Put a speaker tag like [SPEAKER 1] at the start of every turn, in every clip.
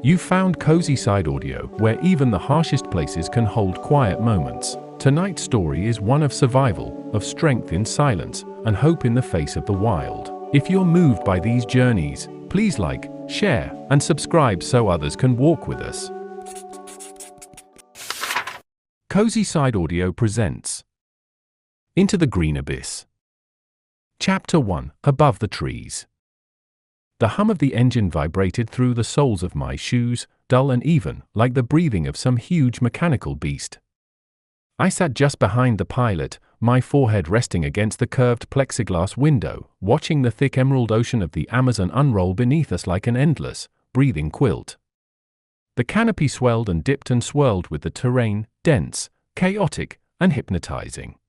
[SPEAKER 1] You found Cozy Side Audio, where even the harshest places can hold quiet moments. Tonight's story is one of survival, of strength in silence, and hope in the face of the wild. If you're moved by these journeys, please like, share, and subscribe so others can walk with us. Cozy Side Audio presents Into the Green Abyss. Chapter 1: Above the Trees. The hum of the engine vibrated through the soles of my shoes, dull and even, like the breathing of some huge mechanical beast. I sat just behind the pilot, my forehead resting against the curved plexiglass window, watching the thick emerald ocean of the Amazon unroll beneath us like an endless, breathing quilt. The canopy swelled and dipped and swirled with the terrain, dense, chaotic, and hypnotizing.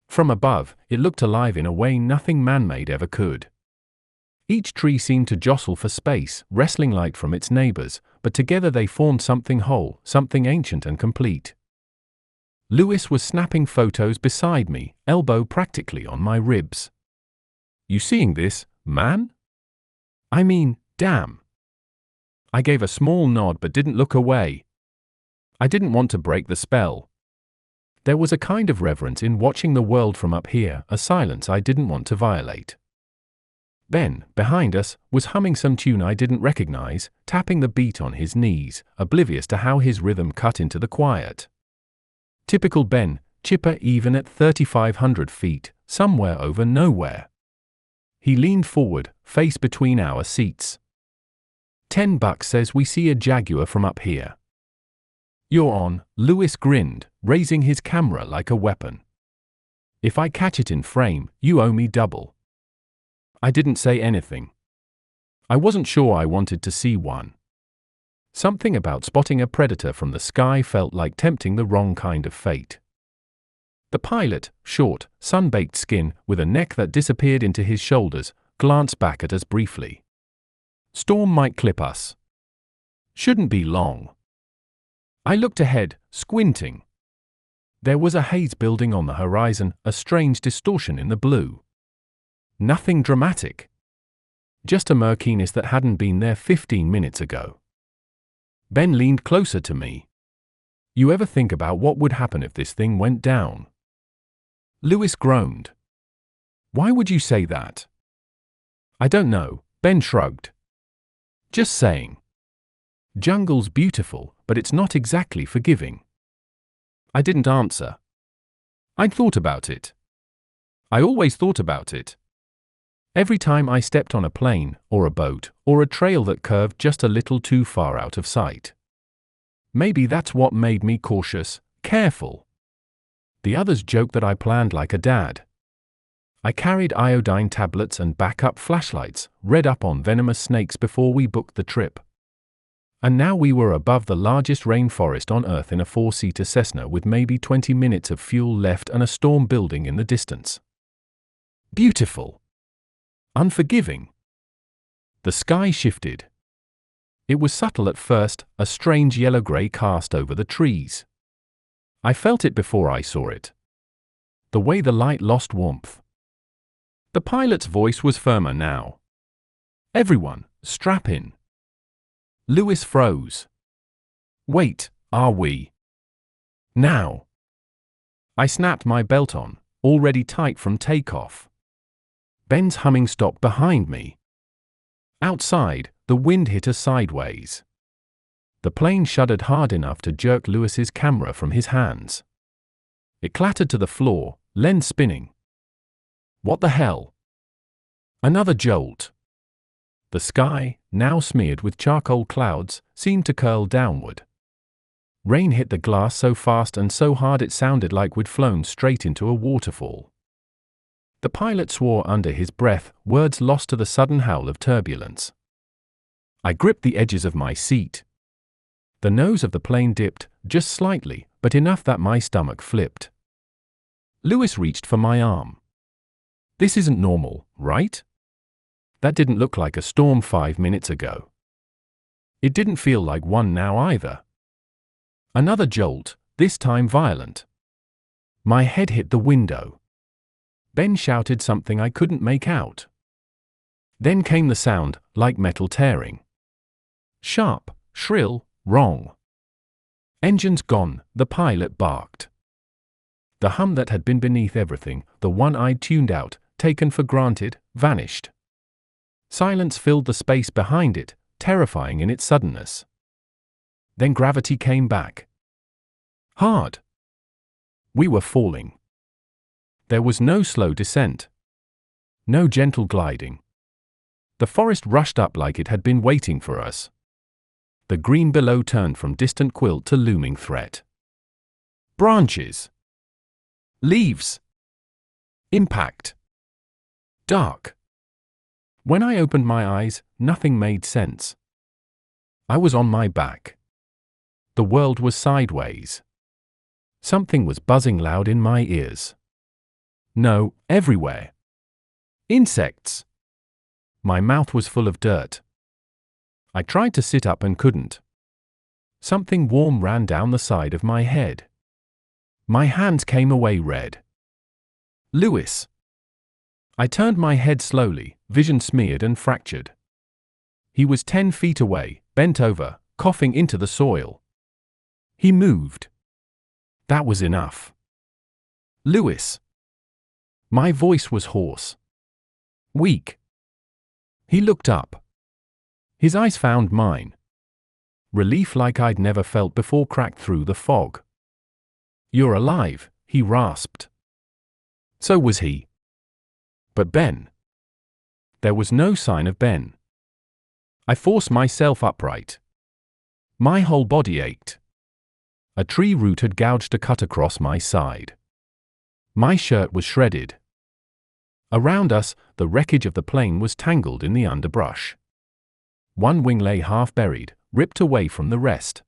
[SPEAKER 1] From above, it looked alive in a way nothing man-made ever could. Each tree seemed to jostle for space, wresting light from its neighbors, but together they formed something whole, something ancient and complete. Lewis was snapping photos beside me, elbow practically on my ribs. "You seeing this, man? I mean, damn." I gave a small nod but didn't look away. I didn't want to break the spell. There was a kind of reverence in watching the world from up here, a silence I didn't want to violate. Ben, behind us, was humming some tune I didn't recognize, tapping the beat on his knees, oblivious to how his rhythm cut into the quiet. Typical Ben, chipper even at 3,500 feet, somewhere over nowhere. He leaned forward, face between our seats. $10 says we see a jaguar from up here. "You're on," Lewis grinned, raising his camera like a weapon. "If I catch it in frame, you owe me double." I didn't say anything. I wasn't sure I wanted to see one. Something about spotting a predator from the sky felt like tempting the wrong kind of fate. The pilot, short, sun-baked skin, with a neck that disappeared into his shoulders, glanced back at us briefly. "Storm might clip us. Shouldn't be long." I looked ahead, squinting. There was a haze building on the horizon, a strange distortion in the blue. Nothing dramatic. Just a murkiness that hadn't been there 15 minutes ago. Ben leaned closer to me. "You ever think about what would happen if this thing went down?" Lewis groaned. "Why would you say that?" "I don't know," Ben shrugged. "Just saying. Jungle's beautiful, but it's not exactly forgiving." I didn't answer. I'd thought about it. I always thought about it. Every time I stepped on a plane, or a boat, or a trail that curved just a little too far out of sight. Maybe that's what made me cautious, careful. The others joked that I planned like a dad. I carried iodine tablets and backup flashlights, read up on venomous snakes before we booked the trip. And now we were above the largest rainforest on Earth in a 4-seater Cessna with maybe 20 minutes of fuel left and a storm building in the distance. Beautiful. Unforgiving. The sky shifted. It was subtle at first, a strange yellow-gray cast over the trees. I felt it before I saw it. The way the light lost warmth. The pilot's voice was firmer now. "Everyone, strap in." Lewis froze. "Wait, are we? Now?" I snapped my belt on, already tight from takeoff. Ben's humming stopped behind me. Outside, the wind hit us sideways. The plane shuddered hard enough to jerk Lewis's camera from his hands. It clattered to the floor, lens spinning. What the hell? Another jolt. The sky, now smeared with charcoal clouds, seemed to curl downward. Rain hit the glass so fast and so hard it sounded like we'd flown straight into a waterfall. The pilot swore under his breath, words lost to the sudden howl of turbulence. I gripped the edges of my seat. The nose of the plane dipped, just slightly, but enough that my stomach flipped. Lewis reached for my arm. "This isn't normal, right? That didn't look like a storm 5 minutes ago. It didn't feel like one now either." Another jolt, this time violent. My head hit the window. Ben shouted something I couldn't make out. Then came the sound, like metal tearing. Sharp, shrill, wrong. Engines gone, the pilot barked. The hum that had been beneath everything, the one I'd tuned out, taken for granted, vanished. Silence filled the space behind it, terrifying in its suddenness. Then gravity came back. Hard. We were falling. There was no slow descent. No gentle gliding. The forest rushed up like it had been waiting for us. The green below turned from distant quilt to looming threat. Branches. Leaves. Impact. Dark. When I opened my eyes, nothing made sense. I was on my back. The world was sideways. Something was buzzing loud in my ears. No, everywhere. Insects. My mouth was full of dirt. I tried to sit up and couldn't. Something warm ran down the side of my head. My hands came away red. Lewis. I turned my head slowly, vision smeared and fractured. He was 10 feet away, bent over, coughing into the soil. He moved. That was enough. Lewis. My voice was hoarse. Weak. He looked up. His eyes found mine. Relief like I'd never felt before cracked through the fog. "You're alive," he rasped. So was he. But Ben. There was no sign of Ben. I forced myself upright. My whole body ached. A tree root had gouged a cut across my side. My shirt was shredded. Around us, the wreckage of the plane was tangled in the underbrush. One wing lay half buried, ripped away from the rest.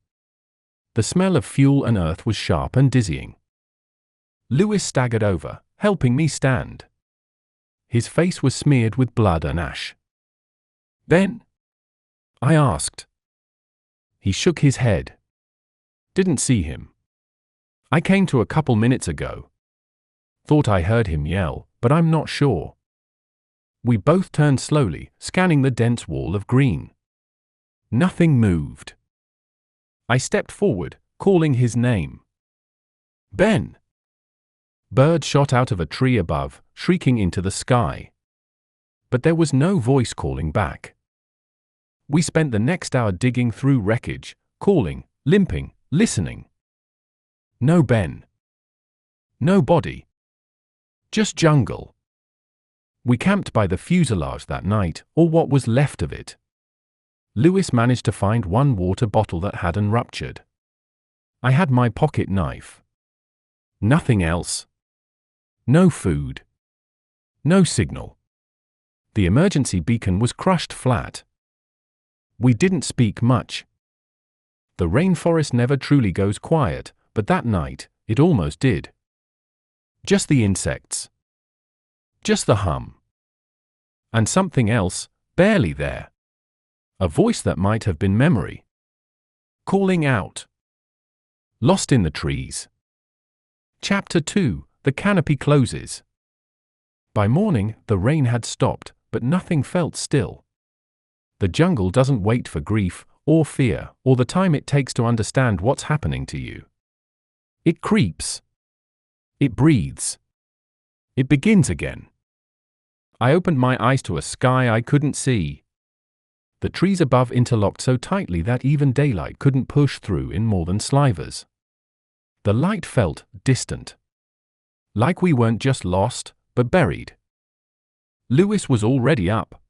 [SPEAKER 1] The smell of fuel and earth was sharp and dizzying. Lewis staggered over, helping me stand. His face was smeared with blood and ash. "Ben?" I asked. He shook his head. "Didn't see him. I came to a couple minutes ago. Thought I heard him yell, but I'm not sure." We both turned slowly, scanning the dense wall of green. Nothing moved. I stepped forward, calling his name. "Ben!" Birds shot out of a tree above, shrieking into the sky. But there was no voice calling back. We spent the next hour digging through wreckage, calling, limping, listening. No Ben. No body. Just jungle. We camped by the fuselage that night, or what was left of it. Lewis managed to find one water bottle that hadn't ruptured. I had my pocket knife. Nothing else. No food. No signal. The emergency beacon was crushed flat. We didn't speak much. The rainforest never truly goes quiet, but that night, it almost did. Just the insects. Just the hum. And something else, barely there. A voice that might have been memory. Calling out. Lost in the trees. Chapter 2. The canopy closes. By morning, the rain had stopped, but nothing felt still. The jungle doesn't wait for grief, or fear, or the time it takes to understand what's happening to you. It creeps. It breathes. It begins again. I opened my eyes to a sky I couldn't see. The trees above interlocked so tightly that even daylight couldn't push through in more than slivers. The light felt distant. Like we weren't just lost, but buried. Lewis was already up.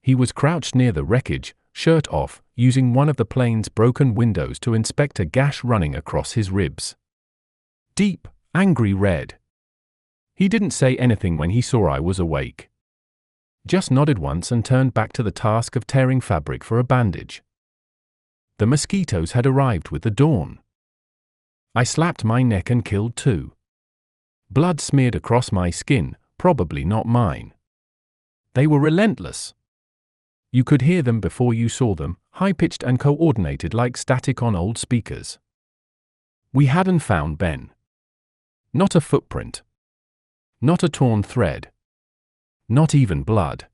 [SPEAKER 1] He was crouched near the wreckage, shirt off, using one of the plane's broken windows to inspect a gash running across his ribs. Deep, angry red. He didn't say anything when he saw I was awake. Just nodded once and turned back to the task of tearing fabric for a bandage. The mosquitoes had arrived with the dawn. I slapped my neck and killed 2. Blood smeared across my skin, probably not mine. They were relentless. You could hear them before you saw them, high-pitched and coordinated like static on old speakers. We hadn't found Ben. Not a footprint. Not a torn thread. Not even blood.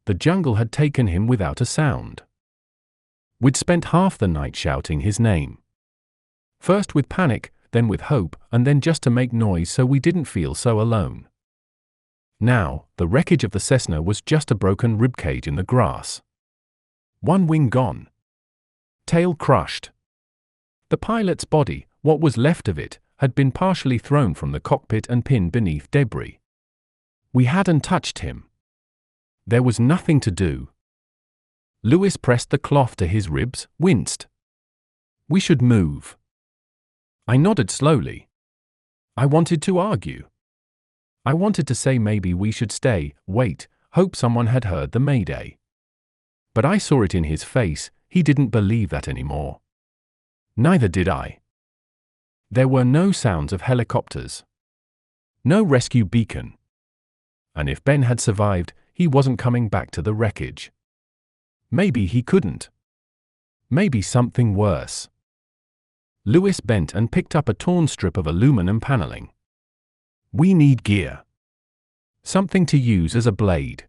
[SPEAKER 1] The jungle had taken him without a sound. We'd spent half the night shouting his name. First with panic, then with hope, and then just to make noise so we didn't feel so alone. Now, the wreckage of the Cessna was just a broken ribcage in the grass. One wing gone. Tail crushed. The pilot's body, what was left of it, had been partially thrown from the cockpit and pinned beneath debris. We hadn't touched him. There was nothing to do. Lewis pressed the cloth to his ribs, winced. We should move. I nodded slowly. I wanted to argue. I wanted to say maybe we should stay, wait, hope someone had heard the mayday. But I saw it in his face, he didn't believe that anymore. Neither did I. There were no sounds of helicopters. No rescue beacon. And if Ben had survived, he wasn't coming back to the wreckage. Maybe he couldn't. Maybe something worse. Lewis bent and picked up a torn strip of aluminum paneling. We need gear. Something to use as a blade.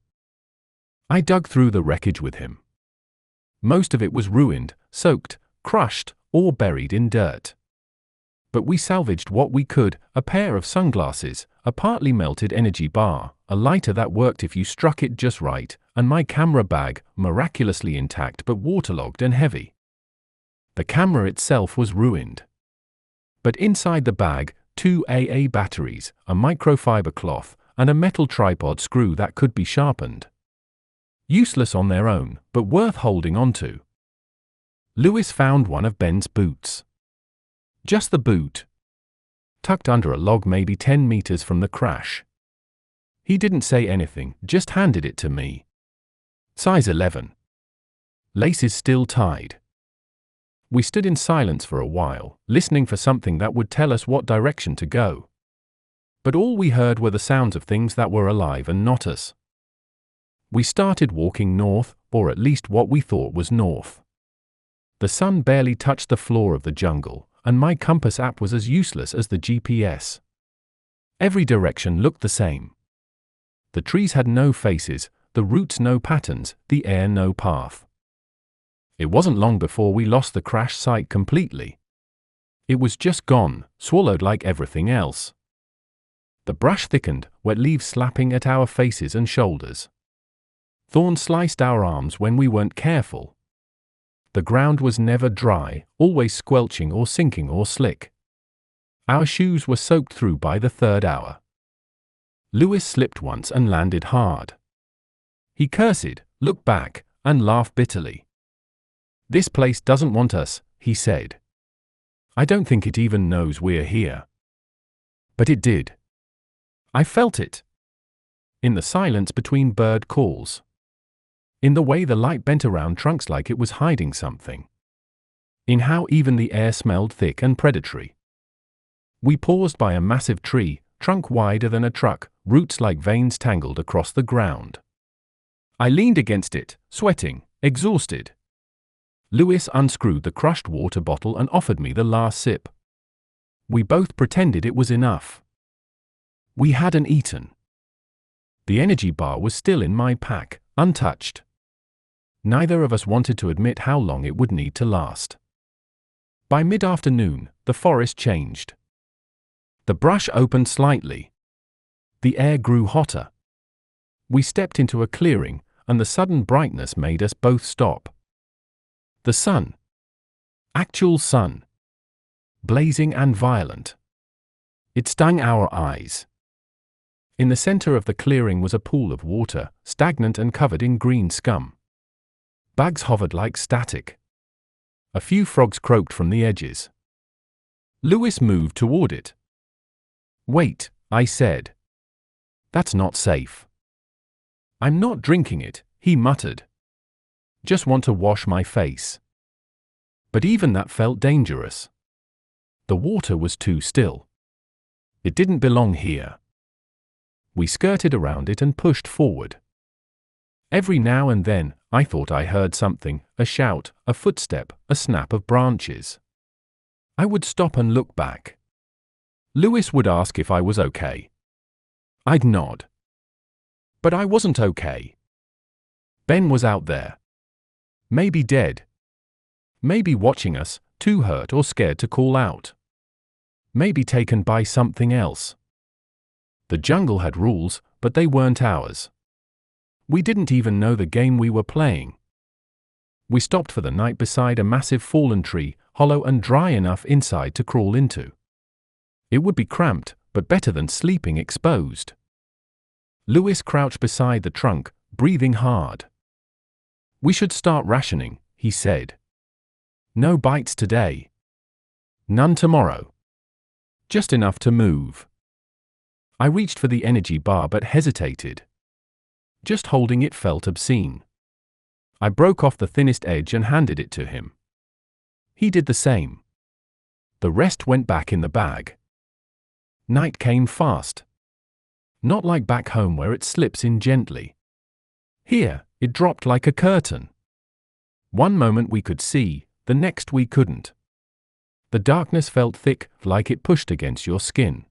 [SPEAKER 1] I dug through the wreckage with him. Most of it was ruined, soaked, crushed, or buried in dirt. But we salvaged what we could, a pair of sunglasses, a partly melted energy bar, a lighter that worked if you struck it just right, and my camera bag, miraculously intact but waterlogged and heavy. The camera itself was ruined. But inside the bag, 2 AA batteries, a microfiber cloth, and a metal tripod screw that could be sharpened. Useless on their own, but worth holding onto. Lewis found one of Ben's boots. Just the boot. Tucked under a log maybe 10 meters from the crash. He didn't say anything, just handed it to me. Size 11. Laces still tied. We stood in silence for a while, listening for something that would tell us what direction to go. But all we heard were the sounds of things that were alive and not us. We started walking north, or at least what we thought was north. The sun barely touched the floor of the jungle, and my compass app was as useless as the GPS. Every direction looked the same. The trees had no faces, the roots no patterns, the air no path. It wasn't long before we lost the crash site completely. It was just gone, swallowed like everything else. The brush thickened, wet leaves slapping at our faces and shoulders. Thorns sliced our arms when we weren't careful. The ground was never dry, always squelching or sinking or slick. Our shoes were soaked through by the 3rd hour. Lewis slipped once and landed hard. He cursed, looked back, and laughed bitterly. This place doesn't want us, he said. I don't think it even knows we're here. But it did. I felt it. In the silence between bird calls. In the way the light bent around trunks like it was hiding something. In how even the air smelled thick and predatory. We paused by a massive tree, trunk wider than a truck, roots like veins tangled across the ground. I leaned against it, sweating, exhausted. Lewis unscrewed the crushed water bottle and offered me the last sip. We both pretended it was enough. We hadn't eaten. The energy bar was still in my pack, untouched. Neither of us wanted to admit how long it would need to last. By mid-afternoon, the forest changed. The brush opened slightly. The air grew hotter. We stepped into a clearing, and the sudden brightness made us both stop. The sun. Actual sun. Blazing and violent. It stung our eyes. In the center of the clearing was a pool of water, stagnant and covered in green scum. Bags hovered like static. A few frogs croaked from the edges. Lewis moved toward it. Wait, I said. That's not safe. I'm not drinking it, he muttered. Just want to wash my face. But even that felt dangerous. The water was too still. It didn't belong here. We skirted around it and pushed forward. Every now and then, I thought I heard something, a shout, a footstep, a snap of branches. I would stop and look back. Lewis would ask if I was okay. I'd nod. But I wasn't okay. Ben was out there. Maybe dead. Maybe watching us, too hurt or scared to call out. Maybe taken by something else. The jungle had rules, but they weren't ours. We didn't even know the game we were playing. We stopped for the night beside a massive fallen tree, hollow and dry enough inside to crawl into. It would be cramped, but better than sleeping exposed. Lewis crouched beside the trunk, breathing hard. "We should start rationing," he said. "No bites today. None tomorrow. Just enough to move." I reached for the energy bar but hesitated. Just holding it felt obscene. I broke off the thinnest edge and handed it to him. He did the same. The rest went back in the bag. Night came fast. Not like back home where it slips in gently. Here, it dropped like a curtain. One moment we could see, the next we couldn't. The darkness felt thick, like it pushed against your skin.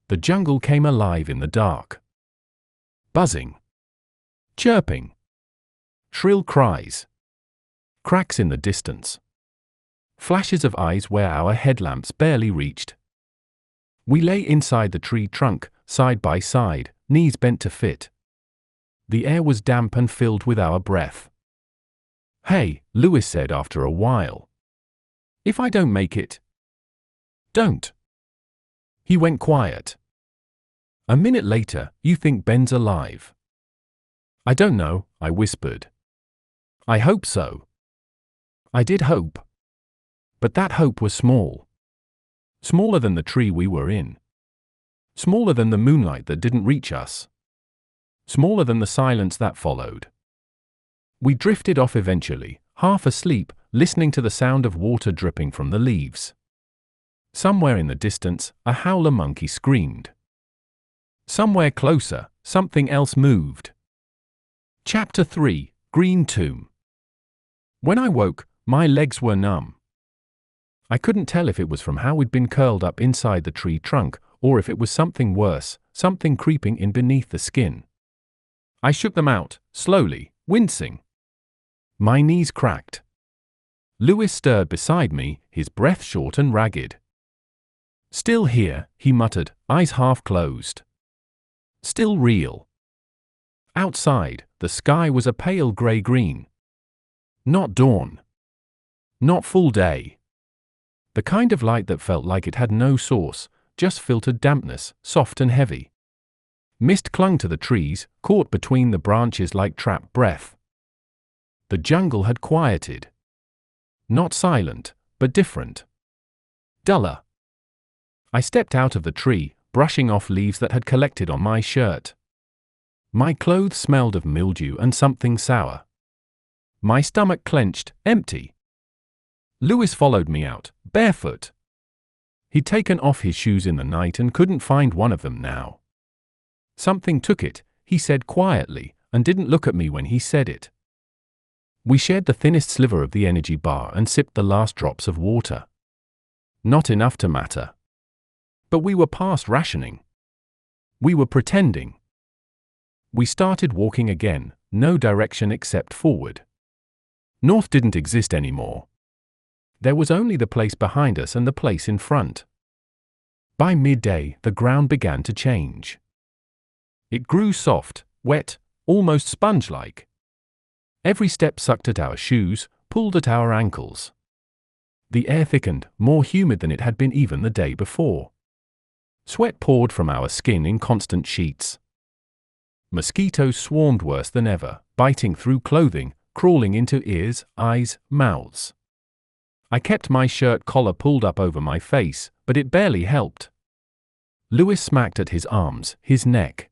[SPEAKER 1] The jungle came alive in the dark. Buzzing. Chirping. Shrill cries. Cracks in the distance. Flashes of eyes where our headlamps barely reached. We lay inside the tree trunk, side by side, knees bent to fit. The air was damp and filled with our breath. "Hey," Lewis said after a while. "If I don't make it?" "Don't." He went quiet. A minute later, "You think Ben's alive?" "I don't know," I whispered. "I hope so." I did hope. But that hope was small. Smaller than the tree we were in. Smaller than the moonlight that didn't reach us. Smaller than the silence that followed. We drifted off eventually, half asleep, listening to the sound of water dripping from the leaves. Somewhere in the distance, a howler monkey screamed. Somewhere closer, something else moved. Chapter 3, Green Tomb. When I woke, my legs were numb. I couldn't tell if it was from how we'd been curled up inside the tree trunk, or if it was something worse, something creeping in beneath the skin. I shook them out, slowly, wincing. My knees cracked. Lewis stirred beside me, his breath short and ragged. "Still here," he muttered, eyes half closed. "Still real." Outside, the sky was a pale grey-green. Not dawn. Not full day. The kind of light that felt like it had no source, just filtered dampness, soft and heavy. Mist clung to the trees, caught between the branches like trapped breath. The jungle had quieted. Not silent, but different. Duller. I stepped out of the tree, brushing off leaves that had collected on my shirt. My clothes smelled of mildew and something sour. My stomach clenched, empty. Lewis followed me out, barefoot. He'd taken off his shoes in the night and couldn't find one of them now. "Something took it," he said quietly, and didn't look at me when he said it. We shared the thinnest sliver of the energy bar and sipped the last drops of water. Not enough to matter. But we were past rationing. We were pretending. We started walking again, no direction except forward. North didn't exist anymore. There was only the place behind us and the place in front. By midday, the ground began to change. It grew soft, wet, almost sponge-like. Every step sucked at our shoes, pulled at our ankles. The air thickened, more humid than it had been even the day before. Sweat poured from our skin in constant sheets. Mosquitoes swarmed worse than ever, biting through clothing, crawling into ears, eyes, mouths. I kept my shirt collar pulled up over my face, but it barely helped. Lewis smacked at his arms, his neck.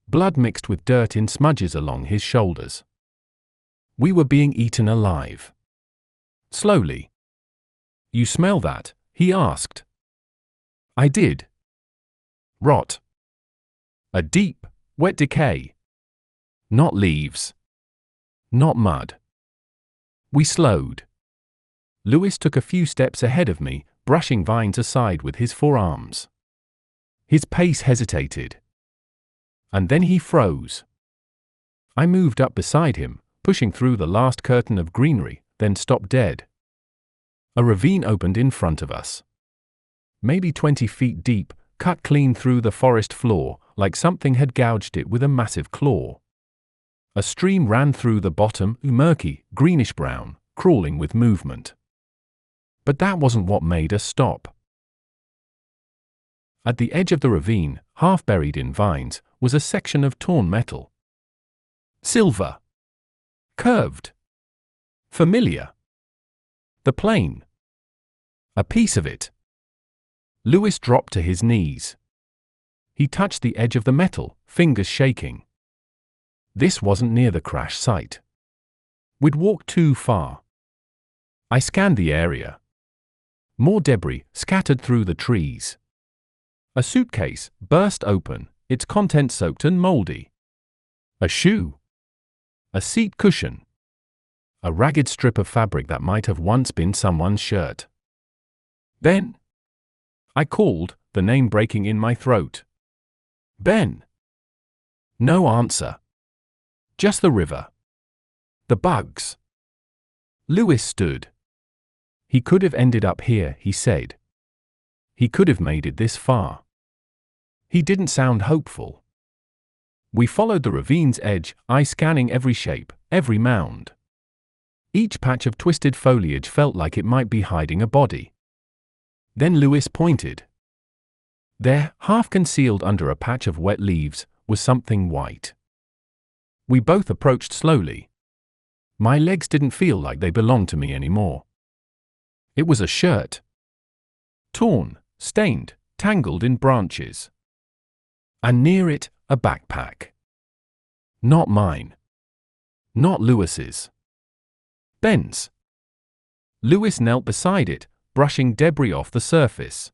[SPEAKER 1] Blood mixed with dirt in smudges along his shoulders. We were being eaten alive. Slowly. "You smell that?" he asked. I did. Rot. A deep, wet decay. Not leaves. Not mud. We slowed. Lewis took a few steps ahead of me, brushing vines aside with his forearms. His pace hesitated. And then he froze. I moved up beside him, pushing through the last curtain of greenery, then stopped dead. A ravine opened in front of us. Maybe 20 feet deep, cut clean through the forest floor, like something had gouged it with a massive claw. A stream ran through the bottom, murky, greenish-brown, crawling with movement. But that wasn't what made us stop. At the edge of the ravine, half buried in vines, was a section of torn metal. Silver. Curved. Familiar. The plane. A piece of it. Lewis dropped to his knees. He touched the edge of the metal, fingers shaking. This wasn't near the crash site. We'd walked too far. I scanned the area. More debris scattered through the trees. A suitcase burst open, its contents soaked and moldy. A shoe. A seat cushion. A ragged strip of fabric that might have once been someone's shirt. Ben. I called, the name breaking in my throat. Ben. No answer. Just the river. The bugs. Lewis stood. He could have ended up here, he said. He could have made it this far. He didn't sound hopeful. We followed the ravine's edge, I scanning every shape, every mound. Each patch of twisted foliage felt like it might be hiding a body. Then Lewis pointed. There, half concealed under a patch of wet leaves, was something white. We both approached slowly. My legs didn't feel like they belonged to me anymore. It was a shirt. Torn, stained, tangled in branches. And near it, a backpack. Not mine. Not Lewis's. Ben's. Lewis knelt beside it, brushing debris off the surface.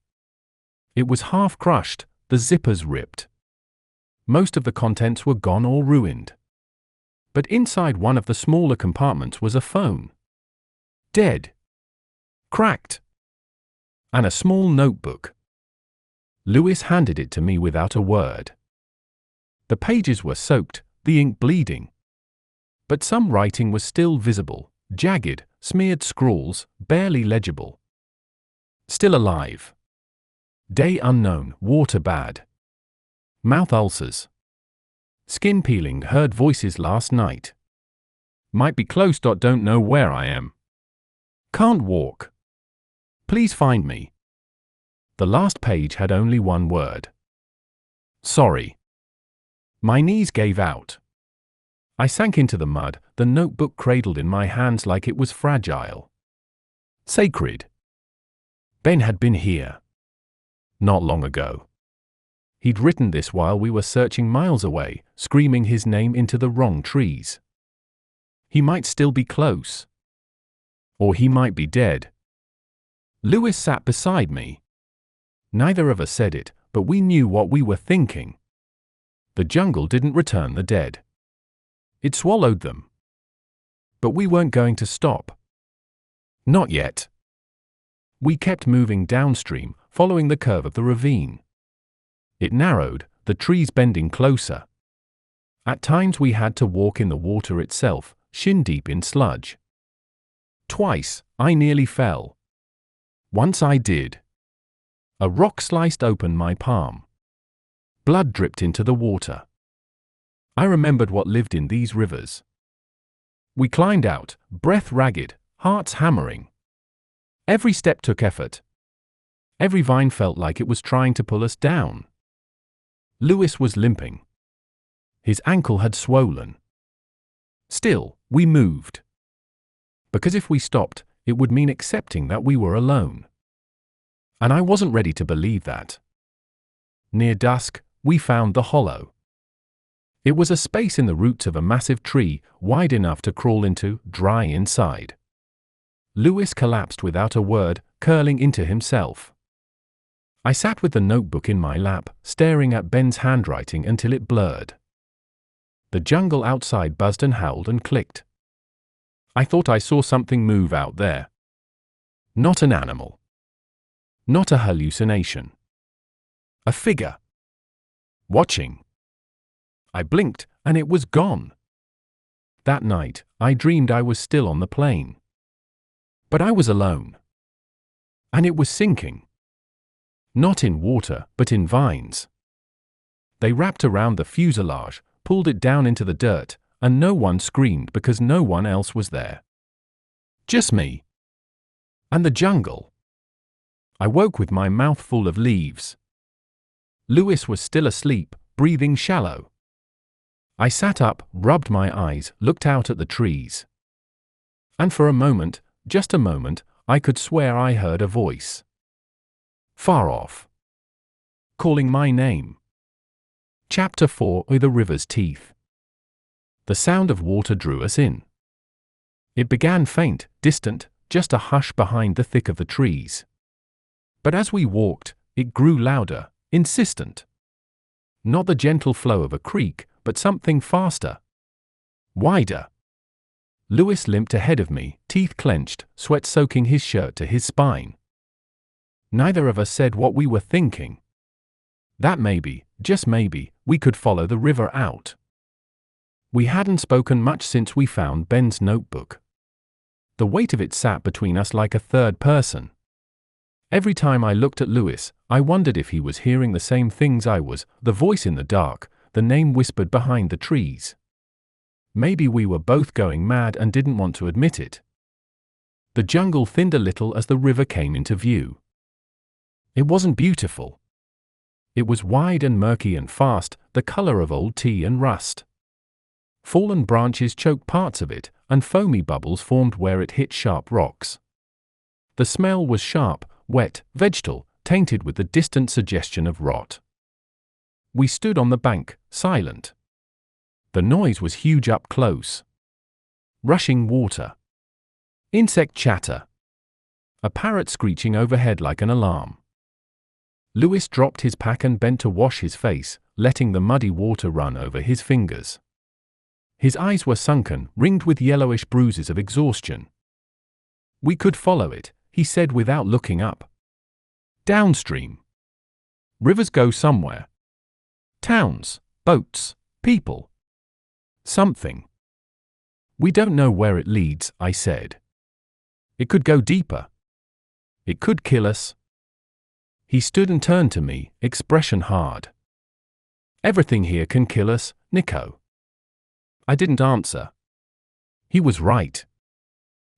[SPEAKER 1] It was half crushed, the zippers ripped. Most of the contents were gone or ruined. But inside one of the smaller compartments was a phone. Dead. Cracked. And a small notebook. Lewis handed it to me without a word. The pages were soaked, the ink bleeding. But some writing was still visible, jagged, smeared scrawls, barely legible. Still alive. Day unknown, water bad. Mouth ulcers. Skin peeling, heard voices last night. Might be close. Don't know where I am. Can't walk. Please find me. The last page had only one word. Sorry. My knees gave out. I sank into the mud, the notebook cradled in my hands like it was fragile. Sacred. Ben had been here. Not long ago. He'd written this while we were searching miles away, screaming his name into the wrong trees. He might still be close. Or he might be dead. Lewis sat beside me. Neither of us said it, but we knew what we were thinking. The jungle didn't return the dead. It swallowed them. But we weren't going to stop. Not yet. We kept moving downstream, following the curve of the ravine. It narrowed, the trees bending closer. At times we had to walk in the water itself, shin-deep in sludge. Twice, I nearly fell. Once I did. A rock sliced open my palm. Blood dripped into the water. I remembered what lived in these rivers. We climbed out, breath ragged, hearts hammering. Every step took effort. Every vine felt like it was trying to pull us down. Lewis was limping. His ankle had swollen. Still, we moved. Because if we stopped, it would mean accepting that we were alone. And I wasn't ready to believe that. Near dusk, we found the hollow. It was a space in the roots of a massive tree, wide enough to crawl into, dry inside. Lewis collapsed without a word, curling into himself. I sat with the notebook in my lap, staring at Ben's handwriting until it blurred. The jungle outside buzzed and howled and clicked. I thought I saw something move out there. Not an animal. Not a hallucination. A figure. Watching. I blinked, and it was gone. That night, I dreamed I was still on the plane. But I was alone. And it was sinking. Not in water, but in vines. They wrapped around the fuselage, pulled it down into the dirt, and no one screamed because no one else was there. Just me. And the jungle. I woke with my mouth full of leaves. Lewis was still asleep, breathing shallow. I sat up, rubbed my eyes, looked out at the trees. And for a moment, just a moment, I could swear I heard a voice. Far off. Calling my name. Chapter 4: The River's Teeth. The sound of water drew us in. It began faint, distant, just a hush behind the thick of the trees. But as we walked, it grew louder, insistent. Not the gentle flow of a creek, but something faster. Wider. Lewis limped ahead of me, teeth clenched, sweat soaking his shirt to his spine. Neither of us said what we were thinking. That maybe, just maybe, we could follow the river out. We hadn't spoken much since we found Ben's notebook. The weight of it sat between us like a third person. Every time I looked at Lewis, I wondered if he was hearing the same things I was, the voice in the dark, the name whispered behind the trees. Maybe we were both going mad and didn't want to admit it. The jungle thinned a little as the river came into view. It wasn't beautiful. It was wide and murky and fast, the color of old tea and rust. Fallen branches choked parts of it, and foamy bubbles formed where it hit sharp rocks. The smell was sharp, wet, vegetal, tainted with the distant suggestion of rot. We stood on the bank, silent. The noise was huge up close. Rushing water. Insect chatter. A parrot screeching overhead like an alarm. Lewis dropped his pack and bent to wash his face, letting the muddy water run over his fingers. His eyes were sunken, ringed with yellowish bruises of exhaustion. We could follow it, he said without looking up. Downstream. Rivers go somewhere. Towns, boats, people. Something. We don't know where it leads, I said. It could go deeper. It could kill us. He stood and turned to me, expression hard. Everything here can kill us, Nico. I didn't answer. He was right.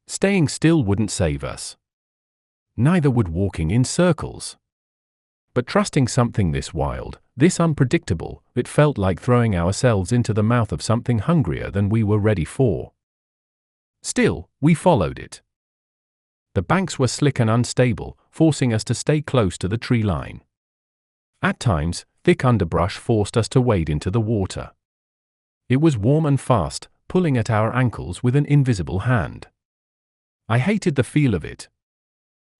[SPEAKER 1] Staying still wouldn't save us. Neither would walking in circles. But trusting something this wild, this unpredictable, it felt like throwing ourselves into the mouth of something hungrier than we were ready for. Still, we followed it. The banks were slick and unstable, forcing us to stay close to the tree line. At times, thick underbrush forced us to wade into the water. It was warm and fast, pulling at our ankles with an invisible hand. I hated the feel of it.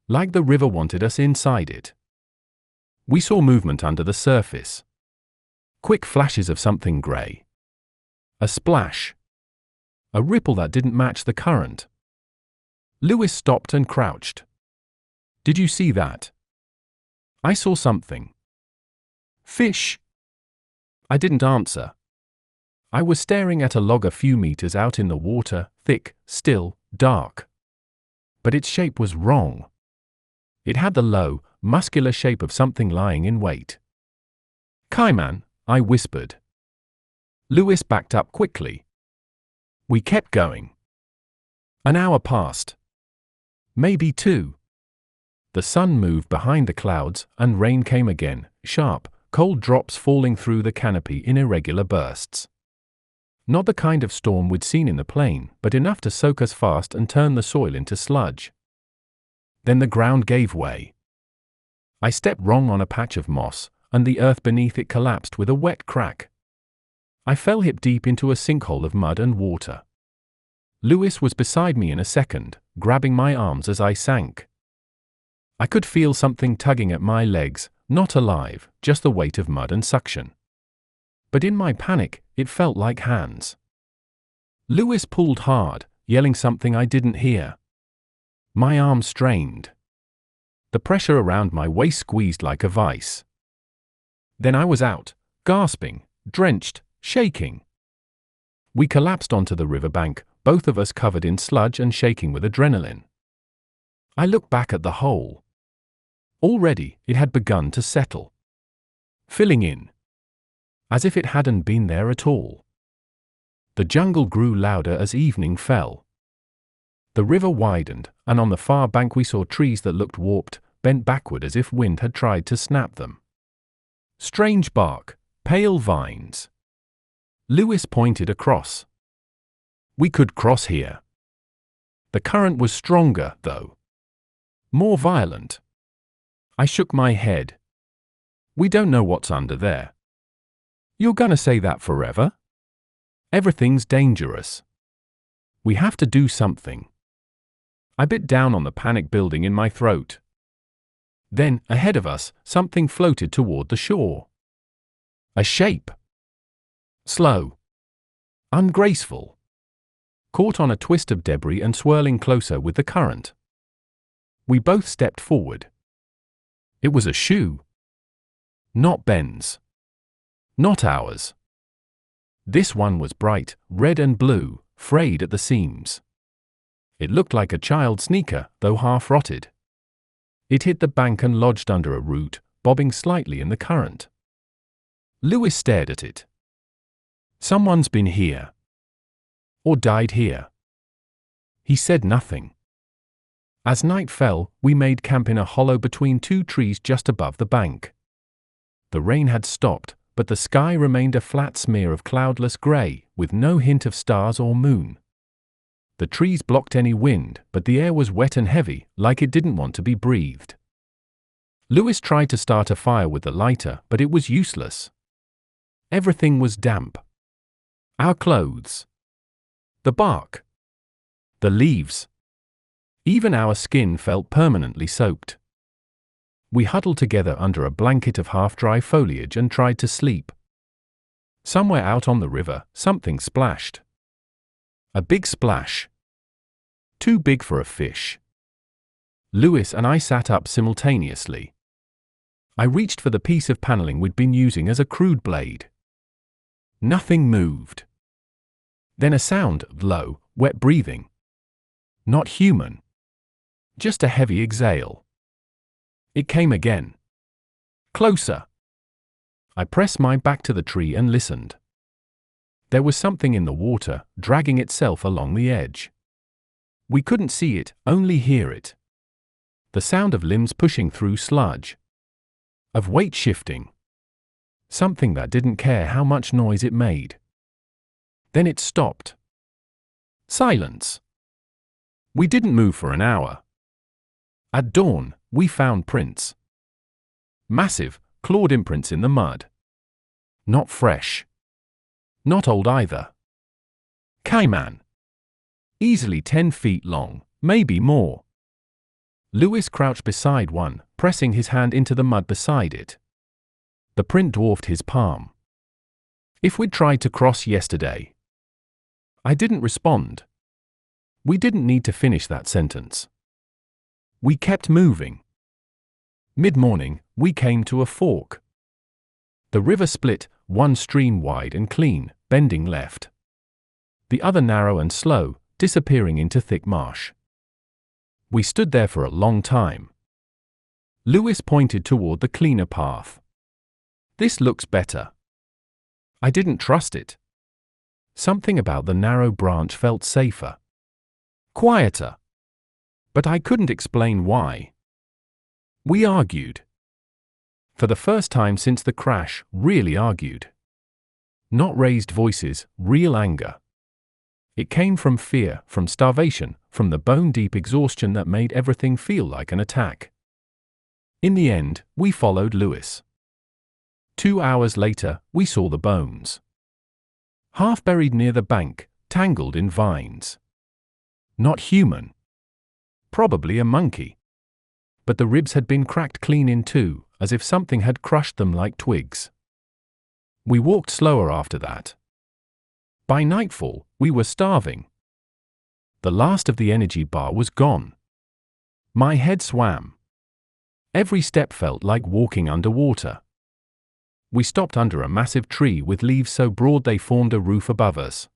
[SPEAKER 1] Like the river wanted us inside it. We saw movement under the surface. Quick flashes of something grey. A splash. A ripple that didn't match the current. Lewis stopped and crouched. Did you see that? I saw something. Fish. I didn't answer. I was staring at a log a few meters out in the water, thick, still, dark. But its shape was wrong. It had the low, muscular shape of something lying in wait. Caiman, I whispered. Lewis backed up quickly. We kept going. An hour passed. Maybe 2. The sun moved behind the clouds, and rain came again, sharp, cold drops falling through the canopy in irregular bursts. Not the kind of storm we'd seen in the plain, but enough to soak us fast and turn the soil into sludge. Then the ground gave way. I stepped wrong on a patch of moss, and the earth beneath it collapsed with a wet crack. I fell hip deep into a sinkhole of mud and water. Lewis was beside me in a second, grabbing my arms as I sank. I could feel something tugging at my legs, not alive, just the weight of mud and suction. But in my panic, it felt like hands. Lewis pulled hard, yelling something I didn't hear. My arms strained. The pressure around my waist squeezed like a vice. Then I was out, gasping, drenched, shaking. We collapsed onto the riverbank, both of us covered in sludge and shaking with adrenaline. I looked back at the hole. Already, it had begun to settle, filling in, as if it hadn't been there at all. The jungle grew louder as evening fell. The river widened, and on the far bank we saw trees that looked warped, bent backward as if wind had tried to snap them. Strange bark, pale vines. Lewis pointed across. We could cross here. The current was stronger, though. More violent. I shook my head. We don't know what's under there. You're gonna say that forever? Everything's dangerous. We have to do something. I bit down on the panic building in my throat. Then, ahead of us, something floated toward the shore. A shape. Slow. Ungraceful. Caught on a twist of debris and swirling closer with the current. We both stepped forward. It was a shoe. Not Ben's. Not ours. This one was bright, red and blue, frayed at the seams. It looked like a child's sneaker, though half-rotted. It hit the bank and lodged under a root, bobbing slightly in the current. Lewis stared at it. Someone's been here. Or died here. He said nothing. As night fell, we made camp in a hollow between two trees just above the bank. The rain had stopped, but the sky remained a flat smear of cloudless grey, with no hint of stars or moon. The trees blocked any wind, but the air was wet and heavy, like it didn't want to be breathed. Lewis tried to start a fire with the lighter, but it was useless. Everything was damp. Our clothes. The bark. The leaves. Even our skin felt permanently soaked. We huddled together under a blanket of half-dry foliage and tried to sleep. Somewhere out on the river, something splashed. A big splash. Too big for a fish. Lewis and I sat up simultaneously. I reached for the piece of paneling we'd been using as a crude blade. Nothing moved. Then a sound of low, wet breathing. Not human. Just a heavy exhale. It came again. Closer. I pressed my back to the tree and listened. There was something in the water, dragging itself along the edge. We couldn't see it, only hear it. The sound of limbs pushing through sludge. Of weight shifting. Something that didn't care how much noise it made. Then it stopped. Silence. We didn't move for an hour. At dawn, we found prints. Massive, clawed imprints in the mud. Not fresh. Not old either. Caiman. Easily 10 feet long, maybe more. Lewis crouched beside one, pressing his hand into the mud beside it. The print dwarfed his palm. If we'd tried to cross yesterday. I didn't respond. We didn't need to finish that sentence. We kept moving. Mid-morning, we came to a fork. The river split, one stream wide and clean, bending left. The other narrow and slow, disappearing into thick marsh. We stood there for a long time. Lewis pointed toward the cleaner path. This looks better. I didn't trust it. Something about the narrow branch felt safer. Quieter. But I couldn't explain why. We argued. For the first time since the crash, really argued. Not raised voices, real anger. It came from fear, from starvation, from the bone-deep exhaustion that made everything feel like an attack. In the end, we followed Lewis. 2 hours later, we saw the bones. Half buried near the bank, tangled in vines. Not human. Probably a monkey. But the ribs had been cracked clean in two, as if something had crushed them like twigs. We walked slower after that. By nightfall, we were starving. The last of the energy bar was gone. My head swam. Every step felt like walking underwater. We stopped under a massive tree with leaves so broad they formed a roof above us.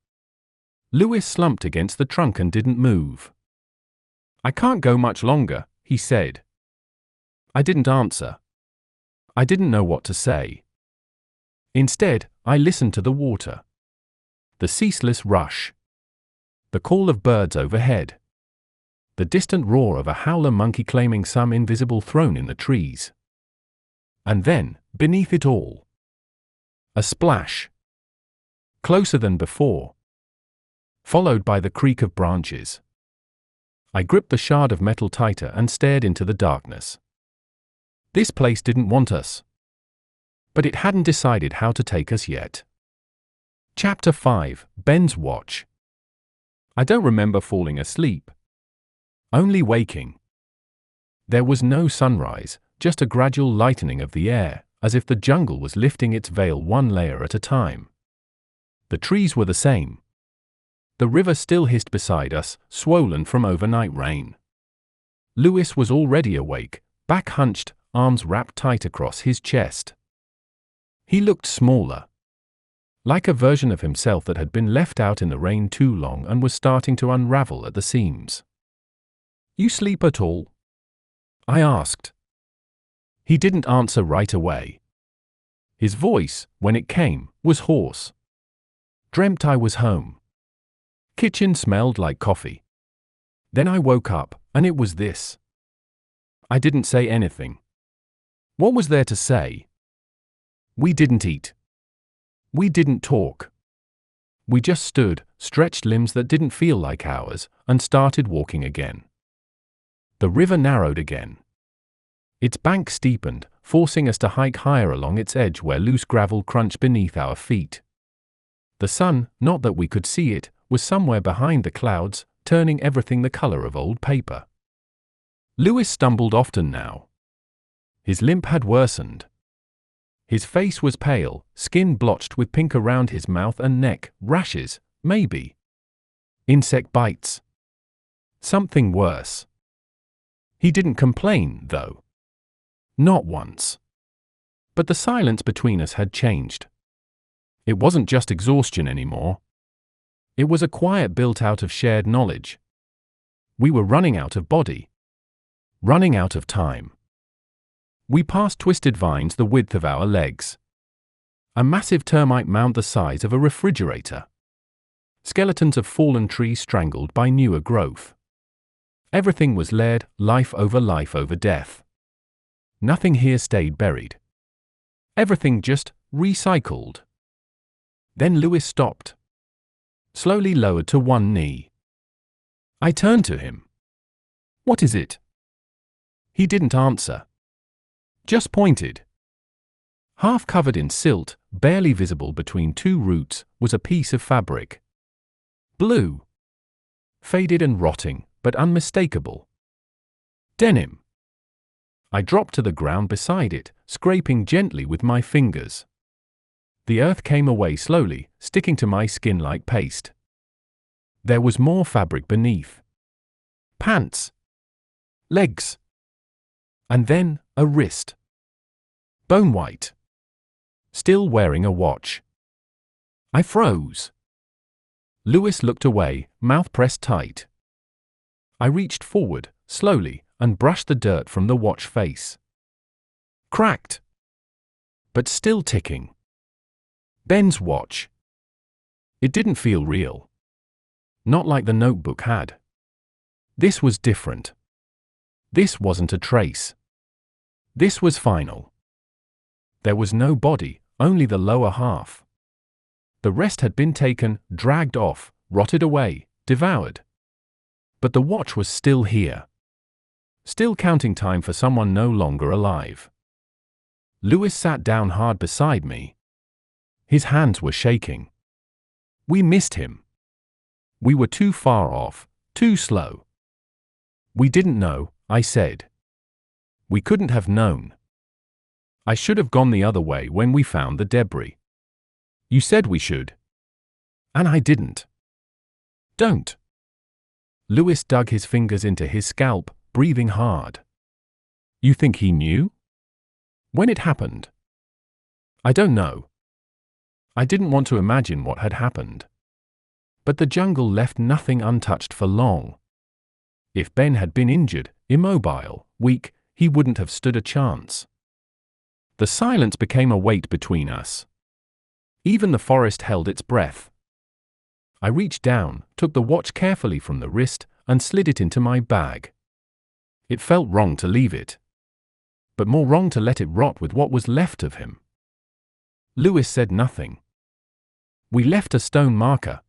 [SPEAKER 1] Lewis slumped against the trunk and didn't move. I can't go much longer, he said. I didn't answer. I didn't know what to say. Instead, I listened to the water. The ceaseless rush. The call of birds overhead. The distant roar of a howler monkey claiming some invisible throne in the trees. And then, beneath it all, a splash. Closer than before. Followed by the creak of branches. I gripped the shard of metal tighter and stared into the darkness. This place didn't want us. But it hadn't decided how to take us yet. Chapter 5, Ben's Watch. I don't remember falling asleep. Only waking. There was no sunrise, just a gradual lightening of the air, as if the jungle was lifting its veil one layer at a time. The trees were the same. The river still hissed beside us, swollen from overnight rain. Lewis was already awake, back hunched, arms wrapped tight across his chest. He looked smaller. Like a version of himself that had been left out in the rain too long and was starting to unravel at the seams. "You sleep at all?" I asked. He didn't answer right away. His voice, when it came, was hoarse. Dreamt I was home. Kitchen smelled like coffee. Then I woke up, and it was this. I didn't say anything. What was there to say? We didn't eat. We didn't talk. We just stood, stretched limbs that didn't feel like ours, and started walking again. The river narrowed again. Its bank steepened, forcing us to hike higher along its edge where loose gravel crunched beneath our feet. The sun, not that we could see it, was somewhere behind the clouds, turning everything the color of old paper. Lewis stumbled often now. His limp had worsened. His face was pale, skin blotched with pink around his mouth and neck, rashes, maybe. Insect bites. Something worse. He didn't complain, though. Not once. But the silence between us had changed. It wasn't just exhaustion anymore. It was a quiet built out of shared knowledge. We were running out of body. Running out of time. We passed twisted vines the width of our legs. A massive termite mound the size of a refrigerator. Skeletons of fallen trees strangled by newer growth. Everything was layered, life over death. Nothing here stayed buried. Everything just recycled. Then Lewis stopped. Slowly lowered to one knee. I turned to him. "What is it?" He didn't answer. Just pointed. Half covered in silt, barely visible between two roots, was a piece of fabric. Blue. Faded and rotting, but unmistakable. Denim. I dropped to the ground beside it, scraping gently with my fingers. The earth came away slowly, sticking to my skin like paste. There was more fabric beneath. Pants. Legs. And then, a wrist. Bone white. Still wearing a watch. I froze. Lewis looked away, mouth pressed tight. I reached forward, slowly, and brushed the dirt from the watch face. Cracked. But still ticking. Ben's watch. It didn't feel real. Not like the notebook had. This was different. This wasn't a trace. This was final. There was no body, only the lower half. The rest had been taken, dragged off, rotted away, devoured. But the watch was still here. Still counting time for someone no longer alive. Lewis sat down hard beside me. His hands were shaking. We missed him. We were too far off, too slow. We didn't know, I said. We couldn't have known. I should have gone the other way when we found the debris. You said we should. And I didn't. Don't. Lewis dug his fingers into his scalp, breathing hard. You think he knew? When it happened? I don't know. I didn't want to imagine what had happened. But the jungle left nothing untouched for long. If Ben had been injured, Immobile, weak, he wouldn't have stood a chance. The silence became a weight between us. Even the forest held its breath. I reached down, took the watch carefully from the wrist, and slid it into my bag. It felt wrong to leave it, but more wrong to let it rot with what was left of him. Lewis said nothing. We left a stone marker.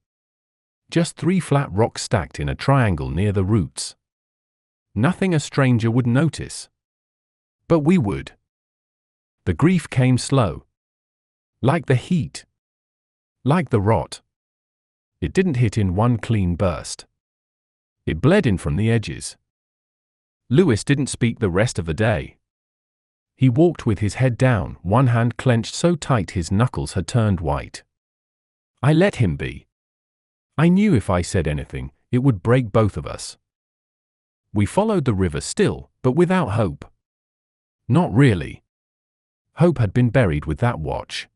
[SPEAKER 1] Just 3 flat rocks stacked in a triangle near the roots. Nothing a stranger would notice. But we would. The grief came slow. Like the heat. Like the rot. It didn't hit in one clean burst. It bled in from the edges. Lewis didn't speak the rest of the day. He walked with his head down, one hand clenched so tight his knuckles had turned white. I let him be. I knew if I said anything, it would break both of us. We followed the river still, but without hope. Not really. Hope had been buried with that watch.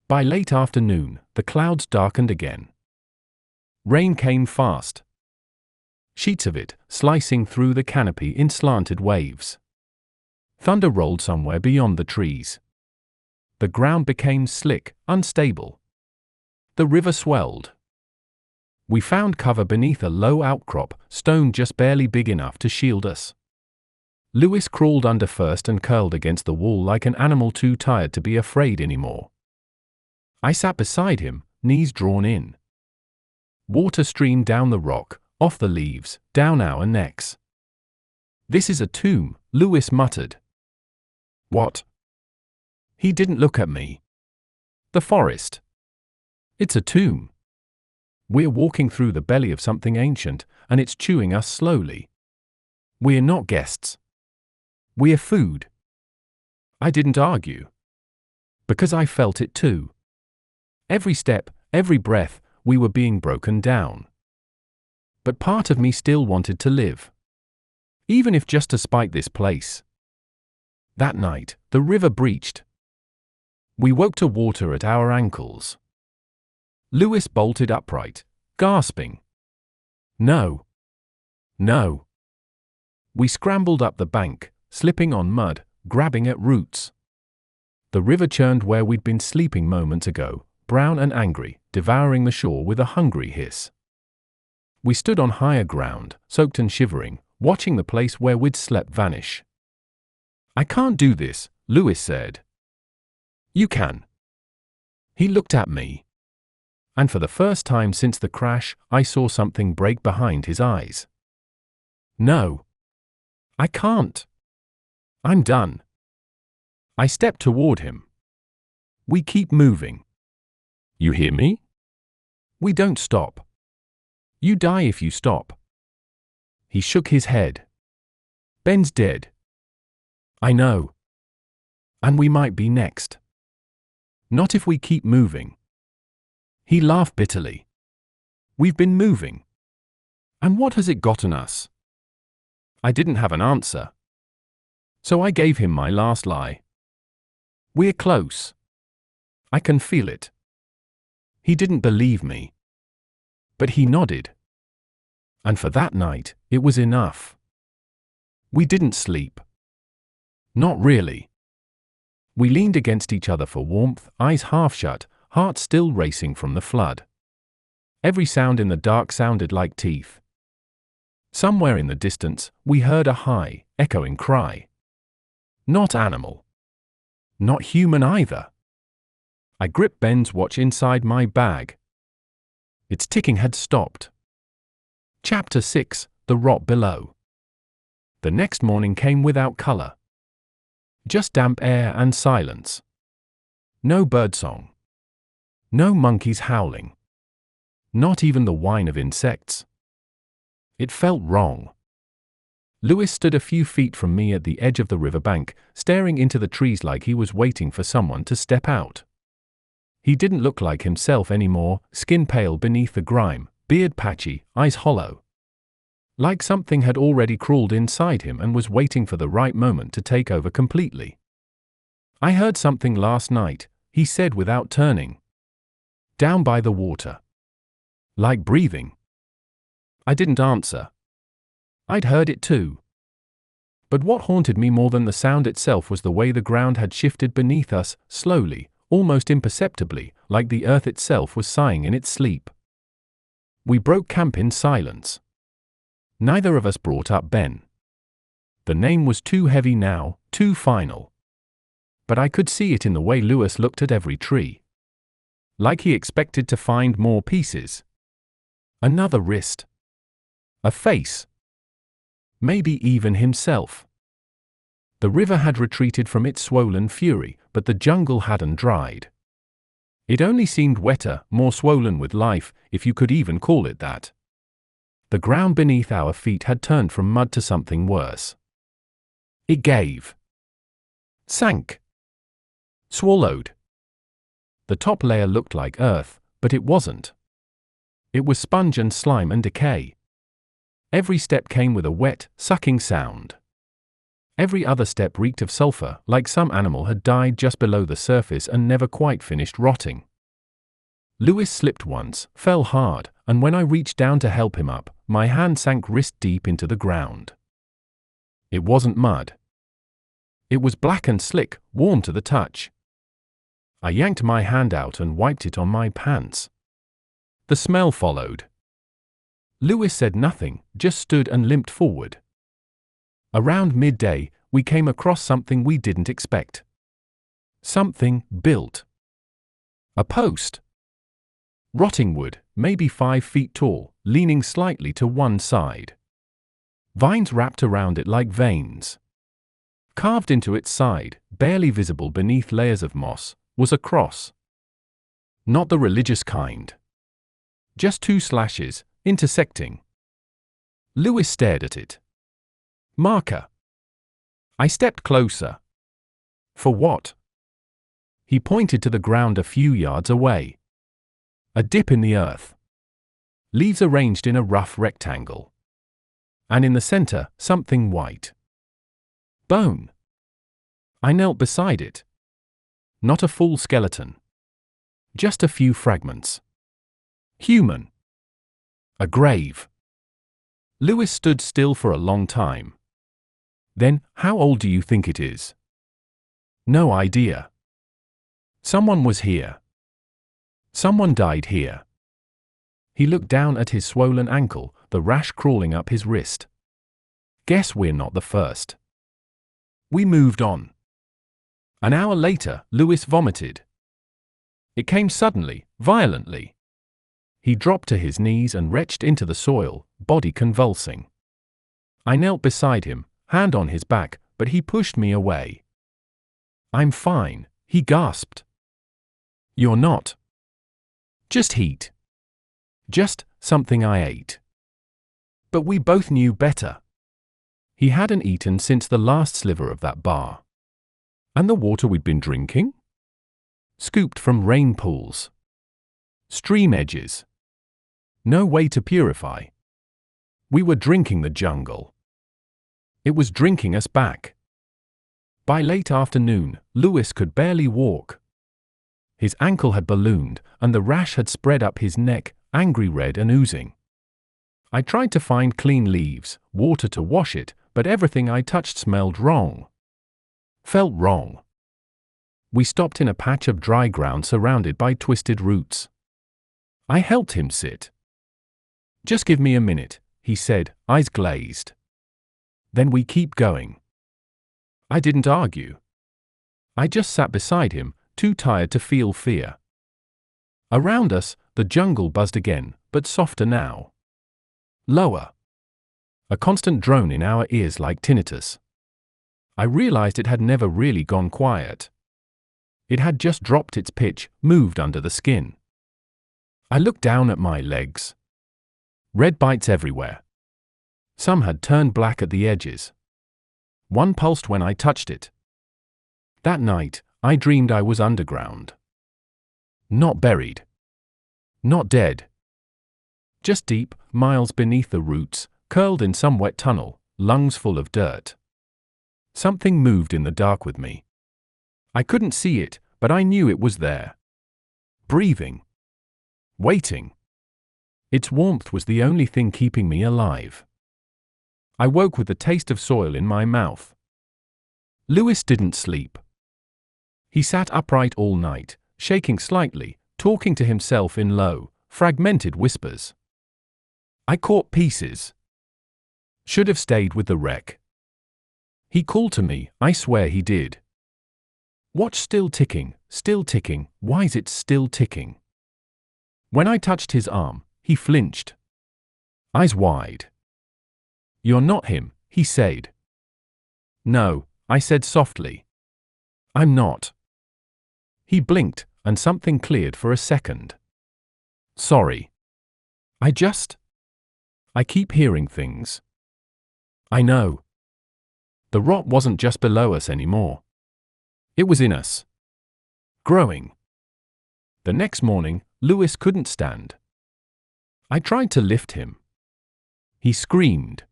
[SPEAKER 1] By late afternoon, the clouds darkened again. Rain came fast. Sheets of it, slicing through the canopy in slanted waves. Thunder rolled somewhere beyond the trees. The ground became slick, unstable. The river swelled. We found cover beneath a low outcrop, stone just barely big enough to shield us. Lewis crawled under first and curled against the wall like an animal too tired to be afraid anymore. I sat beside him, knees drawn in. Water streamed down the rock, off the leaves, down our necks. "This is a tomb," Lewis muttered. "What?" He didn't look at me. "The forest. It's a tomb. We're walking through the belly of something ancient, and it's chewing us slowly. We're not guests. We're food." I didn't argue. Because I felt it too. Every step, every breath, we were being broken down. But part of me still wanted to live. Even if just to spite this place. That night, the river breached. We woke to water at our ankles. Lewis bolted upright, gasping. "No. No." We scrambled up the bank, slipping on mud, grabbing at roots. The river churned where we'd been sleeping moments ago, brown and angry, devouring the shore with a hungry hiss. We stood on higher ground, soaked and shivering, watching the place where we'd slept vanish. "I can't do this," Lewis said. "You can." He looked at me. And for the first time since the crash, I saw something break behind his eyes. "No. I can't. I'm done." I stepped toward him. "We keep moving. You hear me? We don't stop. You die if you stop." He shook his head. "Ben's dead." "I know. And we might be next. Not if we keep moving." He laughed bitterly. "We've been moving. And what has it gotten us?" I didn't have an answer. So I gave him my last lie. "We're close. I can feel it." He didn't believe me. But he nodded. And for that night, it was enough. We didn't sleep. Not really. We leaned against each other for warmth, eyes half shut, heart still racing from the flood. Every sound in the dark sounded like teeth. Somewhere in the distance, we heard a high, echoing cry. Not animal. Not human either. I gripped Ben's watch inside my bag. Its ticking had stopped. Chapter 6: The Rot Below. The next morning came without color. Just damp air and silence. No birdsong. No monkeys howling. Not even the whine of insects. It felt wrong. Lewis stood a few feet from me at the edge of the riverbank, staring into the trees like he was waiting for someone to step out. He didn't look like himself anymore, skin pale beneath the grime, beard patchy, eyes hollow. Like something had already crawled inside him and was waiting for the right moment to take over completely. "I heard something last night," he said without turning. "Down by the water. Like breathing." I didn't answer. I'd heard it too. But what haunted me more than the sound itself was the way the ground had shifted beneath us, slowly, almost imperceptibly, like the earth itself was sighing in its sleep. We broke camp in silence. Neither of us brought up Ben. The name was too heavy now, too final. But I could see it in the way Lewis looked at every tree. Like he expected to find more pieces. Another wrist. A face. Maybe even himself. The river had retreated from its swollen fury, but the jungle hadn't dried. It only seemed wetter, more swollen with life, if you could even call it that. The ground beneath our feet had turned from mud to something worse. It gave. Sank. Swallowed. The top layer looked like earth, but it wasn't. It was sponge and slime and decay. Every step came with a wet, sucking sound. Every other step reeked of sulfur, like some animal had died just below the surface and never quite finished rotting. Lewis slipped once, fell hard, and when I reached down to help him up, my hand sank wrist deep into the ground. It wasn't mud. It was black and slick, warm to the touch. I yanked my hand out and wiped it on my pants. The smell followed. Lewis said nothing, just stood and limped forward. Around midday, we came across something we didn't expect. Something built. A post. Rotting wood, maybe 5 feet tall, leaning slightly to one side. Vines wrapped around it like veins. Carved into its side, barely visible beneath layers of moss, was a cross. Not the religious kind. Just 2 slashes, intersecting. Lewis stared at it. Marker. I stepped closer. For what? He pointed to the ground a few yards away. A dip in the earth. Leaves arranged in a rough rectangle. And in the center, something white. Bone. I knelt beside it. Not a full skeleton. Just a few fragments. Human. A grave. Lewis stood still for a long time. Then, how old do you think it is? No idea. Someone was here. Someone died here. He looked down at his swollen ankle, the rash crawling up his wrist. Guess we're not the first. We moved on. An hour later, Lewis vomited. It came suddenly, violently. He dropped to his knees and retched into the soil, body convulsing. I knelt beside him, hand on his back, but he pushed me away. I'm fine, he gasped. You're not. Just heat. Just something I ate. But we both knew better. He hadn't eaten since the last sliver of that bar. And the water we'd been drinking? Scooped from rain pools. Stream edges. No way to purify. We were drinking the jungle. It was drinking us back. By late afternoon, Lewis could barely walk. His ankle had ballooned, and the rash had spread up his neck, angry red and oozing. I tried to find clean leaves, water to wash it, but everything I touched smelled wrong. Felt wrong. We stopped in a patch of dry ground surrounded by twisted roots. I helped him sit. Just give me a minute, he said, eyes glazed. Then we keep going. I didn't argue. I just sat beside him, too tired to feel fear. Around us, the jungle buzzed again, but softer now. Lower. A constant drone in our ears like tinnitus. I realized it had never really gone quiet. It had just dropped its pitch, moved under the skin. I looked down at my legs. Red bites everywhere. Some had turned black at the edges. One pulsed when I touched it. That night, I dreamed I was underground. Not buried. Not dead. Just deep, miles beneath the roots, curled in some wet tunnel, lungs full of dirt. Something moved in the dark with me. I couldn't see it, but I knew it was there. Breathing. Waiting. Its warmth was the only thing keeping me alive. I woke with the taste of soil in my mouth. Lewis didn't sleep. He sat upright all night, shaking slightly, talking to himself in low, fragmented whispers. I caught pieces. Should have stayed with the wreck. He called to me, I swear he did. Watch still ticking, why's it still ticking? When I touched his arm, he flinched. Eyes wide. You're not him, he said. No, I said softly. I'm not. He blinked, and something cleared for a second. Sorry. I keep hearing things. I know. The rot wasn't just below us anymore. It was in us. Growing. The next morning, Lewis couldn't stand. I tried to lift him. He screamed.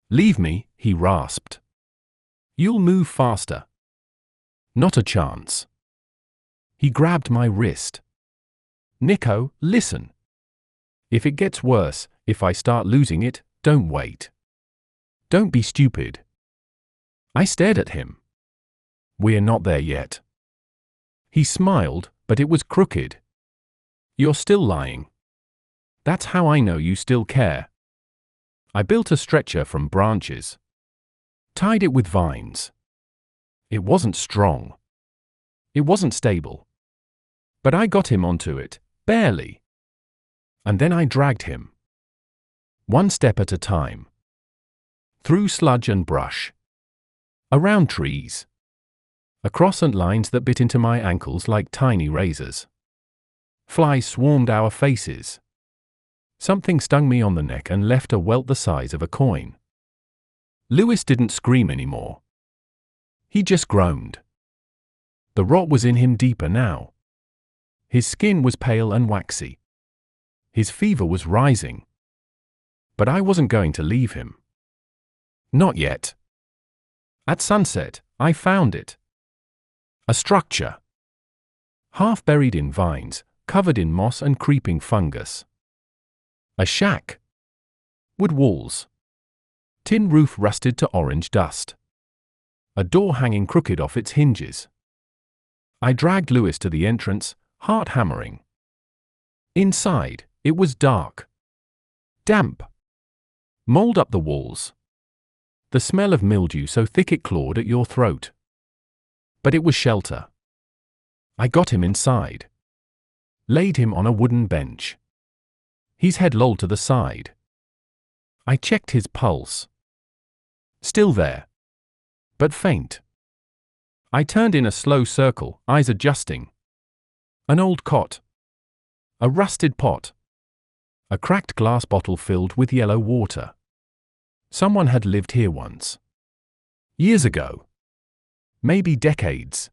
[SPEAKER 1] Leave me, he rasped. You'll move faster. Not a chance. He grabbed my wrist. Nico, listen. If it gets worse, if I start losing it, don't wait. Don't be stupid. I stared at him. We're not there yet. He smiled, but it was crooked. You're still lying. That's how I know you still care. I built a stretcher from branches. Tied it with vines. It wasn't strong. It wasn't stable. But I got him onto it, barely. And then I dragged him. One step at a time. Through sludge and brush. Around trees. Across ant lines that bit into my ankles like tiny razors. Flies swarmed our faces. Something stung me on the neck and left a welt the size of a coin. Lewis didn't scream anymore. He just groaned. The rot was in him deeper now. His skin was pale and waxy. His fever was rising. But I wasn't going to leave him. Not yet. At sunset, I found it. A structure. Half buried in vines, covered in moss and creeping fungus. A shack. Wood walls. Tin roof rusted to orange dust. A door hanging crooked off its hinges. I dragged Lewis to the entrance, heart hammering. Inside, it was dark. Damp. Mold up the walls. The smell of mildew so thick it clawed at your throat. But it was shelter. I got him inside. Laid him on a wooden bench. His head lolled to the side. I checked his pulse. Still there. But faint. I turned in a slow circle, eyes adjusting. An old cot. A rusted pot. A cracked glass bottle filled with yellow water. Someone had lived here once. Years ago. Maybe decades.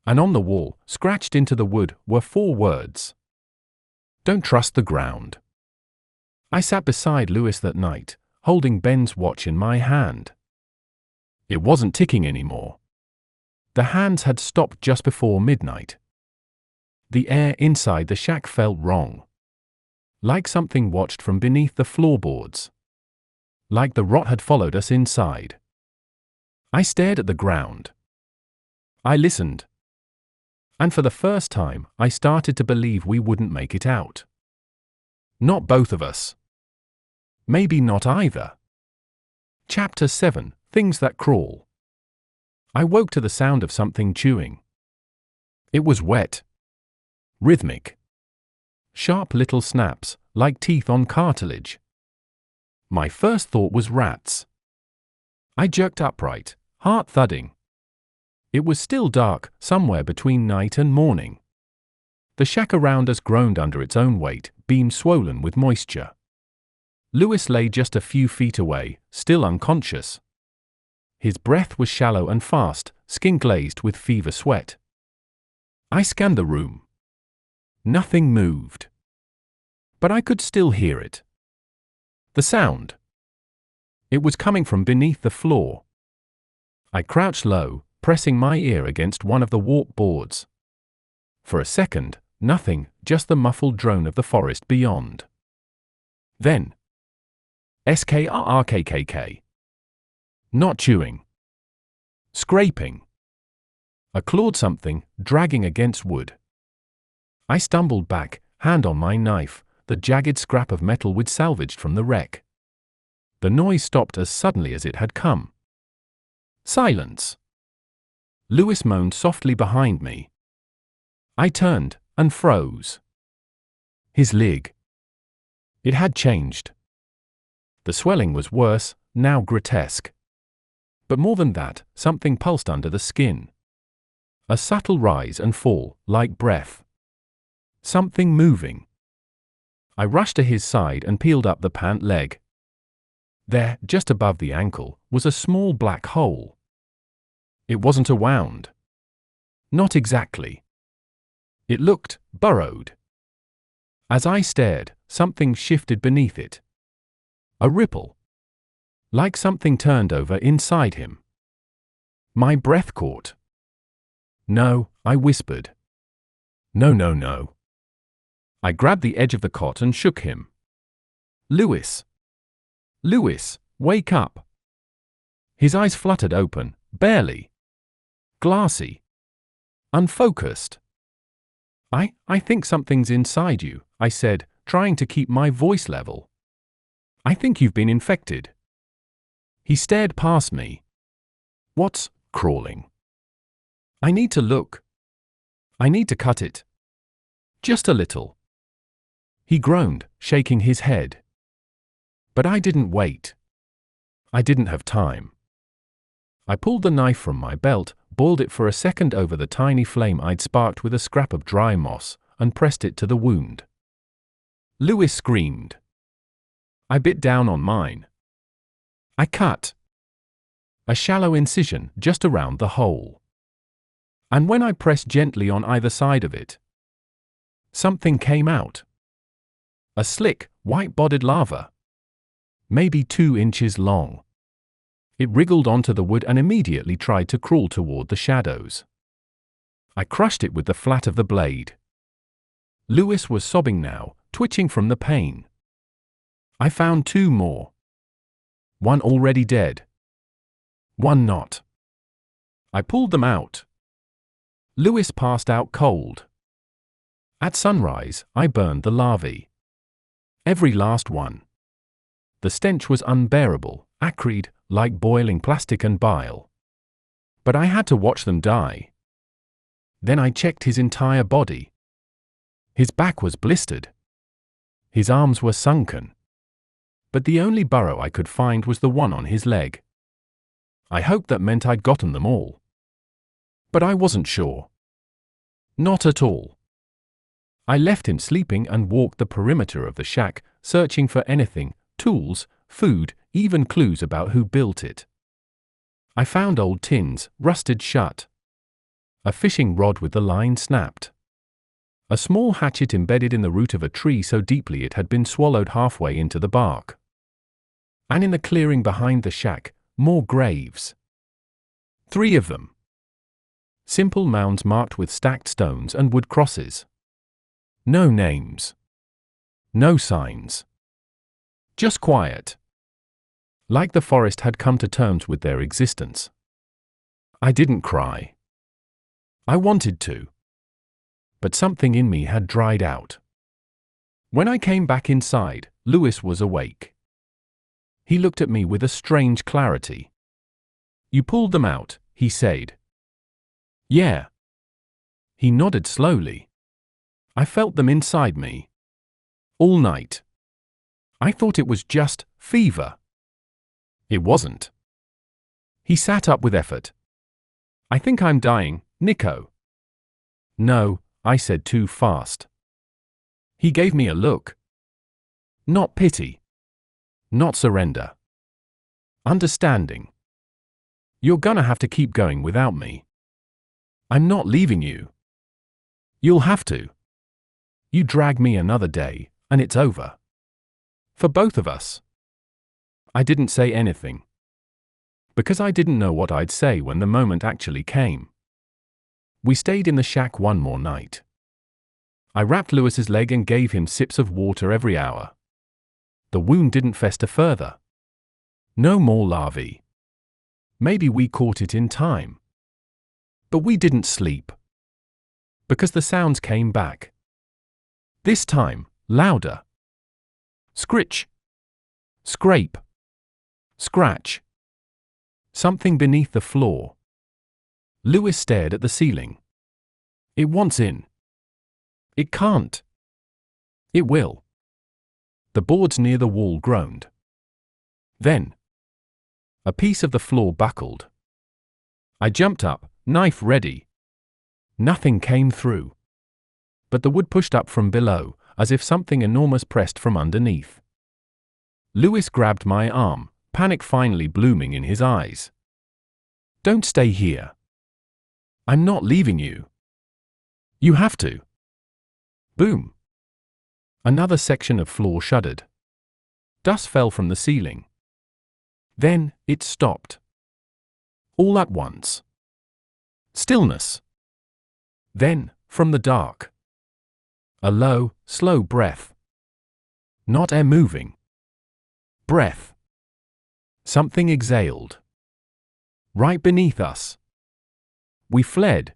[SPEAKER 1] And on the wall, scratched into the wood, were 4 words. Don't trust the ground. I sat beside Lewis that night, holding Ben's watch in my hand. It wasn't ticking anymore. The hands had stopped just before midnight. The air inside the shack felt wrong. Like something watched from beneath the floorboards. Like the rot had followed us inside. I stared at the ground. I listened. And for the first time, I started to believe we wouldn't make it out. Not both of us. Maybe not either. Chapter 7, Things That Crawl. I woke to the sound of something chewing. It was wet. Rhythmic. Sharp little snaps, like teeth on cartilage. My first thought was rats. I jerked upright, heart thudding. It was still dark, somewhere between night and morning. The shack around us groaned under its own weight, beam swollen with moisture. Lewis lay just a few feet away, still unconscious. His breath was shallow and fast, skin glazed with fever sweat. I scanned the room. Nothing moved. But I could still hear it. The sound. It was coming from beneath the floor. I crouched low, pressing my ear against one of the warp boards. For a second, nothing, just the muffled drone of the forest beyond. Then, Skrrkkk. Not chewing. Scraping. I clawed something, dragging against wood. I stumbled back, hand on my knife, the jagged scrap of metal we'd salvaged from the wreck. The noise stopped as suddenly as it had come. Silence. Lewis moaned softly behind me. I turned and froze. His leg. It had changed. The swelling was worse, now grotesque. But more than that, something pulsed under the skin. A subtle rise and fall, like breath. Something moving. I rushed to his side and peeled up the pant leg. There, just above the ankle, was a small black hole. It wasn't a wound. Not exactly. It looked burrowed. As I stared, something shifted beneath it. A ripple. Like something turned over inside him. My breath caught. No, I whispered. No, no, no. I grabbed the edge of the cot and shook him. Lewis. Lewis, wake up. His eyes fluttered open, barely. Glassy. Unfocused. I think something's inside you, I said, trying to keep my voice level. I think you've been infected. He stared past me. What's crawling? I need to look. I need to cut it. Just a little. He groaned, shaking his head. But I didn't wait. I didn't have time. I pulled the knife from my belt, boiled it for a second over the tiny flame I'd sparked with a scrap of dry moss, and pressed it to the wound. Lewis screamed. I bit down on mine. I cut. A shallow incision just around the hole. And when I pressed gently on either side of it, something came out. A slick, white-bodied larva. Maybe 2 inches long. It wriggled onto the wood and immediately tried to crawl toward the shadows. I crushed it with the flat of the blade. Lewis was sobbing now, twitching from the pain. I found 2 more. One already dead. One not. I pulled them out. Lewis passed out cold. At sunrise, I burned the larvae. Every last one. The stench was unbearable, acrid, like boiling plastic and bile. But I had to watch them die. Then I checked his entire body. His back was blistered. His arms were sunken. But the only burrow I could find was the one on his leg. I hoped that meant I'd gotten them all. But I wasn't sure. Not at all. I left him sleeping and walked the perimeter of the shack, searching for anything, tools, food, even clues about who built it. I found old tins, rusted shut. A fishing rod with the line snapped. A small hatchet embedded in the root of a tree so deeply it had been swallowed halfway into the bark. And in the clearing behind the shack, more graves. 3 of them. Simple mounds marked with stacked stones and wood crosses. No names. No signs. Just quiet. Like the forest had come to terms with their existence. I didn't cry. I wanted to. But something in me had dried out. When I came back inside, Lewis was awake. He looked at me with a strange clarity. You pulled them out, he said. Yeah. He nodded slowly. I felt them inside me. All night. I thought it was just fever. It wasn't. He sat up with effort. I think I'm dying, Nico. No, I said too fast. He gave me a look. Not pity. Not surrender. Understanding. You're gonna have to keep going without me. I'm not leaving you. You'll have to. You drag me another day, and it's over. For both of us. I didn't say anything. Because I didn't know what I'd say when the moment actually came. We stayed in the shack one more night. I wrapped Lewis's leg and gave him sips of water every hour. The wound didn't fester further. No more larvae. Maybe we caught it in time. But we didn't sleep. Because the sounds came back. This time, louder. Scritch. Scrape. Scratch. Something beneath the floor. Lewis stared at the ceiling. It wants in. It can't. It will. The boards near the wall groaned. Then, a piece of the floor buckled. I jumped up, knife ready. Nothing came through. But the wood pushed up from below, as if something enormous pressed from underneath. Lewis grabbed my arm, panic finally blooming in his eyes. Don't stay here. I'm not leaving you. You have to. Boom. Another section of floor shuddered. Dust fell from the ceiling. Then, it stopped. All at once. Stillness. Then, from the dark, a low, slow breath. Not air moving. Breath. Something exhaled. Right beneath us. We fled.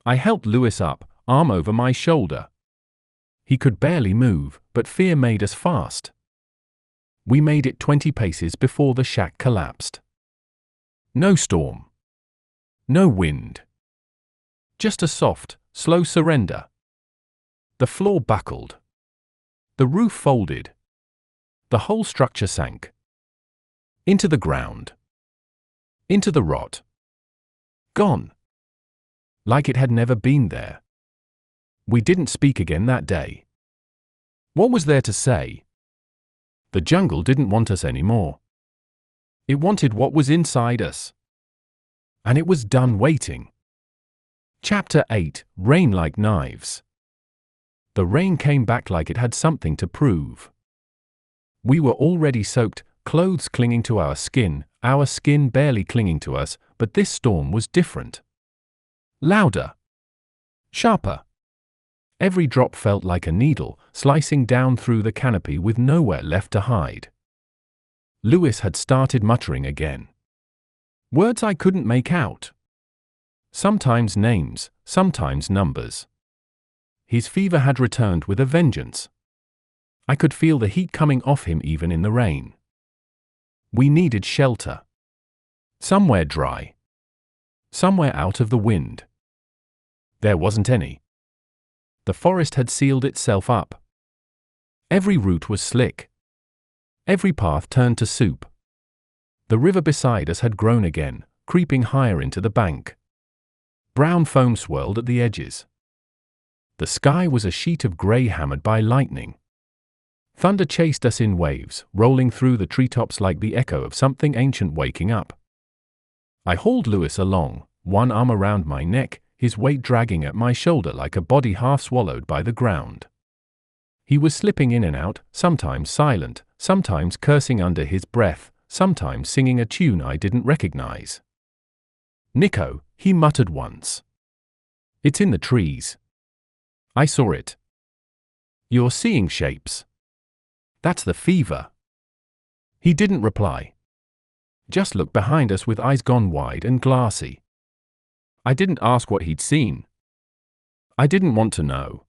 [SPEAKER 1] I helped Lewis up, arm over my shoulder. He could barely move, but fear made us fast. We made it 20 paces before the shack collapsed. No storm. No wind. Just a soft, slow surrender. The floor buckled. The roof folded. The whole structure sank. Into the ground. Into the rot. Gone. Like it had never been there. We didn't speak again that day. What was there to say? The jungle didn't want us anymore. It wanted what was inside us. And it was done waiting. Chapter 8, Rain Like Knives. The rain came back like it had something to prove. We were already soaked, clothes clinging to our skin barely clinging to us, but this storm was different. Louder. Sharper. Every drop felt like a needle, slicing down through the canopy with nowhere left to hide. Lewis had started muttering again. Words I couldn't make out. Sometimes names, sometimes numbers. His fever had returned with a vengeance. I could feel the heat coming off him even in the rain. We needed shelter. Somewhere dry. Somewhere out of the wind. There wasn't any. The forest had sealed itself up. Every root was slick. Every path turned to soup. The river beside us had grown again, creeping higher into the bank. Brown foam swirled at the edges. The sky was a sheet of grey hammered by lightning. Thunder chased us in waves, rolling through the treetops like the echo of something ancient waking up. I hauled Lewis along, one arm around my neck, his weight dragging at my shoulder like a body half swallowed by the ground. He was slipping in and out, sometimes silent, sometimes cursing under his breath, sometimes singing a tune I didn't recognize. Nico, he muttered once. It's in the trees. I saw it. You're seeing shapes. That's the fever. He didn't reply. Just looked behind us with eyes gone wide and glassy. I didn't ask what he'd seen. I didn't want to know.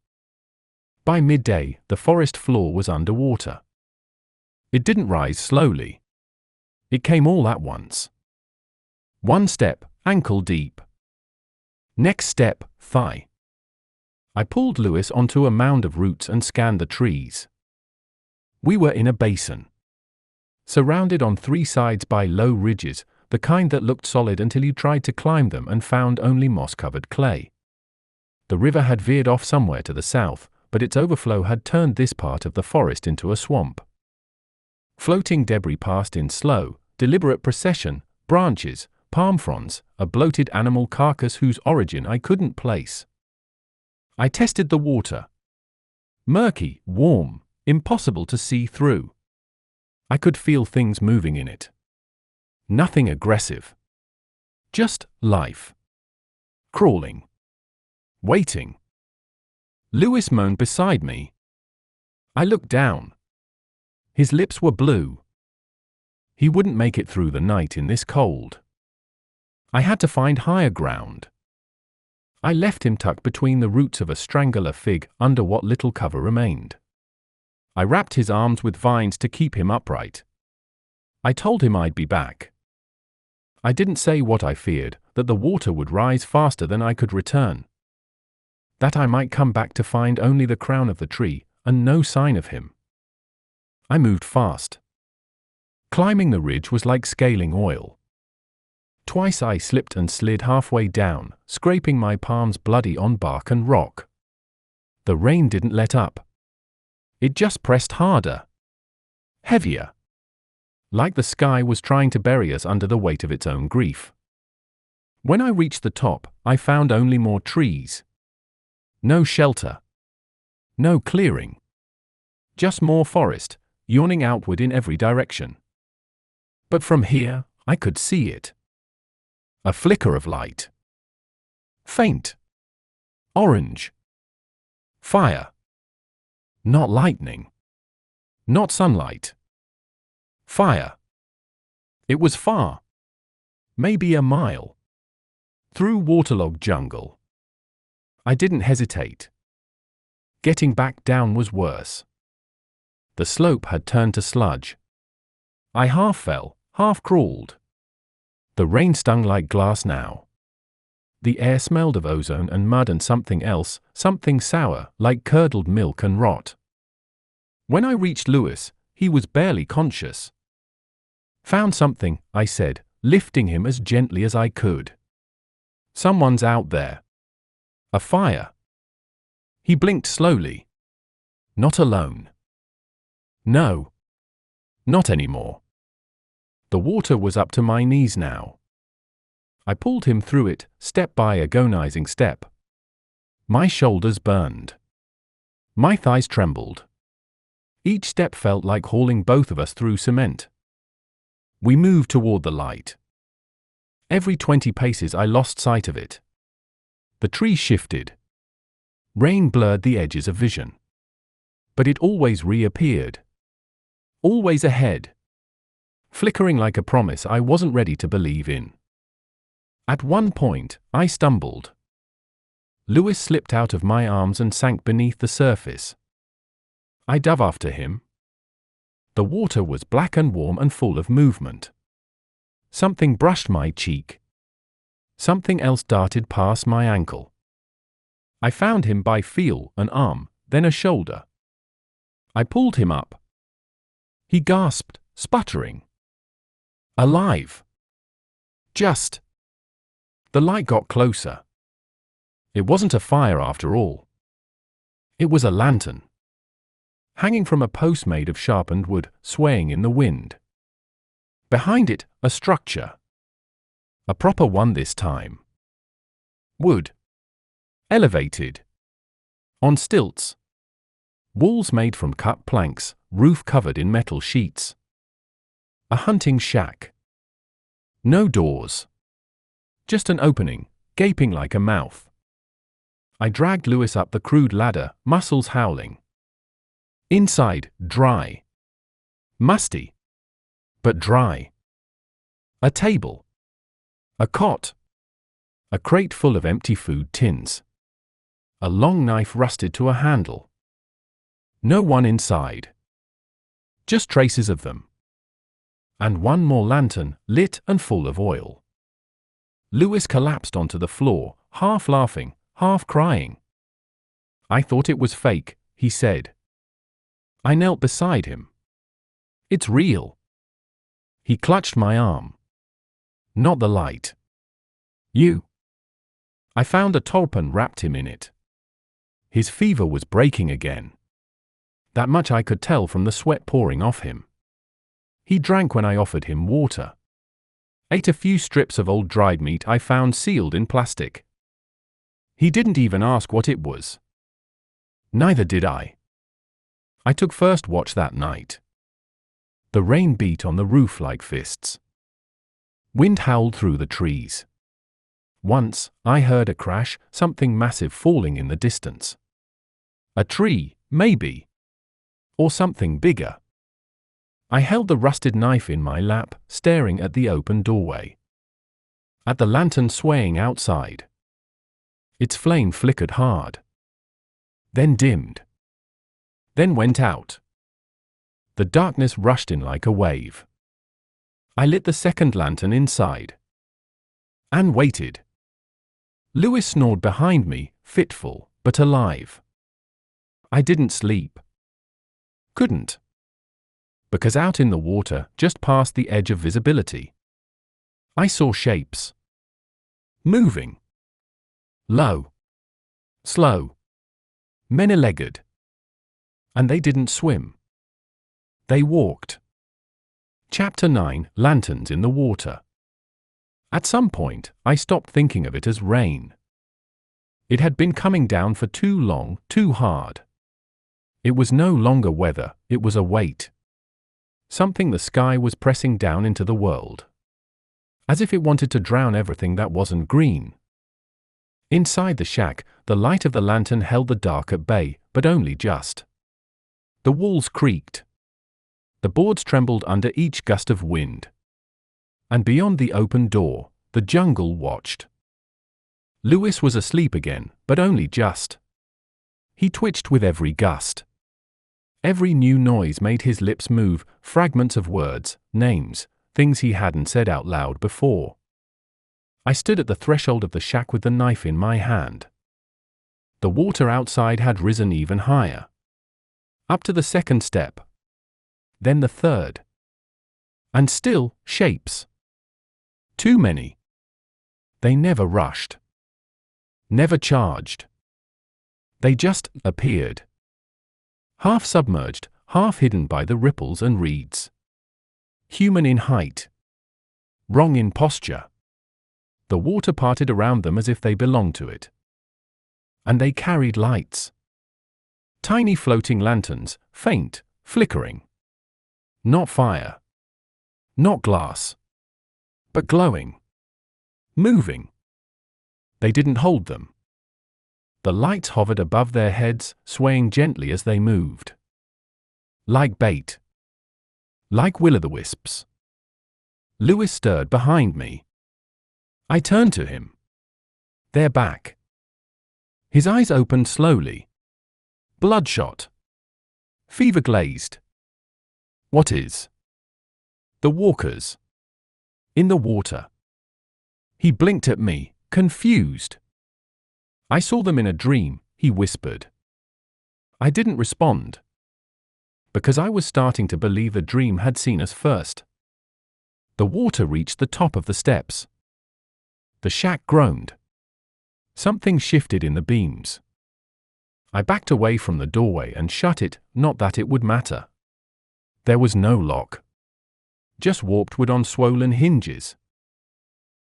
[SPEAKER 1] By midday, the forest floor was underwater. It didn't rise slowly. It came all at once. One step, ankle deep. Next step, thigh. I pulled Lewis onto a mound of roots and scanned the trees. We were in a basin. Surrounded on three sides by low ridges, the kind that looked solid until you tried to climb them and found only moss-covered clay. The river had veered off somewhere to the south, but its overflow had turned this part of the forest into a swamp. Floating debris passed in slow, deliberate procession, branches, palm fronds, a bloated animal carcass whose origin I couldn't place. I tested the water. Murky, warm, impossible to see through. I could feel things moving in it. Nothing aggressive. Just life. Crawling. Waiting. Lewis moaned beside me. I looked down. His lips were blue. He wouldn't make it through the night in this cold. I had to find higher ground. I left him tucked between the roots of a strangler fig under what little cover remained. I wrapped his arms with vines to keep him upright. I told him I'd be back. I didn't say what I feared, that the water would rise faster than I could return. That I might come back to find only the crown of the tree, and no sign of him. I moved fast. Climbing the ridge was like scaling oil. Twice I slipped and slid halfway down, scraping my palms bloody on bark and rock. The rain didn't let up. It just pressed harder. Heavier. Like the sky was trying to bury us under the weight of its own grief. When I reached the top, I found only more trees. No shelter. No clearing. Just more forest, yawning outward in every direction. But from here, I could see it. A flicker of light. Faint. Orange. Fire. Not lightning. Not sunlight. Fire. It was far. Maybe a mile. Through waterlogged jungle. I didn't hesitate. Getting back down was worse. The slope had turned to sludge. I half fell, half crawled. The rain stung like glass now. The air smelled of ozone and mud and something else, something sour, like curdled milk and rot. When I reached Lewis, he was barely conscious. Found something, I said, lifting him as gently as I could. Someone's out there. A fire. He blinked slowly. Not alone. No. Not anymore. The water was up to my knees now. I pulled him through it, step by agonizing step. My shoulders burned. My thighs trembled. Each step felt like hauling both of us through cement. We moved toward the light. Every 20 paces I lost sight of it. The tree shifted. Rain blurred the edges of vision. But it always reappeared. Always ahead. Flickering like a promise I wasn't ready to believe in. At one point, I stumbled. Lewis slipped out of my arms and sank beneath the surface. I dove after him. The water was black and warm and full of movement. Something brushed my cheek. Something else darted past my ankle. I found him by feel, an arm, then a shoulder. I pulled him up. He gasped, sputtering. Alive. Just. The light got closer. It wasn't a fire after all. It was a lantern. Hanging from a post made of sharpened wood, swaying in the wind. Behind it, a structure. A proper one this time. Wood. Elevated. On stilts. Walls made from cut planks, roof covered in metal sheets. A hunting shack. No doors. Just an opening, gaping like a mouth. I dragged Lewis up the crude ladder, muscles howling. Inside, dry. Musty. But dry. A table. A cot. A crate full of empty food tins. A long knife rusted to a handle. No one inside. Just traces of them. And one more lantern, lit and full of oil. Lewis collapsed onto the floor, half laughing, half crying. I thought it was fake, he said. I knelt beside him. It's real. He clutched my arm. Not the light. You. I found a tarp and wrapped him in it. His fever was breaking again. That much I could tell from the sweat pouring off him. He drank when I offered him water. Ate a few strips of old dried meat I found sealed in plastic. He didn't even ask what it was. Neither did I. I took first watch that night. The rain beat on the roof like fists. Wind howled through the trees. Once, I heard a crash, something massive falling in the distance. A tree, maybe. Or something bigger. I held the rusted knife in my lap, staring at the open doorway. At the lantern swaying outside. Its flame flickered hard. Then dimmed. Then went out. The darkness rushed in like a wave. I lit the second lantern inside. And waited. Lewis snored behind me, fitful, but alive. I didn't sleep. Couldn't. Because out in the water, just past the edge of visibility, I saw shapes. Moving. Low. Slow. Many-legged. And they didn't swim. They walked. Chapter 9: Lanterns in the Water. At some point, I stopped thinking of it as rain. It had been coming down for too long, too hard. It was no longer weather, it was a weight. Something the sky was pressing down into the world. As if it wanted to drown everything that wasn't green. Inside the shack, the light of the lantern held the dark at bay, but only just. The walls creaked. The boards trembled under each gust of wind. And beyond the open door, the jungle watched. Lewis was asleep again, but only just. He twitched with every gust. Every new noise made his lips move, fragments of words, names, things he hadn't said out loud before. I stood at the threshold of the shack with the knife in my hand. The water outside had risen even higher. Up to the second step. Then the third. And still, shapes. Too many. They never rushed. Never charged. They just appeared. Half submerged, half hidden by the ripples and reeds. Human in height. Wrong in posture. The water parted around them as if they belonged to it. And they carried lights. Tiny floating lanterns, faint, flickering. Not fire. Not glass. But glowing. Moving. They didn't hold them. The lights hovered above their heads, swaying gently as they moved. Like bait. Like will-o'-the-wisps. Lewis stirred behind me. I turned to him. They're back. His eyes opened slowly. Bloodshot. Fever-glazed. What is? The walkers. In the water. He blinked at me, confused. I saw them in a dream, he whispered. I didn't respond. Because I was starting to believe the dream had seen us first. The water reached the top of the steps. The shack groaned. Something shifted in the beams. I backed away from the doorway and shut it, not that it would matter. There was no lock. Just warped wood on swollen hinges.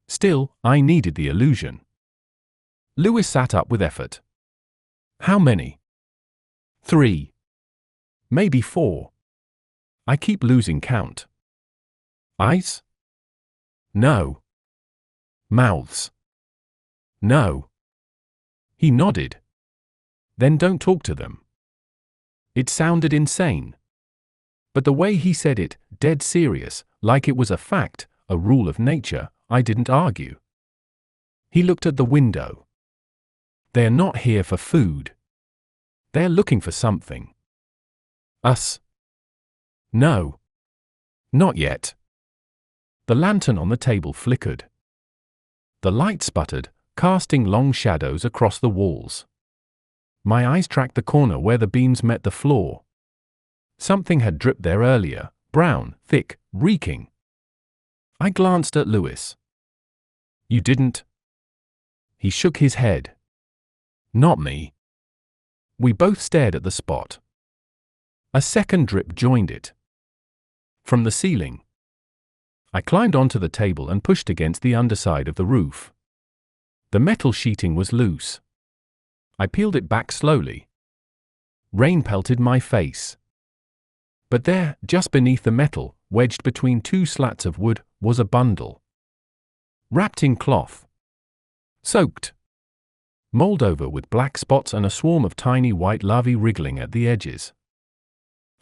[SPEAKER 1] Still, I needed the illusion. Lewis sat up with effort. How many? 3. Maybe 4. I keep losing count. Eyes? No. Mouths? No. He nodded. Then don't talk to them. It sounded insane. But the way he said it, dead serious, like it was a fact, a rule of nature, I didn't argue. He looked at the window. They're not here for food. They're looking for something. Us? No. Not yet. The lantern on the table flickered. The light sputtered, casting long shadows across the walls. My eyes tracked the corner where the beams met the floor. Something had dripped there earlier, brown, thick, reeking. I glanced at Lewis. You didn't? He shook his head. Not me. We both stared at the spot. A second drip joined it. From the ceiling. I climbed onto the table and pushed against the underside of the roof. The metal sheeting was loose. I peeled it back slowly. Rain pelted my face. But there, just beneath the metal, wedged between 2 slats of wood, was a bundle. Wrapped in cloth. Soaked. Mold over with black spots and a swarm of tiny white larvae wriggling at the edges.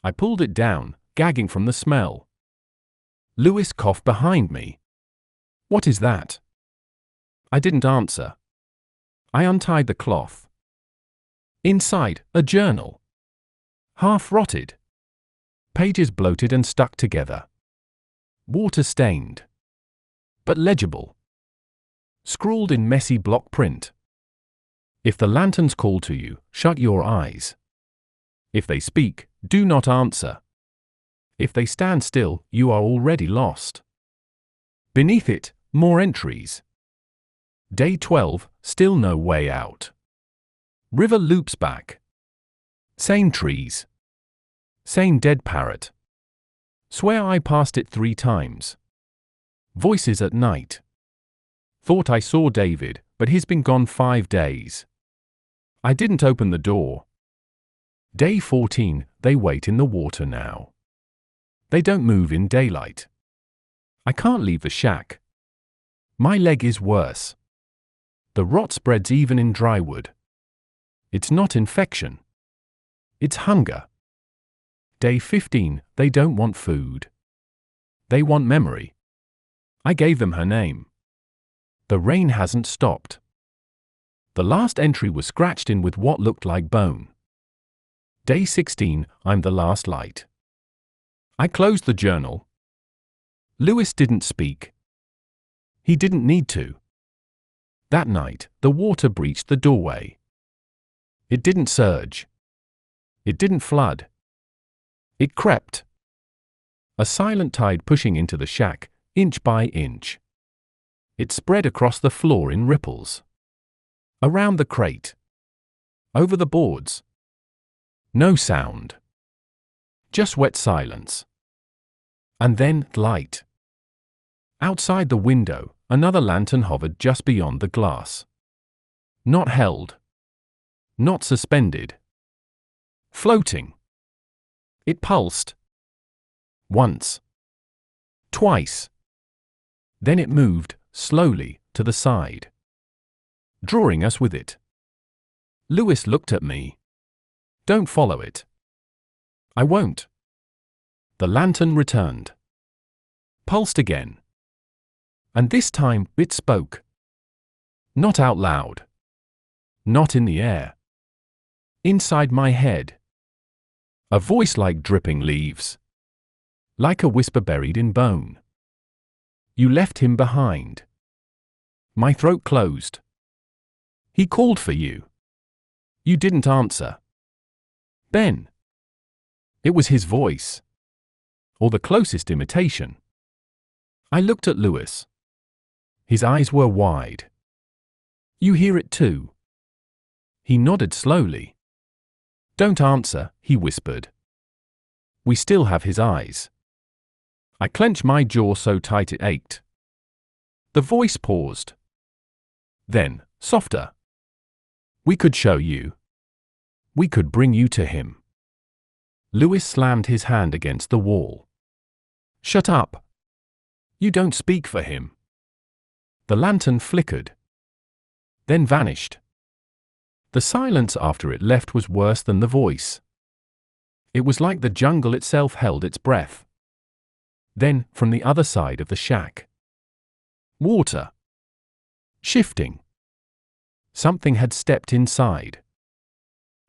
[SPEAKER 1] I pulled it down, gagging from the smell. Lewis coughed behind me. "What is that?" I didn't answer. I untied the cloth. Inside, a journal. Half rotted. Pages bloated and stuck together. Water stained. But legible. Scrawled in messy block print. "If the lanterns call to you, shut your eyes. If they speak, do not answer. If they stand still, you are already lost." Beneath it, more entries. Day 12, still no way out. River loops back. Same trees. Same dead parrot. Swear I passed it 3 times. Voices at night. Thought I saw David, but he's been gone 5 days. I didn't open the door. Day 14, they wait in the water now. They don't move in daylight. I can't leave the shack. My leg is worse. The rot spreads even in dry wood. It's not infection. It's hunger. Day 15, they don't want food. They want memory. I gave them her name. The rain hasn't stopped. The last entry was scratched in with what looked like bone. Day 16, I'm the last light. I closed the journal. Lewis didn't speak. He didn't need to. That night, the water breached the doorway. It didn't surge. It didn't flood. It crept. A silent tide pushing into the shack, inch by inch. It spread across the floor in ripples. Around the crate. Over the boards. No sound. Just wet silence. And then, light. Outside the window, another lantern hovered just beyond the glass. Not held. Not suspended. Floating. It pulsed. Once. Twice. Then it moved, slowly, to the side. Drawing us with it. Lewis looked at me. Don't follow it. I won't. The lantern returned. Pulsed again. And this time, it spoke. Not out loud. Not in the air. Inside my head. A voice like dripping leaves. Like a whisper buried in bone. You left him behind. My throat closed. He called for you. You didn't answer. Ben. It was his voice. Or the closest imitation. I looked at Lewis. His eyes were wide. You hear it too? He nodded slowly. Don't answer, he whispered. We still have his eyes. I clenched my jaw so tight it ached. The voice paused. Then, softer. We could show you. We could bring you to him. Lewis slammed his hand against the wall. Shut up. You don't speak for him. The lantern flickered. Then vanished. The silence after it left was worse than the voice. It was like the jungle itself held its breath. Then, from the other side of the shack. Water. Shifting. Something had stepped inside.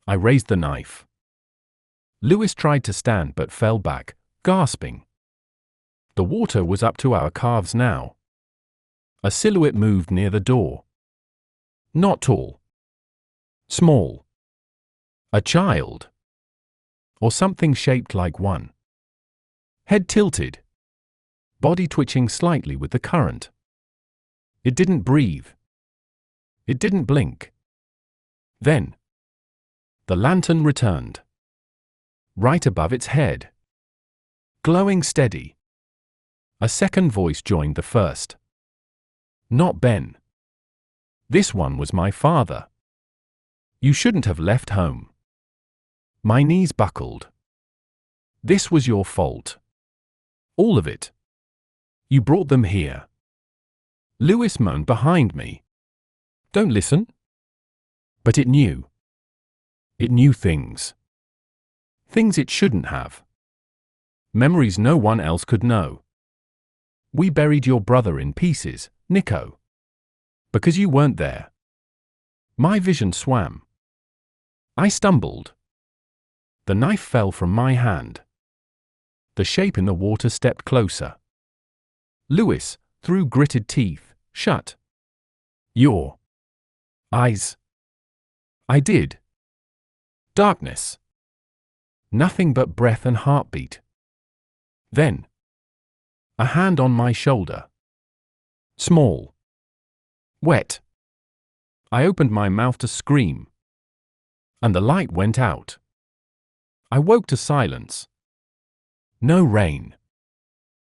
[SPEAKER 1] I raised the knife. Lewis tried to stand but fell back, gasping. The water was up to our calves now. A silhouette moved near the door. Not tall. Small. A child. Or something shaped like one. Head tilted. Body twitching slightly with the current. It didn't breathe. It didn't blink. Then, the lantern returned. Right above its head. Glowing steady. A second voice joined the first. Not Ben. This one was my father. You shouldn't have left home. My knees buckled. This was your fault. All of it. You brought them here. Lewis moaned behind me. Don't listen. But it knew. It knew things. Things it shouldn't have. Memories no one else could know. We buried your brother in pieces, Nico. Because you weren't there. My vision swam. I stumbled. The knife fell from my hand. The shape in the water stepped closer. Lewis, through gritted teeth, shut your eyes. I did. Darkness. Nothing but breath and heartbeat. Then, a hand on my shoulder. Small. Wet. I opened my mouth to scream. And the light went out. I woke to silence. No rain.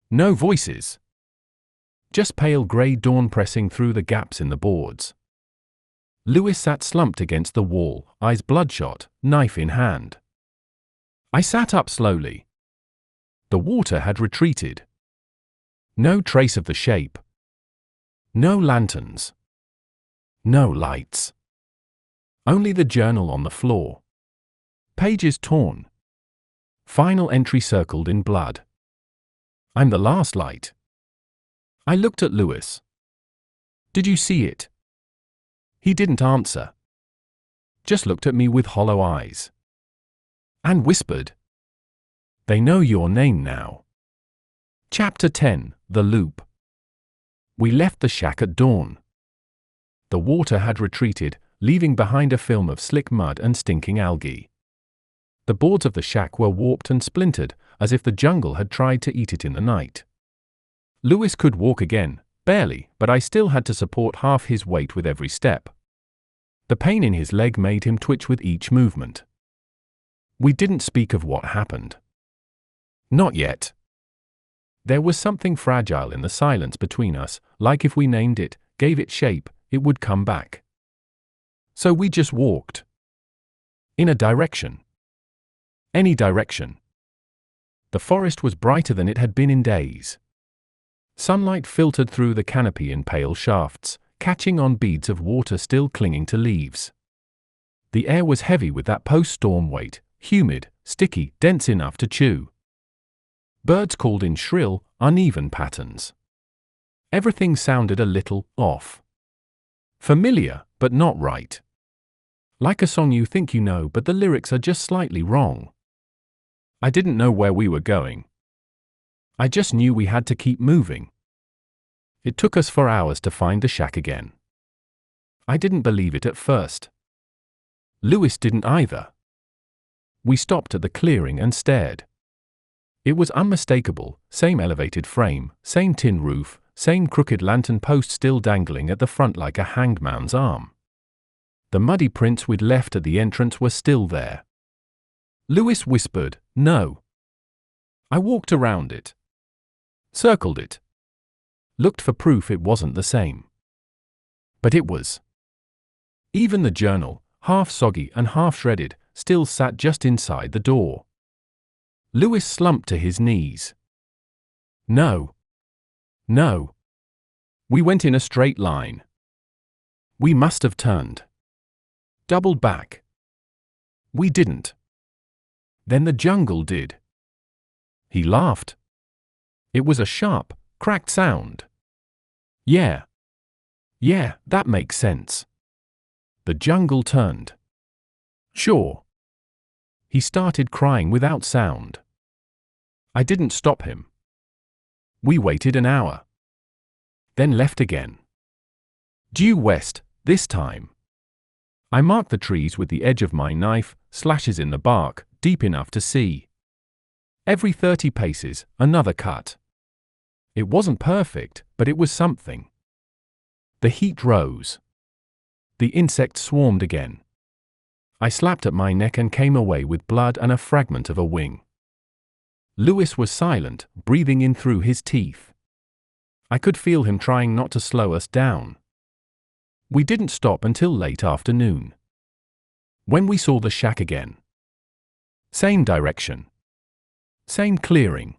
[SPEAKER 1] No voices. Just pale grey dawn pressing through the gaps in the boards. Lewis sat slumped against the wall, eyes bloodshot, knife in hand. I sat up slowly. The water had retreated. No trace of the shape. No lanterns. No lights. Only the journal on the floor. Pages torn. Final entry circled in blood. I'm the last light. I looked at Lewis. Did you see it? He didn't answer. Just looked at me with hollow eyes. And whispered. They know your name now. Chapter 10, The Loop. We left the shack at dawn. The water had retreated, leaving behind a film of slick mud and stinking algae. The boards of the shack were warped and splintered, as if the jungle had tried to eat it in the night. Lewis could walk again, barely, but I still had to support half his weight with every step. The pain in his leg made him twitch with each movement. We didn't speak of what happened. Not yet. There was something fragile in the silence between us, like if we named it, gave it shape, it would come back. So we just walked. In a direction. Any direction. The forest was brighter than it had been in days. Sunlight filtered through the canopy in pale shafts, catching on beads of water still clinging to leaves. The air was heavy with that post-storm weight, humid, sticky, dense enough to chew. Birds called in shrill, uneven patterns. Everything sounded a little off. Familiar, but not right. Like a song you think you know, but the lyrics are just slightly wrong. I didn't know where we were going. I just knew we had to keep moving. It took us 4 hours to find the shack again. I didn't believe it at first. Lewis didn't either. We stopped at the clearing and stared. It was unmistakable, same elevated frame, same tin roof, same crooked lantern post still dangling at the front like a hanged man's arm. The muddy prints we'd left at the entrance were still there. Lewis whispered, "No." I walked around it. Circled it. Looked for proof it wasn't the same. But it was. Even the journal, half soggy and half shredded, still sat just inside the door. Lewis slumped to his knees. No. No. We went in a straight line. We must have turned. Doubled back. We didn't. Then the jungle did. He laughed. It was a sharp, cracked sound. Yeah. Yeah, that makes sense. The jungle turned. Sure. He started crying without sound. I didn't stop him. We waited an hour. Then left again. Due west, this time. I marked the trees with the edge of my knife, slashes in the bark, deep enough to see. Every 30 paces, another cut. It wasn't perfect, but it was something. The heat rose. The insects swarmed again. I slapped at my neck and came away with blood and a fragment of a wing. Lewis was silent, breathing in through his teeth. I could feel him trying not to slow us down. We didn't stop until late afternoon. When we saw the shack again. Same direction. Same clearing.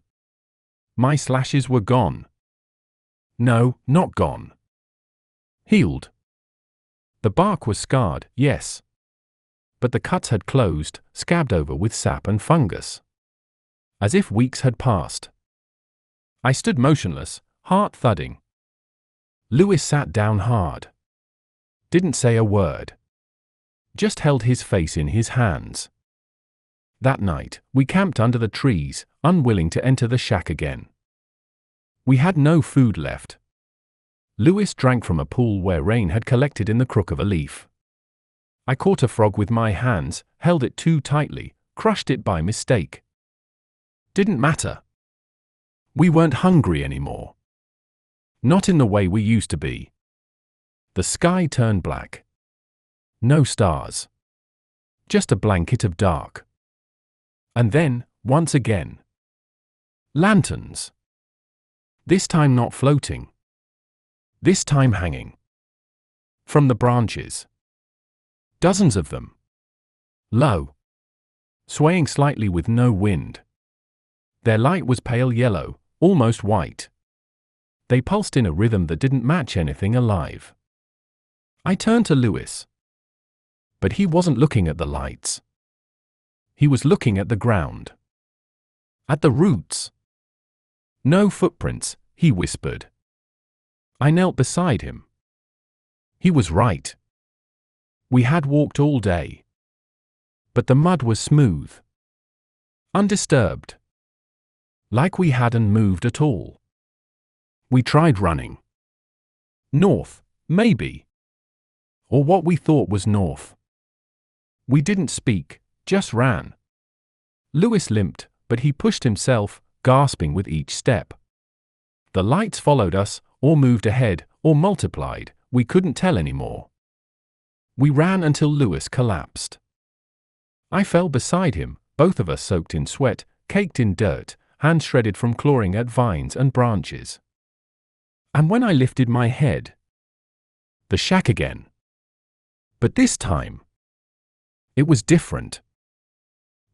[SPEAKER 1] My slashes were gone. No, not gone. Healed. The bark was scarred, yes. But the cuts had closed, scabbed over with sap and fungus. as if weeks had passed. I stood motionless, heart thudding. Lewis sat down hard. Didn't say a word. Just held his face in his hands. That night, we camped under the trees, unwilling to enter the shack again. We had no food left. Lewis drank from a pool where rain had collected in the crook of a leaf. I caught a frog with my hands, held it too tightly, crushed it by mistake. Didn't matter. We weren't hungry anymore. Not in the way we used to be. The sky turned black. No stars. Just a blanket of dark. And then, once again, lanterns. This time not floating. This time hanging. From the branches. Dozens of them. Low. Swaying slightly with no wind. Their light was pale yellow, almost white. They pulsed in a rhythm that didn't match anything alive. I turned to Lewis. But he wasn't looking at the lights. He was looking at the ground. At the roots. No footprints, he whispered. I knelt beside him. He was right. We had walked all day. But the mud was smooth. Undisturbed. Like we hadn't moved at all. We tried running. North, maybe. Or what we thought was north. We didn't speak, just ran. Lewis limped, but he pushed himself, gasping with each step. The lights followed us, or moved ahead, or multiplied, we couldn't tell anymore. We ran until Lewis collapsed. I fell beside him, both of us soaked in sweat, caked in dirt, hands shredded from clawing at vines and branches. And when I lifted my head, the shack again. But this time, it was different.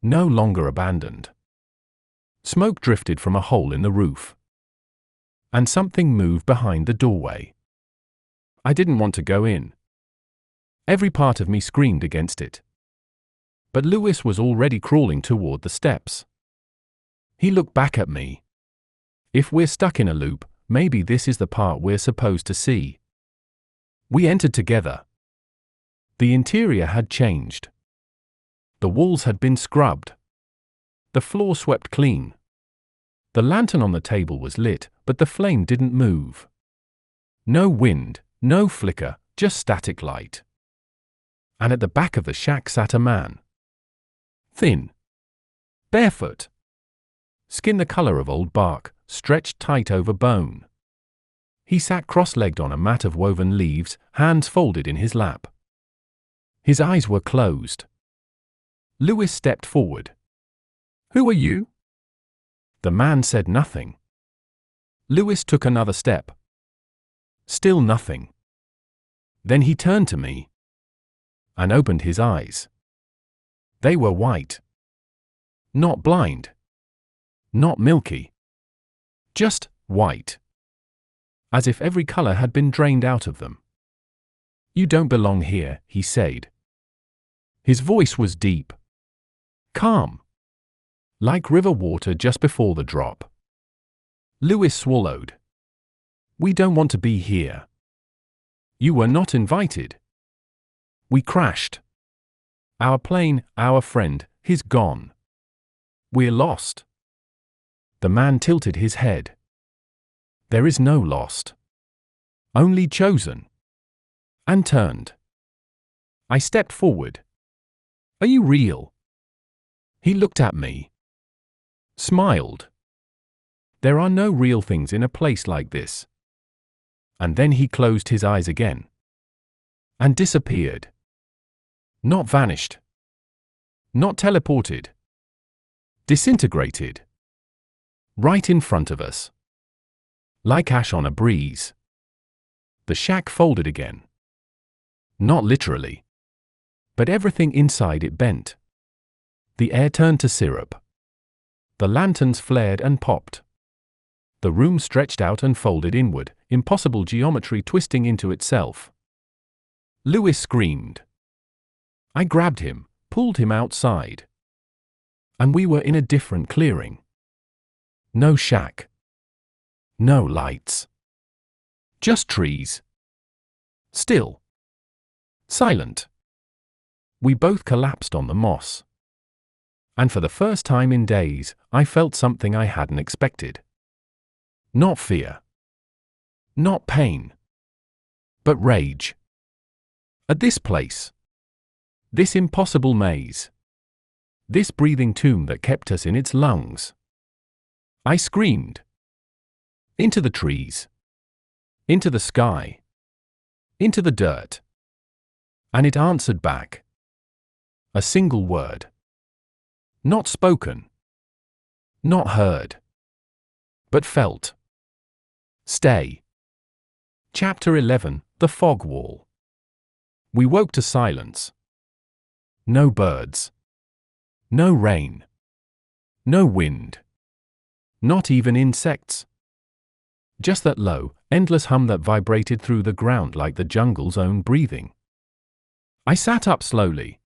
[SPEAKER 1] No longer abandoned. Smoke drifted from a hole in the roof. And something moved behind the doorway. I didn't want to go in. Every part of me screamed against it. But Lewis was already crawling toward the steps. He looked back at me. If we're stuck in a loop, maybe this is the part we're supposed to see. We entered together. The interior had changed. The walls had been scrubbed. The floor swept clean. The lantern on the table was lit, but the flame didn't move. No wind, no flicker, just static light. And at the back of the shack sat a man. Thin. Barefoot. Skin the color of old bark, stretched tight over bone. He sat cross-legged on a mat of woven leaves, hands folded in his lap. His eyes were closed. Lewis stepped forward. "Who are you?" The man said nothing. Lewis took another step. Still nothing. Then he turned to me and opened his eyes. They were white. Not blind. Not milky. Just white. As if every color had been drained out of them. "You don't belong here," he said. His voice was deep. Calm. Like river water just before the drop. Lewis swallowed. "We don't want to be here. You were not invited. We crashed. Our plane, our friend, he's gone. We're lost." The man tilted his head. "There is no lost. Only chosen." And turned. I stepped forward. "Are you real?" He looked at me. Smiled. "There are no real things in a place like this." And then he closed his eyes again. And disappeared. Not vanished. Not teleported. Disintegrated. Right in front of us. Like ash on a breeze. The shack folded again. Not literally. But everything inside it bent. The air turned to syrup. The lanterns flared and popped. The room stretched out and folded inward, impossible geometry twisting into itself. Lewis screamed. I grabbed him, pulled him outside. And we were in a different clearing. No shack. No lights. Just trees. Still. Silent. We both collapsed on the moss. And for the first time in days, I felt something I hadn't expected. Not fear. Not pain. But rage. At this place. This impossible maze. This breathing tomb that kept us in its lungs. I screamed. Into the trees. Into the sky. Into the dirt. And it answered back. A single word. Not spoken. Not heard. But felt. Stay. Chapter 11, The Fog Wall. We woke to silence. No birds. No rain. No wind. Not even insects. Just that low, endless hum that vibrated through the ground like the jungle's own breathing. I sat up slowly.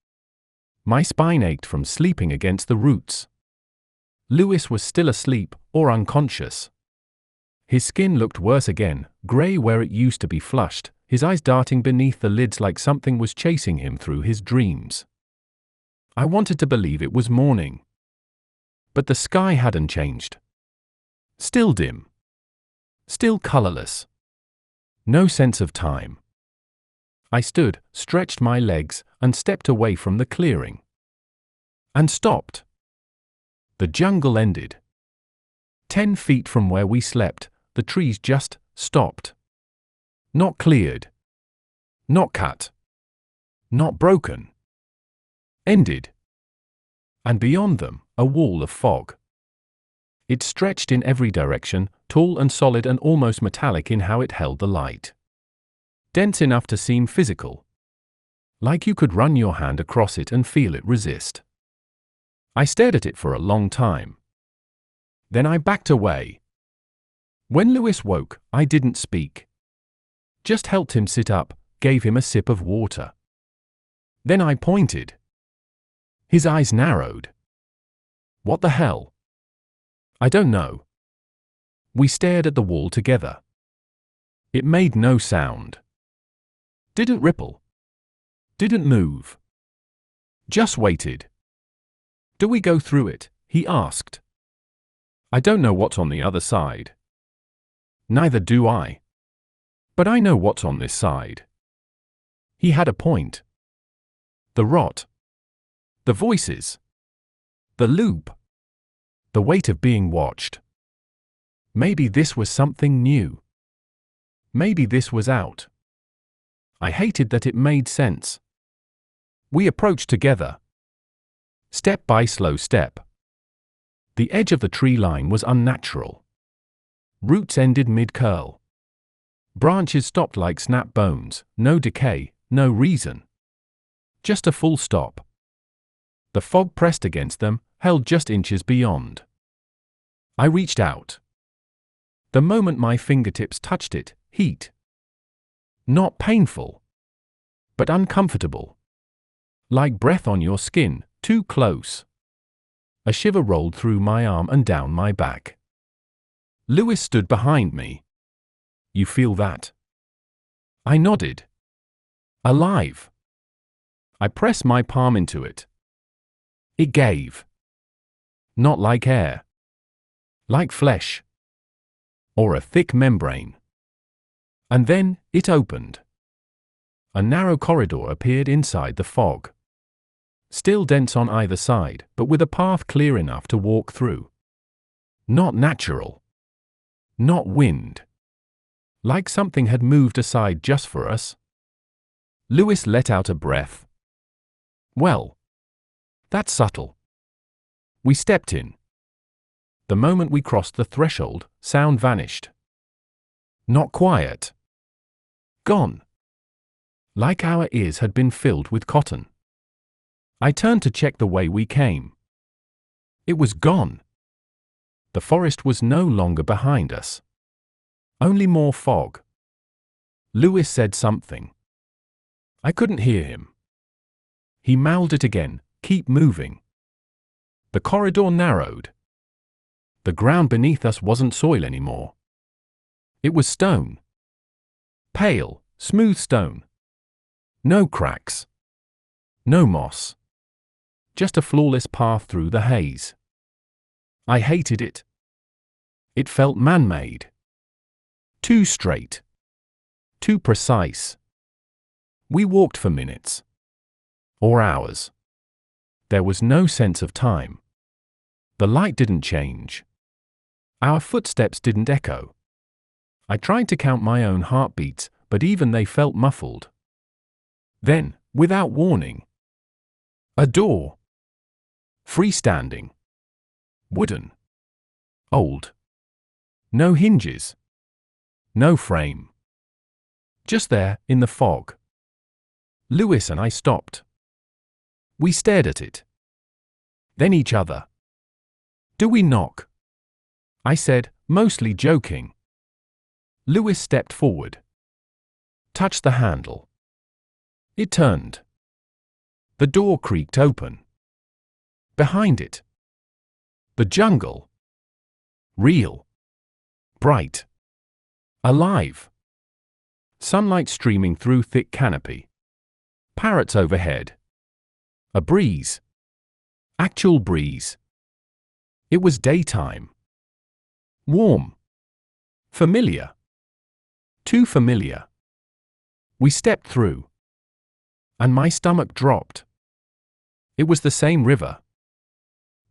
[SPEAKER 1] My spine ached from sleeping against the roots. Lewis was still asleep, or unconscious. His skin looked worse again, grey where it used to be flushed, his eyes darting beneath the lids like something was chasing him through his dreams. I wanted to believe it was morning. But the sky hadn't changed. Still dim. Still colorless. No sense of time. I stood, stretched my legs, and stepped away from the clearing. And stopped. The jungle ended. 10 feet from where we slept, the trees just stopped. Not cleared. Not cut. Not broken. Ended. And beyond them, a wall of fog. It stretched in every direction, tall and solid and almost metallic in how it held the light. Dense enough to seem physical. Like you could run your hand across it and feel it resist. I stared at it for a long time. Then I backed away. When Lewis woke, I didn't speak. Just helped him sit up, gave him a sip of water. Then I pointed. His eyes narrowed. What the hell? I don't know. We stared at the wall together. It made no sound. Didn't ripple. Didn't move. Just waited. Do we go through it? He asked. I don't know what's on the other side. Neither do I. But I know what's on this side. He had a point. The rot. The voices. The loop. The weight of being watched. Maybe this was something new. Maybe this was out. I hated that it made sense. We approached together. Step by slow step. The edge of the tree line was unnatural. Roots ended mid-curl. Branches stopped like snap bones, no decay, no reason. Just a full stop. The fog pressed against them, held just inches beyond. I reached out. The moment my fingertips touched it, heat. Not painful. But uncomfortable. Like breath on your skin, too close. A shiver rolled through my arm and down my back. Lewis stood behind me. You feel that? I nodded. Alive. I pressed my palm into it. It gave. Not like air. Like flesh. Or a thick membrane. And then, it opened. A narrow corridor appeared inside the fog. Still dense on either side, but with a path clear enough to walk through. Not natural. Not wind. Like something had moved aside just for us. Lewis let out a breath. Well. That's subtle. We stepped in. The moment we crossed the threshold, sound vanished. Not quiet. Gone. Like our ears had been filled with cotton. I turned to check the way we came. It was gone. The forest was no longer behind us. Only more fog. Lewis said something. I couldn't hear him. He mouthed it again, keep moving. The corridor narrowed. The ground beneath us wasn't soil anymore. It was stone. Pale, smooth stone. No cracks. No moss. Just a flawless path through the haze. I hated it. It felt man-made. Too straight. Too precise. We walked for minutes. Or hours. There was no sense of time. The light didn't change. Our footsteps didn't echo. I tried to count my own heartbeats, but even they felt muffled. Then, without warning, a door. Freestanding. Wooden. Old. No hinges. No frame. Just there, in the fog. Lewis and I stopped. We stared at it. Then each other. "Do we knock?" I said, mostly joking. Lewis stepped forward. Touched the handle. It turned. The door creaked open. Behind it, the jungle. Real. Bright. Alive. Sunlight streaming through thick canopy. Parrots overhead. A breeze. Actual breeze. It was daytime. Warm. Familiar. Too familiar. We stepped through. And my stomach dropped. It was the same river.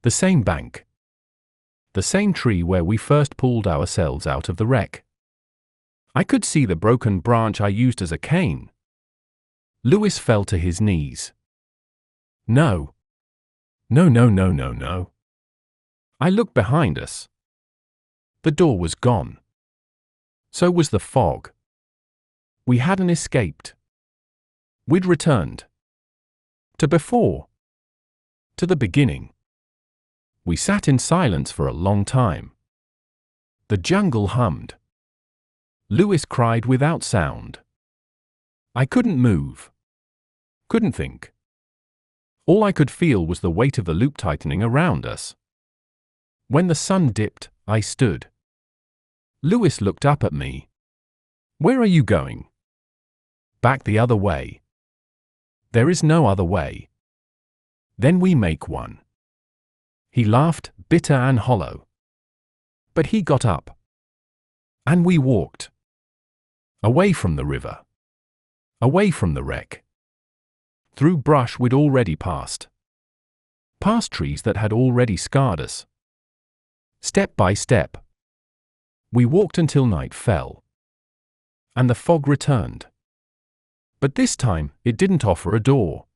[SPEAKER 1] The same bank. The same tree where we first pulled ourselves out of the wreck. I could see the broken branch I used as a cane. Lewis fell to his knees. No. No, no, no, no, no. I looked behind us. The door was gone. So was the fog. We hadn't escaped. We'd returned. To before. To the beginning. We sat in silence for a long time. The jungle hummed. Lewis cried without sound. I couldn't move. Couldn't think. All I could feel was the weight of the loop tightening around us. When the sun dipped, I stood. Lewis looked up at me. "Where are you going?" "Back the other way." "There is no other way." "Then we make one." He laughed, bitter and hollow. But he got up. And we walked. Away from the river. Away from the wreck. Through brush we'd already passed. Past trees that had already scarred us. Step by step. We walked until night fell. And the fog returned. But this time, it didn't offer a door.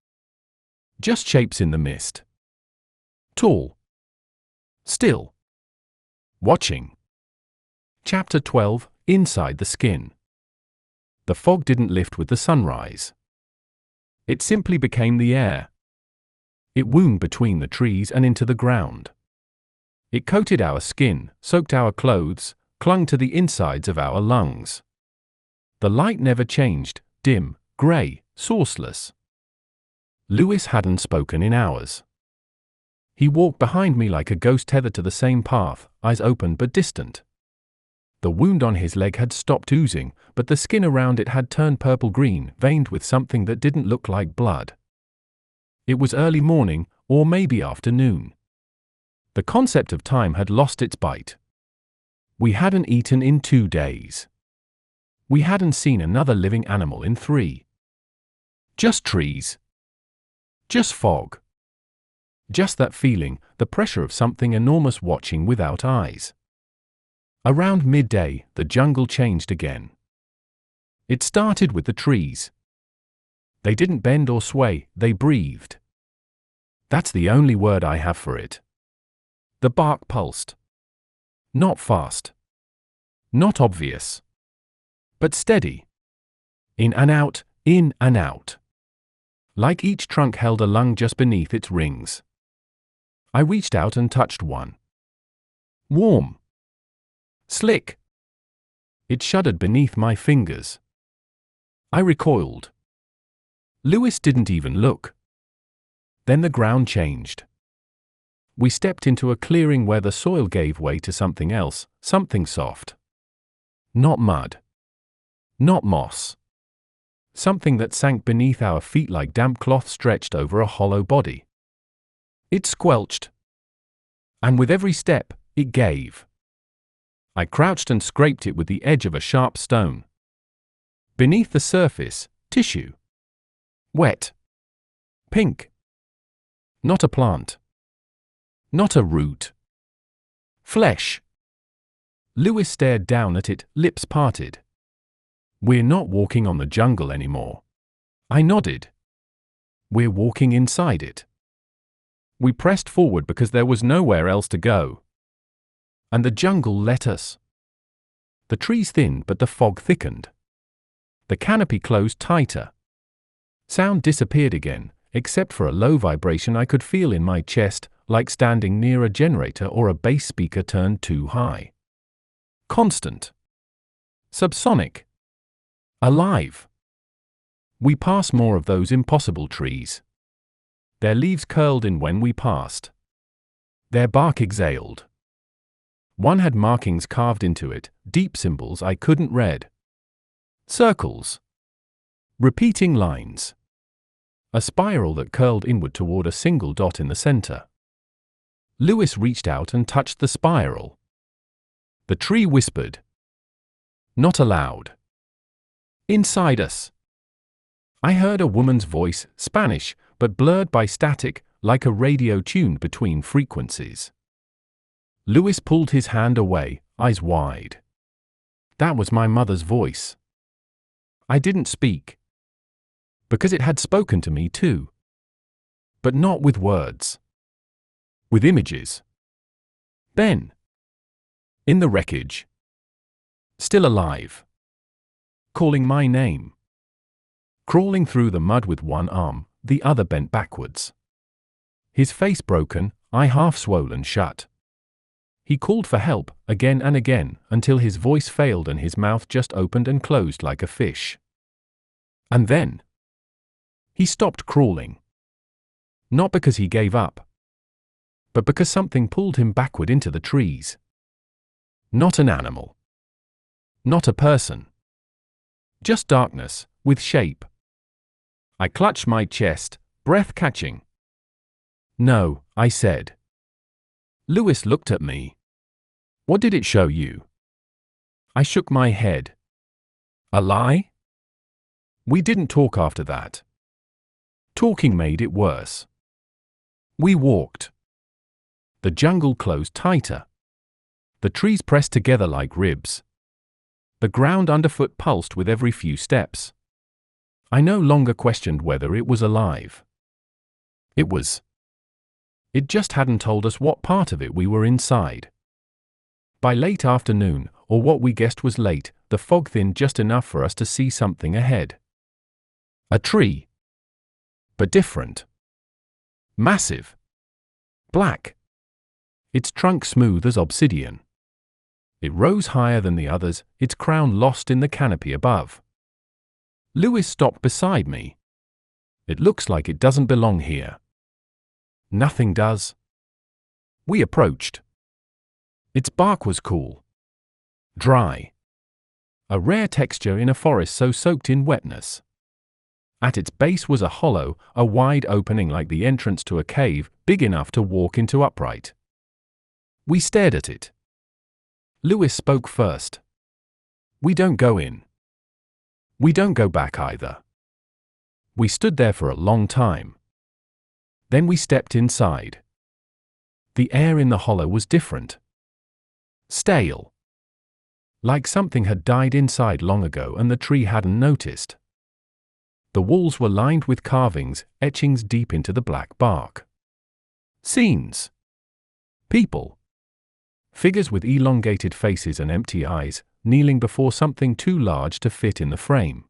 [SPEAKER 1] Just shapes in the mist. Tall. Still. Watching. Chapter 12, Inside the Skin. The fog didn't lift with the sunrise. It simply became the air. It wound between the trees and into the ground. It coated our skin, soaked our clothes, clung to the insides of our lungs. The light never changed, dim, grey, sourceless. Lewis hadn't spoken in hours. He walked behind me like a ghost tethered to the same path, eyes open but distant. The wound on his leg had stopped oozing, but the skin around it had turned purple-green, veined with something that didn't look like blood. It was early morning, or maybe afternoon. The concept of time had lost its bite. We hadn't eaten in 2 days. We hadn't seen another living animal in 3. Just trees. Just fog. Just that feeling, the pressure of something enormous watching without eyes. Around midday, the jungle changed again. It started with the trees. They didn't bend or sway, they breathed. That's the only word I have for it. The bark pulsed. Not fast. Not obvious. But steady. In and out, in and out. Like each trunk held a lung just beneath its rings. I reached out and touched one. Warm. Slick. It shuddered beneath my fingers. I recoiled. Lewis didn't even look. Then the ground changed. We stepped into a clearing where the soil gave way to something else, something soft. Not mud. Not moss. Something that sank beneath our feet like damp cloth stretched over a hollow body. It squelched. And with every step, it gave. I crouched and scraped it with the edge of a sharp stone. Beneath the surface, tissue. Wet. Pink. Not a plant. Not a root. Flesh. Lewis stared down at it, lips parted. We're not walking on the jungle anymore. I nodded. We're walking inside it. We pressed forward because there was nowhere else to go. And the jungle let us. The trees thinned, but the fog thickened. The canopy closed tighter. Sound disappeared again, except for a low vibration I could feel in my chest, like standing near a generator or a bass speaker turned too high. Constant. Subsonic. Alive. We passed more of those impossible trees. Their leaves curled in when we passed. Their bark exhaled. One had markings carved into it, deep symbols I couldn't read. Circles. Repeating lines. A spiral that curled inward toward a single dot in the center. Lewis reached out and touched the spiral. The tree whispered. Not aloud. Inside us. I heard a woman's voice, Spanish, but blurred by static, like a radio tuned between frequencies. Lewis pulled his hand away, eyes wide. That was my mother's voice. I didn't speak. Because it had spoken to me too. But not with words. With images. Ben. In the wreckage. Still alive. Calling my name. Crawling through the mud with one arm, the other bent backwards. His face broken, eye half swollen shut. He called for help, again and again, until his voice failed and his mouth just opened and closed like a fish. And then he stopped crawling. Not because he gave up, but because something pulled him backward into the trees. Not an animal. Not a person. Just darkness, with shape. I clutched my chest, breath catching. No, I said. Lewis looked at me. What did it show you? I shook my head. A lie? We didn't talk after that. Talking made it worse. We walked. The jungle closed tighter. The trees pressed together like ribs. The ground underfoot pulsed with every few steps. I no longer questioned whether it was alive. It was. It just hadn't told us what part of it we were inside. By late afternoon, or what we guessed was late, the fog thinned just enough for us to see something ahead. A tree. But different. Massive. Black. Its trunk smooth as obsidian. It rose higher than the others, its crown lost in the canopy above. Lewis stopped beside me. It looks like it doesn't belong here. Nothing does. We approached. Its bark was cool. Dry. A rare texture in a forest so soaked in wetness. At its base was a hollow, a wide opening like the entrance to a cave, big enough to walk into upright. We stared at it. Lewis spoke first. We don't go in. We don't go back either. We stood there for a long time. Then we stepped inside. The air in the hollow was different. Stale. Like something had died inside long ago and the tree hadn't noticed. The walls were lined with carvings, etchings deep into the black bark. Scenes. People. Figures with elongated faces and empty eyes, kneeling before something too large to fit in the frame.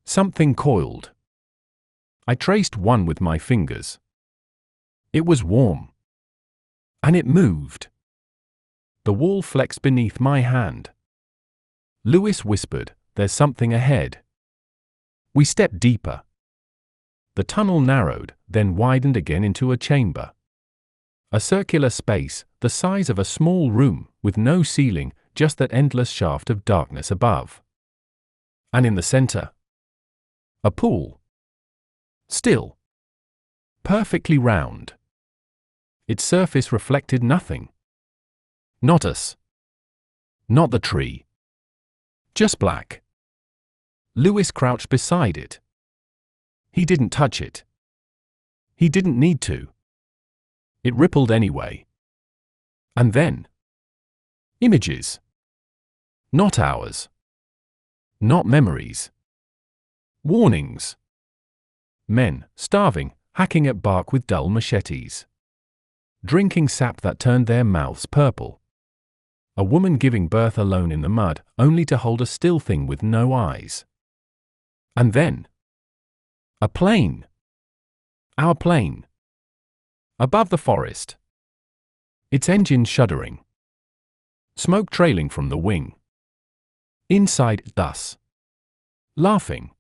[SPEAKER 1] Something coiled. I traced one with my fingers. It was warm. And it moved. The wall flexed beneath my hand. Lewis whispered, "There's something ahead." We stepped deeper. The tunnel narrowed, then widened again into a chamber. A circular space, the size of a small room, with no ceiling, just that endless shaft of darkness above. And in the center, a pool. Still. Perfectly round. Its surface reflected nothing. Not us. Not the tree. Just black. Lewis crouched beside it. He didn't touch it. He didn't need to. It rippled anyway. And then, images. Not ours. Not memories. Warnings. Men, starving, hacking at bark with dull machetes. Drinking sap that turned their mouths purple. A woman giving birth alone in the mud, only to hold a still thing with no eyes. And then, a plane. Our plane. Above the forest. Its engine shuddering. Smoke trailing from the wing. Inside, thus. Laughing.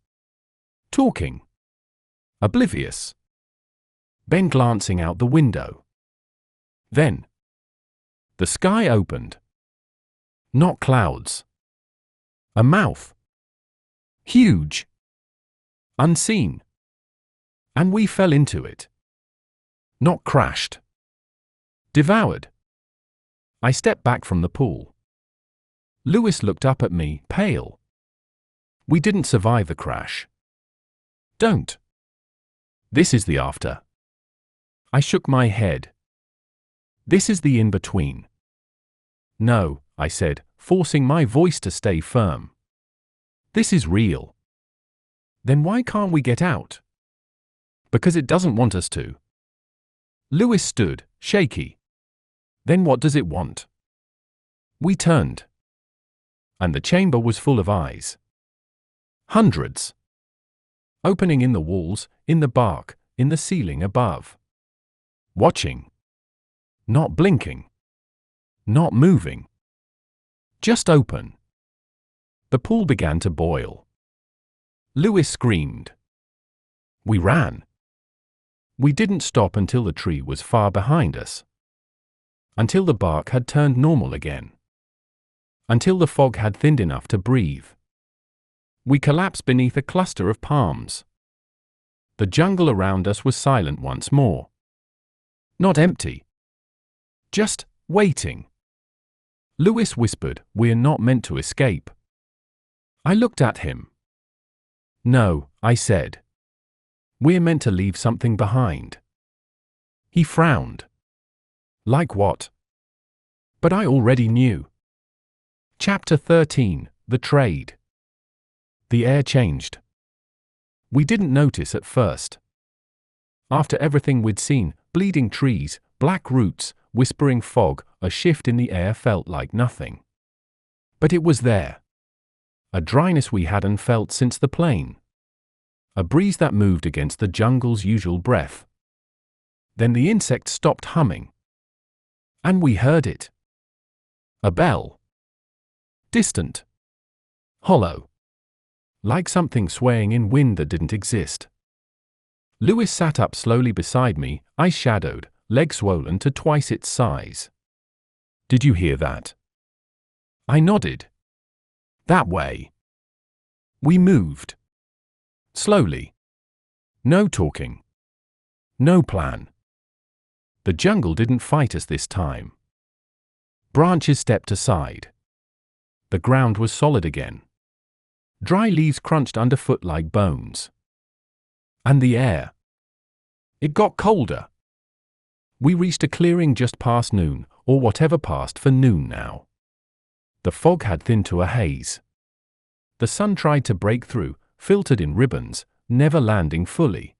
[SPEAKER 1] Talking. Oblivious. Ben glancing out the window. Then, the sky opened. Not clouds. A mouth. Huge. Unseen. And we fell into it. Not crashed. Devoured. I stepped back from the pool. Lewis looked up at me, pale. We didn't survive the crash. Don't. This is the after. I shook my head. This is the in-between. No, I said, forcing my voice to stay firm. This is real. Then why can't we get out? Because it doesn't want us to. Lewis stood, shaky. Then what does it want? We turned. And the chamber was full of eyes. Hundreds. Opening in the walls, in the bark, in the ceiling above. Watching. Not blinking. Not moving. Just open. The pool began to boil. Lewis screamed. We ran. We didn't stop until the tree was far behind us. Until the bark had turned normal again. Until the fog had thinned enough to breathe. We collapsed beneath a cluster of palms. The jungle around us was silent once more. Not empty. Just waiting. Lewis whispered, "We're not meant to escape." I looked at him. "No," I said. "We're meant to leave something behind." He frowned. Like what? But I already knew. Chapter 13, The Trade. The air changed. We didn't notice at first. After everything we'd seen, bleeding trees, black roots, whispering fog, a shift in the air felt like nothing. But it was there. A dryness we hadn't felt since the plane. A breeze that moved against the jungle's usual breath. Then the insects stopped humming. And we heard it. A bell. Distant. Hollow. Like something swaying in wind that didn't exist. Lewis sat up slowly beside me, eyes shadowed, legs swollen to twice its size. "Did you hear that?" I nodded. "That way." We moved. Slowly. No talking. No plan. The jungle didn't fight us this time. Branches stepped aside. The ground was solid again. Dry leaves crunched underfoot like bones. And the air. It got colder. We reached a clearing just past noon, or whatever passed for noon now. The fog had thinned to a haze. The sun tried to break through, filtered in ribbons, never landing fully.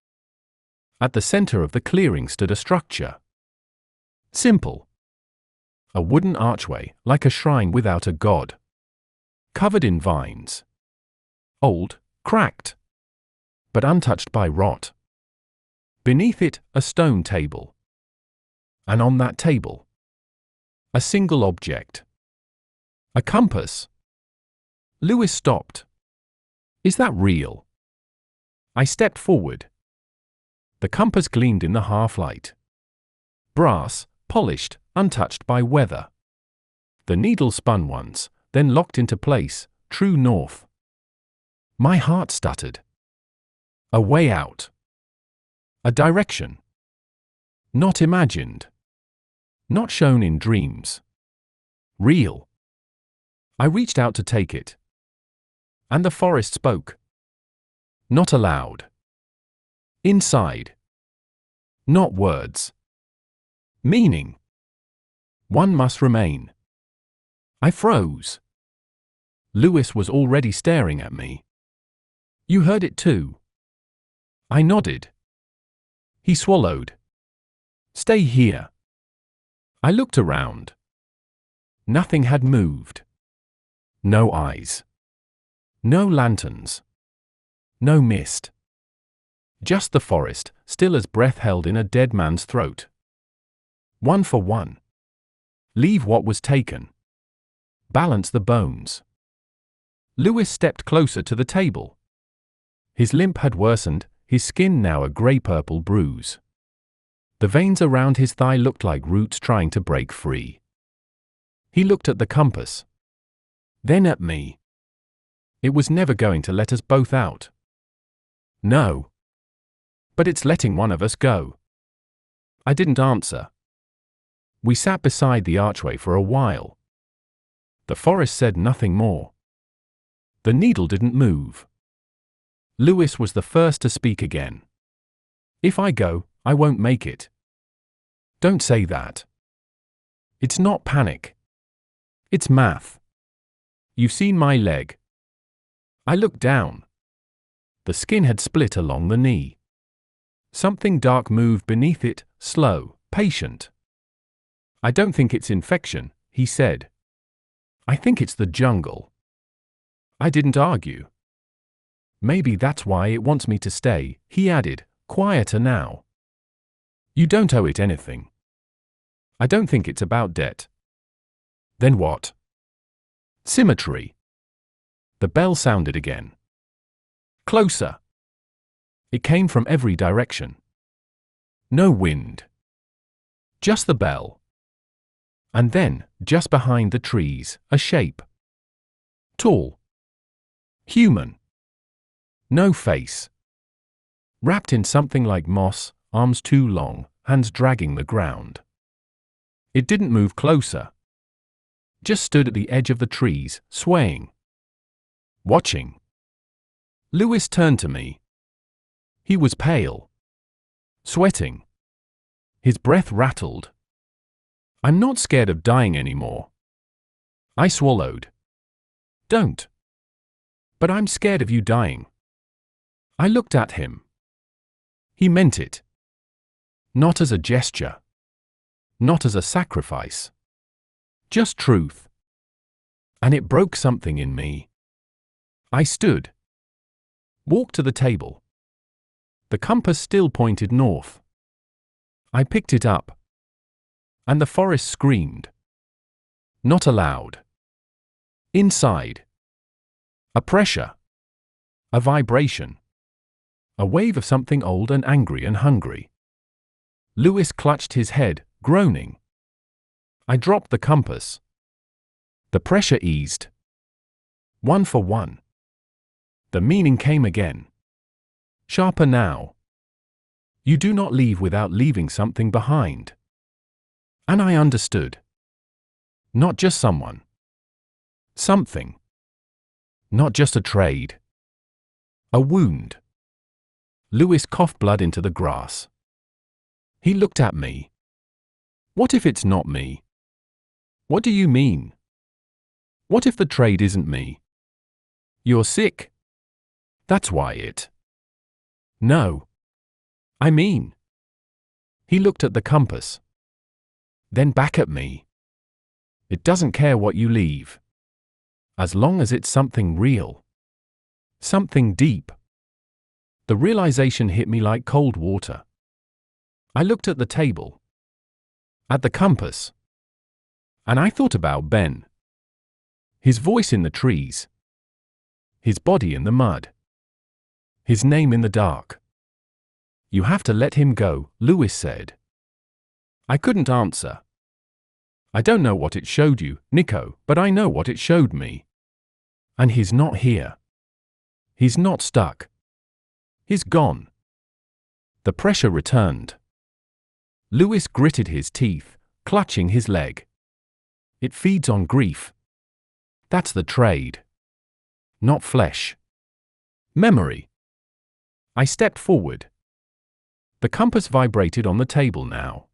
[SPEAKER 1] At the center of the clearing stood a structure. Simple. A wooden archway, like a shrine without a god. Covered in vines. Old, cracked. But untouched by rot. Beneath it, a stone table. And on that table, a single object. A compass. Lewis stopped. "Is that real?" I stepped forward. The compass gleamed in the half-light. Brass, polished, untouched by weather. The needle spun once, then locked into place, true north. My heart stuttered. A way out. A direction. Not imagined. Not shown in dreams. Real. I reached out to take it. And the forest spoke. Not aloud. Inside. Not words. Meaning. One must remain. I froze. Lewis was already staring at me. You heard it too? I nodded. He swallowed. Stay here. I looked around. Nothing had moved. No eyes. No lanterns. No mist. Just the forest, still as breath held in a dead man's throat. One for one. Leave what was taken. Balance the bones. Lewis stepped closer to the table. His limp had worsened, his skin now a grey-purple bruise. The veins around his thigh looked like roots trying to break free. He looked at the compass. Then at me. It was never going to let us both out. No. But it's letting one of us go. I didn't answer. We sat beside the archway for a while. The forest said nothing more. The needle didn't move. Lewis was the first to speak again. If I go, I won't make it. Don't say that. It's not panic. It's math. You've seen my leg. I looked down. The skin had split along the knee. Something dark moved beneath it, slow, patient. I don't think it's infection, he said. I think it's the jungle. I didn't argue. Maybe that's why it wants me to stay, he added, quieter now. You don't owe it anything. I don't think it's about debt. Then what? Symmetry. The bell sounded again. Closer. It came from every direction. No wind. Just the bell. And then, just behind the trees, a shape. Tall. Human. No face. Wrapped in something like moss, arms too long, hands dragging the ground. It didn't move closer. Just stood at the edge of the trees, swaying. Watching. Lewis turned to me. He was pale. Sweating. His breath rattled. I'm not scared of dying anymore. I swallowed. Don't. But I'm scared of you dying. I looked at him. He meant it. Not as a gesture. Not as a sacrifice. Just truth. And it broke something in me. I stood. Walked to the table. The compass still pointed north. I picked it up. And the forest screamed. Not aloud. Inside. A pressure. A vibration. A wave of something old and angry and hungry. Lewis clutched his head, groaning. I dropped the compass. The pressure eased. One for one. The meaning came again. Sharper now. You do not leave without leaving something behind. And I understood. Not just someone. Something. Not just a trade. A wound. Lewis coughed blood into the grass. He looked at me. What if it's not me? What do you mean? What if the trade isn't me? You're sick. That's why it. No. I mean. He looked at the compass. Then back at me. It doesn't care what you leave. As long as it's something real. Something deep. The realization hit me like cold water. I looked at the table. At the compass. And I thought about Ben. His voice in the trees. His body in the mud. His name in the dark. You have to let him go, Lewis said. I couldn't answer. I don't know what it showed you, Nico, but I know what it showed me. And he's not here. He's not stuck. He's gone. The pressure returned. Lewis gritted his teeth, clutching his leg. It feeds on grief. That's the trade. Not flesh. Memory. I stepped forward. The compass vibrated on the table now.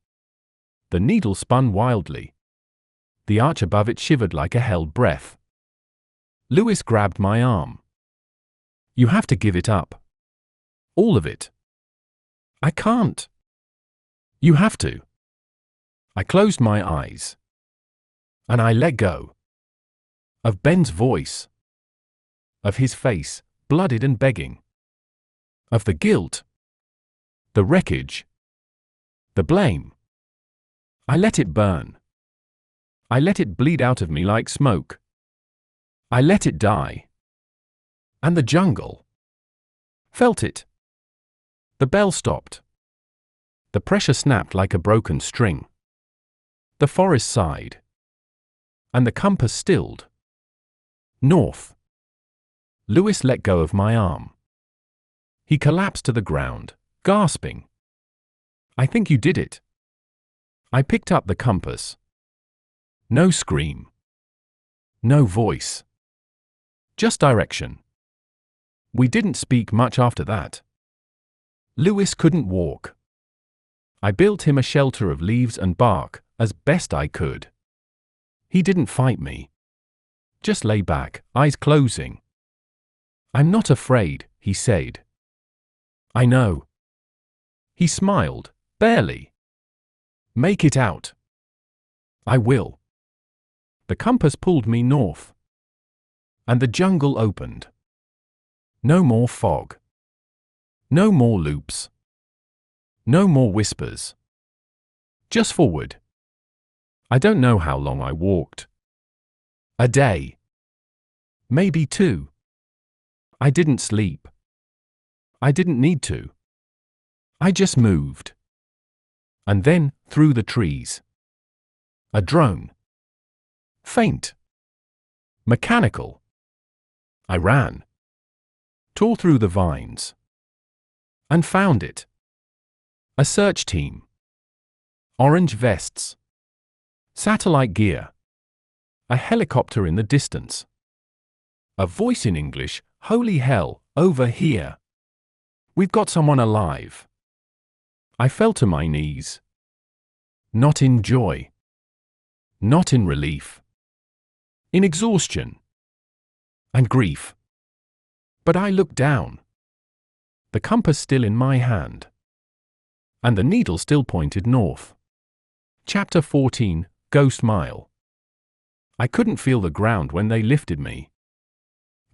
[SPEAKER 1] The needle spun wildly. The arch above it shivered like a held breath. Lewis grabbed my arm. You have to give it up. All of it. I can't. You have to. I closed my eyes. And I let go. Of Ben's voice. Of his face, blooded and begging. Of the guilt. The wreckage. The blame. I let it burn. I let it bleed out of me like smoke. I let it die. And the jungle felt it. The bell stopped. The pressure snapped like a broken string. The forest sighed. And the compass stilled. North. Lewis let go of my arm. He collapsed to the ground, gasping. I think you did it. I picked up the compass. No scream. No voice. Just direction. We didn't speak much after that. Lewis couldn't walk. I built him a shelter of leaves and bark, as best I could. He didn't fight me. Just lay back, eyes closing. I'm not afraid, he said. I know. He smiled, barely. Make it out. I will. The compass pulled me north. And the jungle opened. No more fog. No more loops. No more whispers. Just forward. I don't know how long I walked. A day. Maybe 2. I didn't sleep. I didn't need to. I just moved. And then, through the trees. A drone. Faint. Mechanical. I ran. Tore through the vines. And found it. A search team. Orange vests. Satellite gear. A helicopter in the distance. A voice in English, holy hell, over here. We've got someone alive. I fell to my knees. Not in joy. Not in relief. In exhaustion. And grief. But I looked down. The compass still in my hand. And the needle still pointed north. Chapter 14, Ghost Mile. I couldn't feel the ground when they lifted me.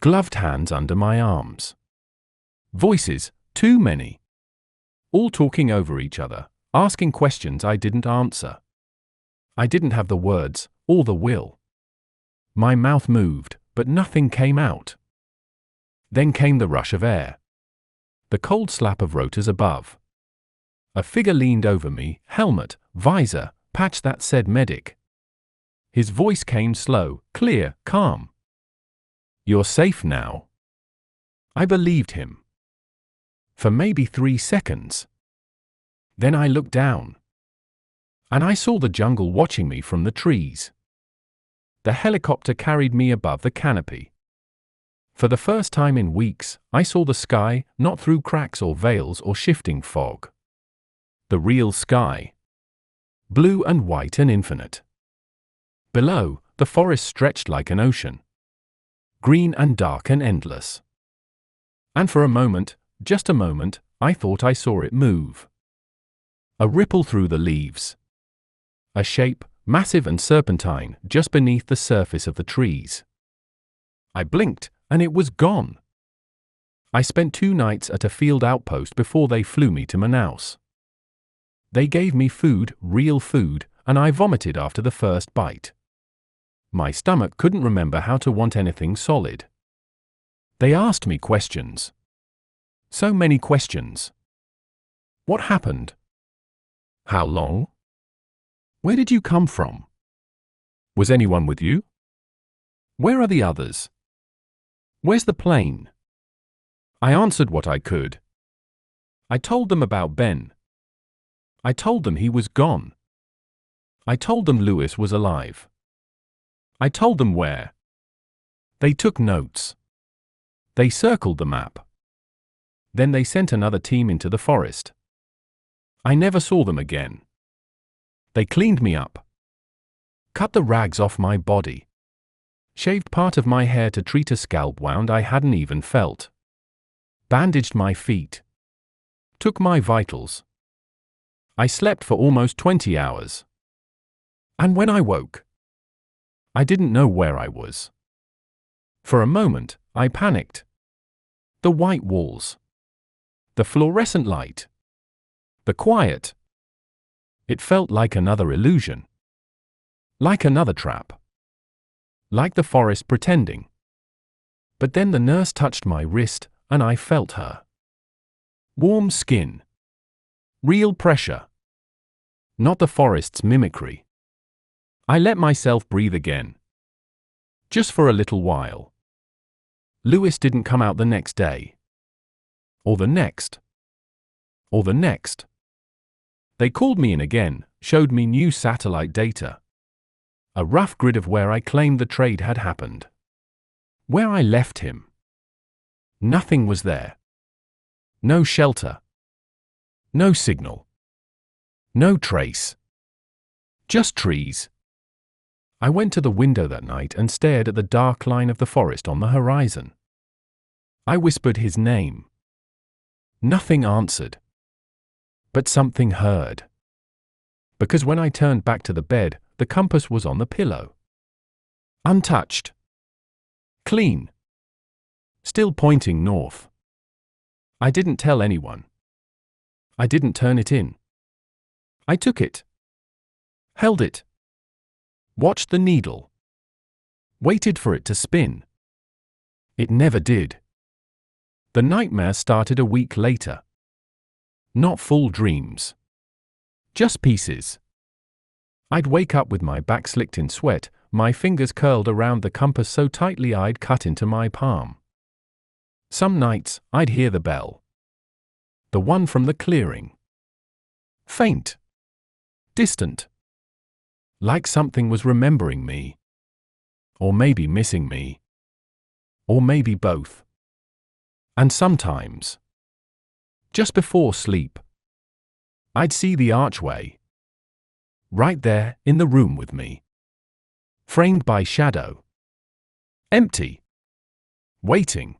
[SPEAKER 1] Gloved hands under my arms. Voices, too many. All talking over each other, asking questions I didn't answer. I didn't have the words, or the will. My mouth moved, but nothing came out. Then came the rush of air. The cold slap of rotors above. A figure leaned over me, helmet, visor, patch that said medic. His voice came slow, clear, calm. You're safe now. I believed him. For maybe 3 seconds. Then I looked down. And I saw the jungle watching me from the trees. The helicopter carried me above the canopy. For the first time in weeks, I saw the sky, not through cracks or veils or shifting fog. The real sky. Blue and white and infinite. Below, the forest stretched like an ocean. Green and dark and endless. And for a moment, just a moment, I thought I saw it move. A ripple through the leaves. A shape, massive and serpentine, just beneath the surface of the trees. I blinked, and it was gone. I spent 2 nights at a field outpost before they flew me to Manaus. They gave me food, real food, and I vomited after the first bite. My stomach couldn't remember how to want anything solid. They asked me questions. So many questions. What happened? How long? Where did you come from? Was anyone with you? Where are the others? Where's the plane? I answered what I could. I told them about Ben. I told them he was gone. I told them Lewis was alive. I told them where. They took notes. They circled the map. Then they sent another team into the forest. I never saw them again. They cleaned me up. Cut the rags off my body. Shaved part of my hair to treat a scalp wound I hadn't even felt. Bandaged my feet. Took my vitals. I slept for almost 20 hours. And when I woke, I didn't know where I was. For a moment, I panicked. The white walls. The fluorescent light. The quiet. It felt like another illusion. Like another trap. Like the forest pretending. But then the nurse touched my wrist, and I felt her. Warm skin. Real pressure. Not the forest's mimicry. I let myself breathe again. Just for a little while. Lewis didn't come out the next day. Or the next. Or the next. They called me in again, showed me new satellite data. A rough grid of where I claimed the trade had happened. Where I left him. Nothing was there. No shelter. No signal. No trace. Just trees. I went to the window that night and stared at the dark line of the forest on the horizon. I whispered his name. Nothing answered. But something heard. Because when I turned back to the bed, the compass was on the pillow. Untouched. Clean. Still pointing north. I didn't tell anyone. I didn't turn it in. I took it. Held it. Watched the needle. Waited for it to spin. It never did. The nightmare started a week later. Not full dreams. Just pieces. I'd wake up with my back slicked in sweat, my fingers curled around the compass so tightly I'd cut into my palm. Some nights, I'd hear the bell. The one from the clearing. Faint. Distant. Like something was remembering me. Or maybe missing me. Or maybe both. And sometimes, just before sleep, I'd see the archway. Right there in the room with me. Framed by shadow. Empty. Waiting.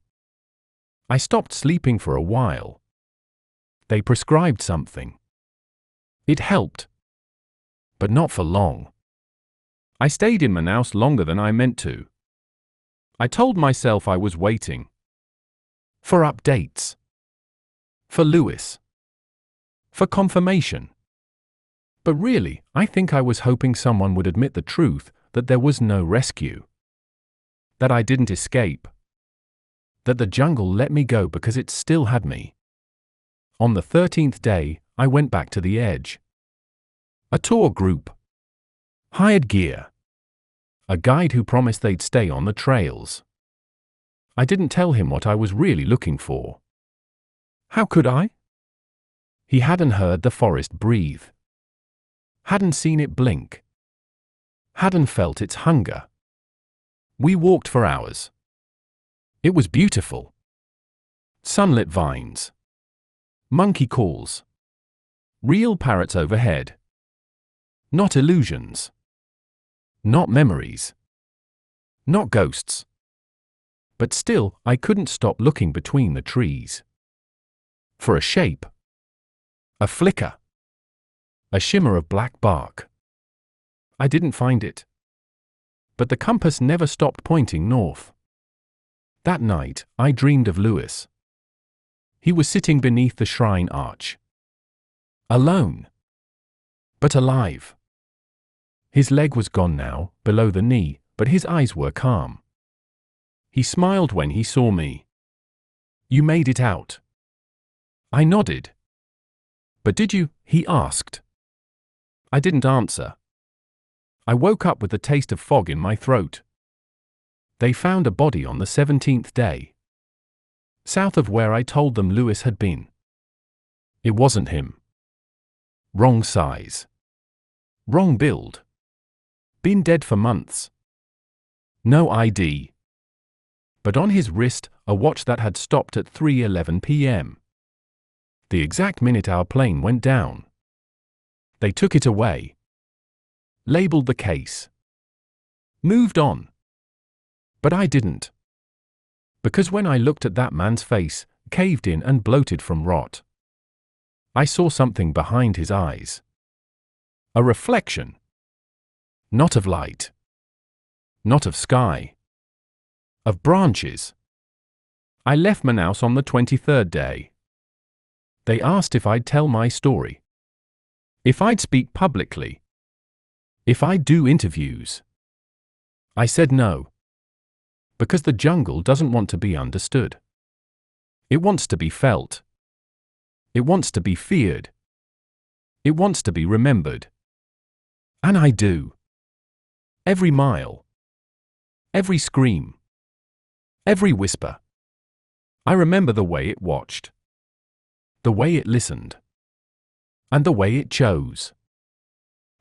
[SPEAKER 1] I stopped sleeping for a while. They prescribed something. It helped. But not for long. I stayed in Manaus longer than I meant to. I told myself I was waiting. For updates. For Lewis. For confirmation. But really, I think I was hoping someone would admit the truth, that there was no rescue. That I didn't escape. That the jungle let me go because it still had me. On the 13th day, I went back to the edge. A tour group. Hired gear. A guide who promised they'd stay on the trails. I didn't tell him what I was really looking for. How could I? He hadn't heard the forest breathe. Hadn't seen it blink. Hadn't felt its hunger. We walked for hours. It was beautiful. Sunlit vines. Monkey calls. Real parrots overhead. Not illusions. Not memories. Not ghosts. But still, I couldn't stop looking between the trees. For a shape. A flicker. A shimmer of black bark. I didn't find it. But the compass never stopped pointing north. That night, I dreamed of Lewis. He was sitting beneath the shrine arch. Alone. But alive. His leg was gone now, below the knee, but his eyes were calm. He smiled when he saw me. You made it out. I nodded. But did you? He asked. I didn't answer. I woke up with the taste of fog in my throat. They found a body on the 17th day, south of where I told them Lewis had been. It wasn't him. Wrong size. Wrong build. Been dead for months. No ID. But on his wrist, a watch that had stopped at 3:11 p.m. The exact minute our plane went down. They took it away. Labeled the case. Moved on. But I didn't. Because when I looked at that man's face, caved in and bloated from rot, I saw something behind his eyes. A reflection. Not of light. Not of sky. Of branches. I left Manaus on the 23rd day. They asked if I'd tell my story. If I'd speak publicly. If I'd do interviews. I said no. Because the jungle doesn't want to be understood. It wants to be felt. It wants to be feared. It wants to be remembered. And I do. Every mile. Every scream. Every whisper. I remember the way it watched. The way it listened. And the way it chose.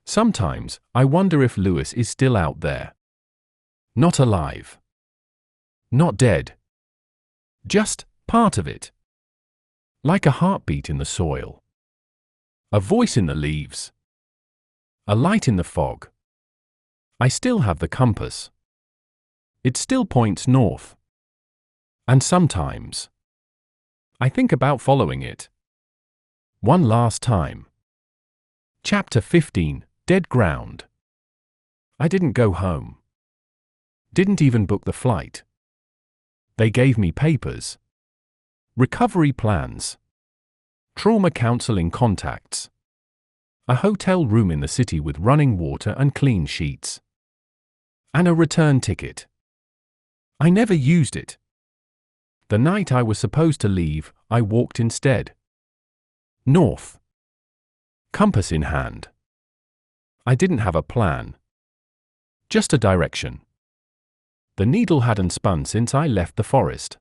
[SPEAKER 1] Sometimes, I wonder if Lewis is still out there. Not alive. Not dead. Just part of it. Like a heartbeat in the soil. A voice in the leaves. A light in the fog. I still have the compass. It still points north. And sometimes, I think about following it. One last time. Chapter 15, Dead Ground. I didn't go home. Didn't even book the flight. They gave me papers. Recovery plans. Trauma counseling contacts. A hotel room in the city with running water and clean sheets. And a return ticket. I never used it. The night I was supposed to leave, I walked instead. North. Compass in hand. I didn't have a plan. Just a direction. The needle hadn't spun since I left the forest.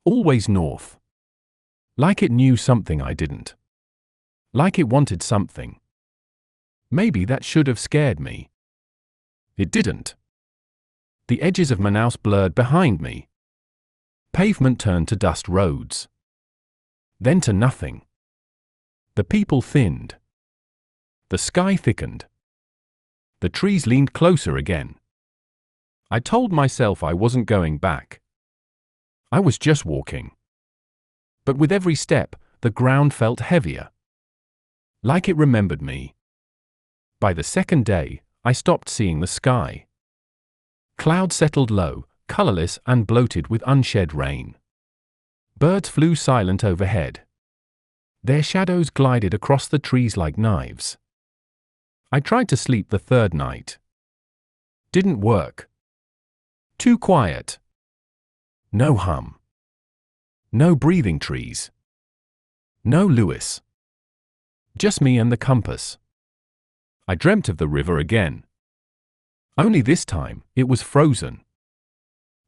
[SPEAKER 1] Always north. Like it knew something I didn't. Like it wanted something. Maybe that should have scared me. It didn't. The edges of Manaus blurred behind me. Pavement turned to dust roads. Then to nothing. The people thinned. The sky thickened. The trees leaned closer again. I told myself I wasn't going back. I was just walking. But with every step, the ground felt heavier. Like it remembered me. By the second day, I stopped seeing the sky. Clouds settled low, colorless and bloated with unshed rain. Birds flew silent overhead. Their shadows glided across the trees like knives. I tried to sleep the third night. Didn't work. Too quiet. No hum. No breathing trees. No Lewis. Just me and the compass. I dreamt of the river again. Only this time, it was frozen.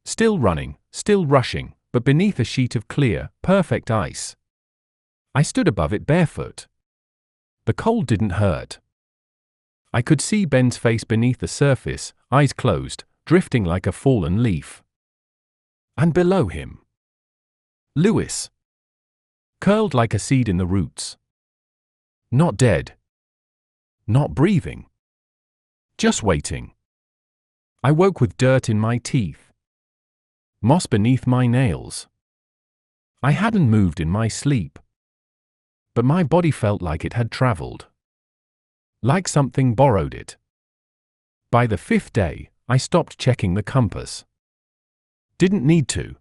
[SPEAKER 1] Still running, still rushing, but beneath a sheet of clear, perfect ice. I stood above it barefoot. The cold didn't hurt. I could see Ben's face beneath the surface, eyes closed, drifting like a fallen leaf. And below him, Lewis. Curled like a seed in the roots. Not dead. Not breathing. Just waiting. I woke with dirt in my teeth. Moss beneath my nails. I hadn't moved in my sleep. But my body felt like it had traveled. Like something borrowed it. By the fifth day, I stopped checking the compass. Didn't need to.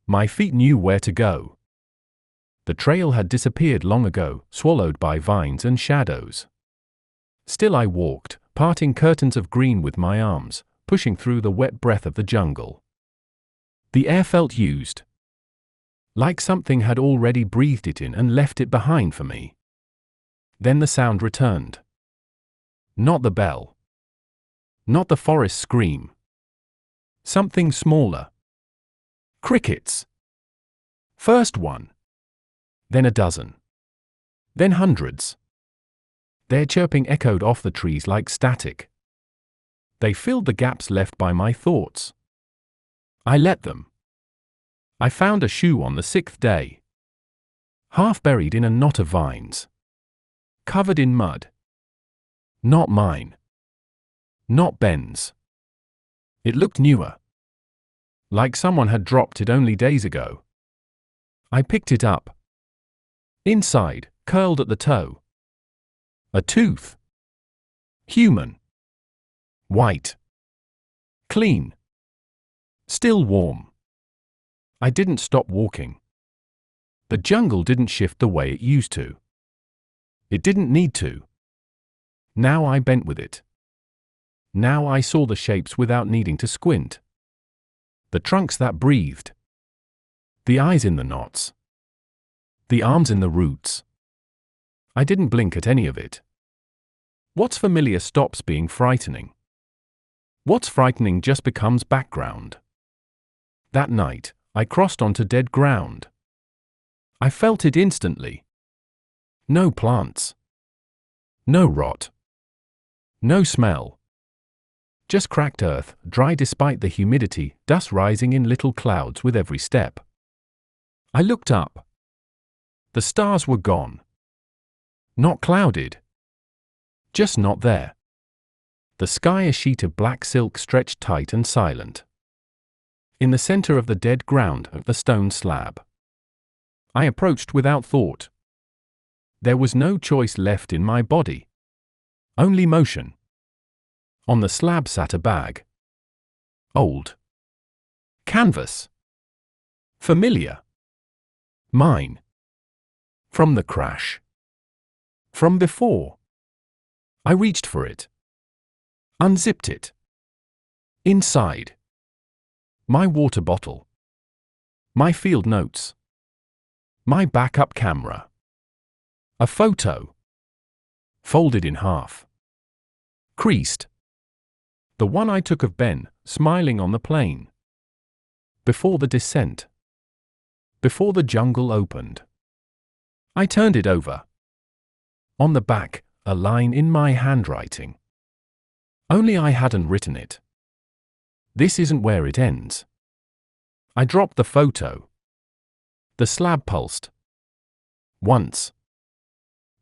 [SPEAKER 1] My feet knew where to go. The trail had disappeared long ago, swallowed by vines and shadows. Still I walked, parting curtains of green with my arms, pushing through the wet breath of the jungle. The air felt used. Like something had already breathed it in and left it behind for me. Then the sound returned. Not the bell. Not the forest scream. Something smaller. Crickets. First one. Then a dozen. Then hundreds. Their chirping echoed off the trees like static. They filled the gaps left by my thoughts. I let them. I found a shoe on the 6th day. Half buried in a knot of vines. Covered in mud. Not mine. Not Ben's. It looked newer. Like someone had dropped it only days ago. I picked it up. Inside, curled at the toe. A tooth. Human. White. Clean. Still warm. I didn't stop walking. The jungle didn't shift the way it used to. It didn't need to. Now I bent with it. Now I saw the shapes without needing to squint. The trunks that breathed. The eyes in the knots. The arms in the roots. I didn't blink at any of it. What's familiar stops being frightening. What's frightening just becomes background. That night, I crossed onto dead ground. I felt it instantly. No plants. No rot. No smell. Just cracked earth, dry despite the humidity, dust rising in little clouds with every step. I looked up. The stars were gone. Not clouded. Just not there. The sky a sheet of black silk stretched tight and silent. In the center of the dead ground, the stone slab. I approached without thought. There was no choice left in my body. Only motion. On the slab sat a bag. Old. Canvas. Familiar. Mine. From the crash. From before. I reached for it. Unzipped it. Inside. My water bottle. My field notes. My backup camera. A photo. Folded in half. Creased. The one I took of Ben, smiling on the plain. Before the descent. Before the jungle opened. I turned it over. On the back, a line in my handwriting. Only I hadn't written it. This isn't where it ends. I dropped the photo. The slab pulsed. Once.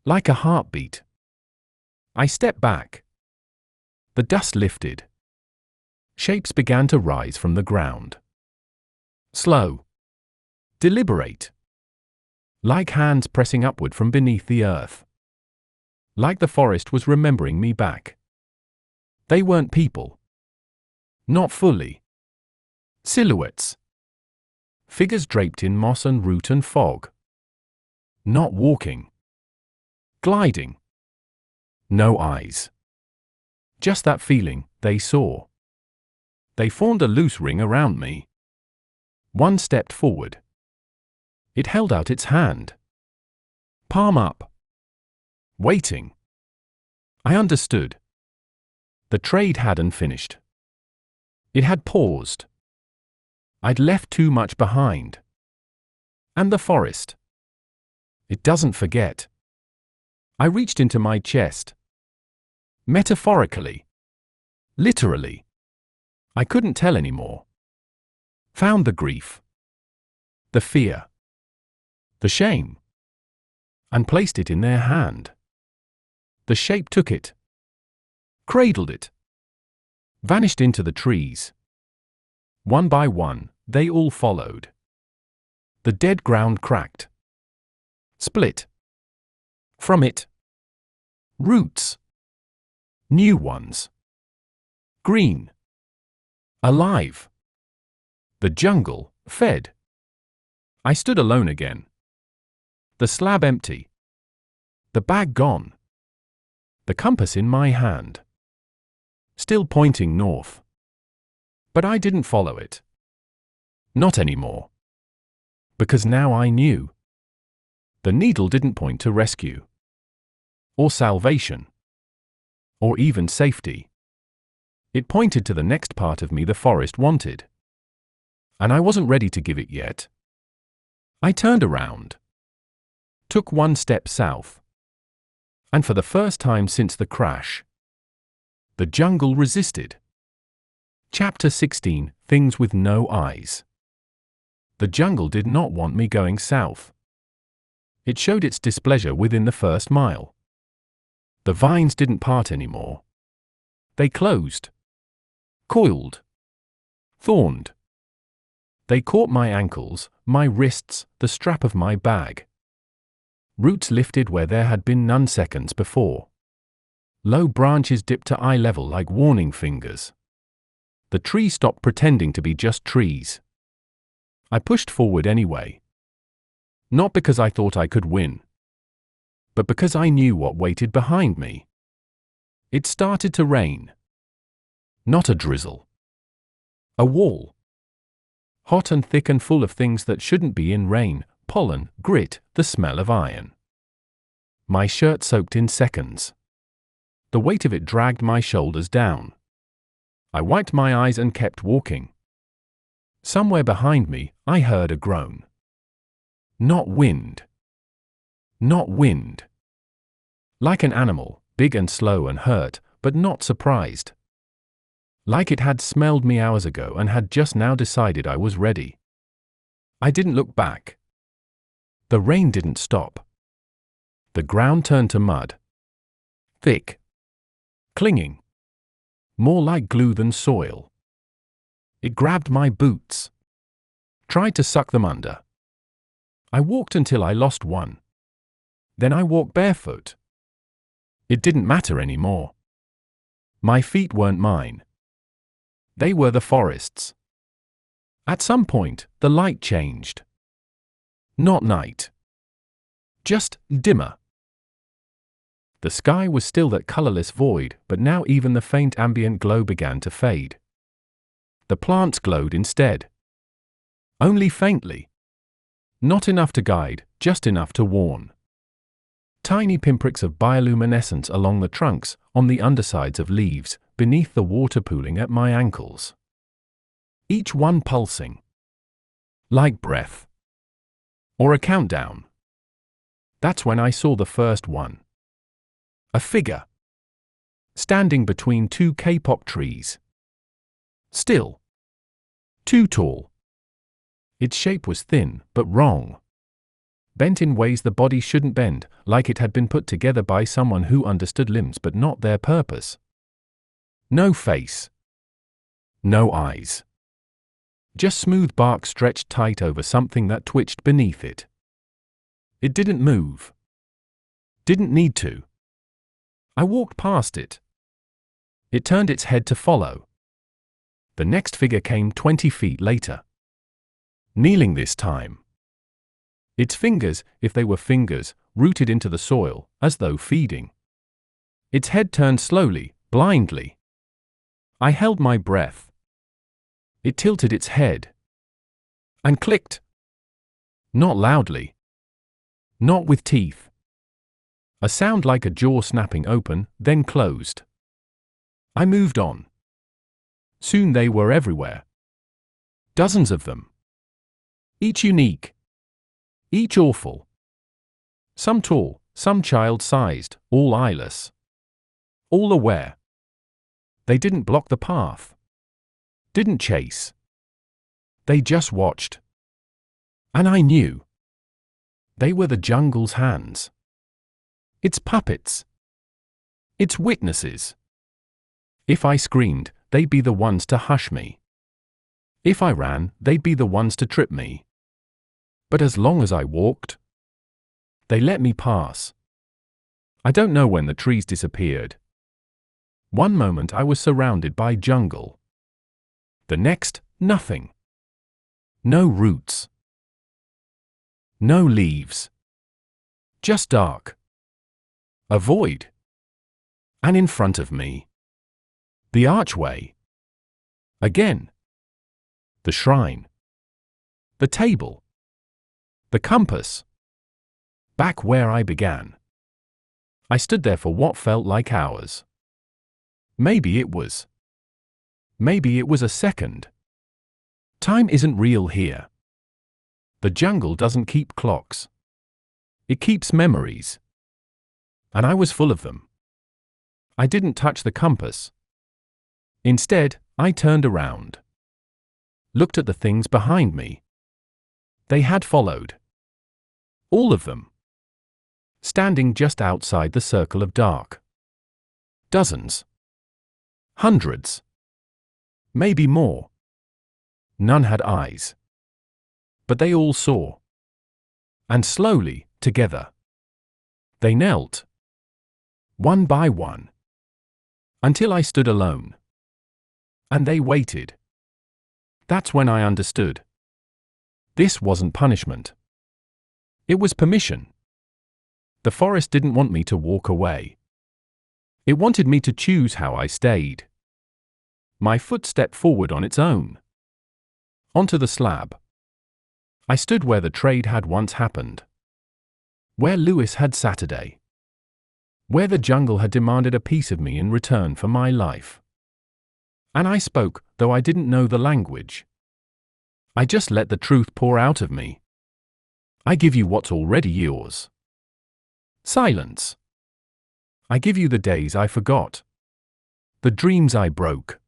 [SPEAKER 1] Like a heartbeat. I stepped back. The dust lifted. Shapes began to rise from the ground. Slow. Deliberate. Like hands pressing upward from beneath the earth. Like the forest was remembering me back. They weren't people. Not fully. Silhouettes. Figures draped in moss and root and fog. Not walking. Gliding. No eyes. Just that feeling, they saw. They formed a loose ring around me. One stepped forward. It held out its hand. Palm up. Waiting. I understood. The trade hadn't finished. It had paused. I'd left too much behind. And the forest. It doesn't forget. I reached into my chest. Metaphorically. Literally. I couldn't tell anymore. Found the grief. The fear. The shame. And placed it in their hand. The shape took it. Cradled it. Vanished into the trees. One by one, they all followed. The dead ground cracked. Split. From it. Roots. New ones. Green. Alive. The jungle fed. I stood alone again. The slab empty. The bag gone. The compass in my hand. Still pointing north. But I didn't follow it. Not anymore. Because now I knew. The needle didn't point to rescue. Or salvation. Or even safety. It pointed to the next part of me the forest wanted. And I wasn't ready to give it yet. I turned around, took one step south, and for the first time since the crash, the jungle resisted. Chapter 16: Things with No Eyes. The jungle did not want me going south. It showed its displeasure within the first mile. The vines didn't part anymore. They closed, coiled, thorned. They caught my ankles, my wrists, the strap of my bag. Roots lifted where there had been none seconds before. Low branches dipped to eye level like warning fingers. The tree stopped pretending to be just trees. I pushed forward anyway. Not because I thought I could win, but because I knew what waited behind me. It started to rain. Not a drizzle. A wall. Hot and thick and full of things that shouldn't be in rain: pollen, grit, the smell of iron. My shirt soaked in seconds. The weight of it dragged my shoulders down. I wiped my eyes and kept walking. Somewhere behind me, I heard a groan. Not wind. Not wind. Like an animal, big and slow and hurt, but not surprised. Like it had smelled me hours ago and had just now decided I was ready. I didn't look back. The rain didn't stop. The ground turned to mud. Thick. Clinging. More like glue than soil. It grabbed my boots. Tried to suck them under. I walked until I lost one. Then I walked barefoot. It didn't matter anymore. My feet weren't mine. They were the forest's. At some point, the light changed. Not night. Just dimmer. The sky was still that colorless void, but now even the faint ambient glow began to fade. The plants glowed instead. Only faintly. Not enough to guide, just enough to warn. Tiny pinpricks of bioluminescence along the trunks, on the undersides of leaves, beneath the water pooling at my ankles. Each one pulsing. Like breath. Or a countdown. That's when I saw the first one. A figure. Standing between two kapok trees. Still. Too tall. Its shape was thin, but wrong. Bent in ways the body shouldn't bend, like it had been put together by someone who understood limbs but not their purpose. No face. No eyes. Just smooth bark stretched tight over something that twitched beneath it. It didn't move. Didn't need to. I walked past it. It turned its head to follow. The next figure came 20 feet later. Kneeling this time. Its fingers, if they were fingers, rooted into the soil, as though feeding. Its head turned slowly, blindly. I held my breath. It tilted its head. And clicked. Not loudly. Not with teeth. A sound like a jaw snapping open, then closed. I moved on. Soon they were everywhere. Dozens of them. Each unique. Each awful. Some tall, some child-sized, all eyeless. All aware. They didn't block the path. Didn't chase. They just watched. And I knew. They were the jungle's hands. Its puppets. Its witnesses. If I screamed, they'd be the ones to hush me. If I ran, they'd be the ones to trip me. But as long as I walked, they let me pass. I don't know when the trees disappeared. One moment I was surrounded by jungle. The next, nothing. No roots. No leaves. Just dark. A void. And in front of me, the archway. Again. The shrine. The table. The compass. Back where I began. I stood there for what felt like hours. Maybe it was Maybe it was a second. Time isn't real here. The jungle doesn't keep clocks. It keeps memories. And I was full of them. I didn't touch the compass. Instead, I turned around. Looked at the things behind me. They had followed. All of them. Standing just outside the circle of dark. Dozens. Hundreds. Maybe more. None had eyes. But they all saw. And slowly, together, they knelt. One by one. Until I stood alone. And they waited. That's when I understood. This wasn't punishment. It was permission. The forest didn't want me to walk away. It wanted me to choose how I stayed. My foot stepped forward on its own. Onto the slab. I stood where the trade had once happened. Where Lewis had Saturday. Where the jungle had demanded a piece of me in return for my life. And I spoke, though I didn't know the language. I just let the truth pour out of me. I give you what's already yours. Silence. I give you the days I forgot. The dreams I broke.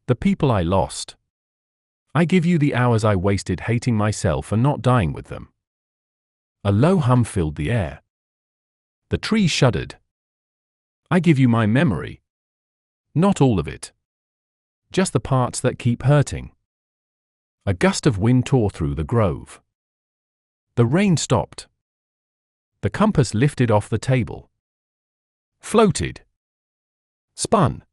[SPEAKER 1] The people I lost. I give you the hours I wasted hating myself for not dying with them. A low hum filled the air. The trees shuddered. I give you my memory. Not all of it. Just the parts that keep hurting. A gust of wind tore through the grove. The rain stopped. The compass lifted off the table. Floated. Spun.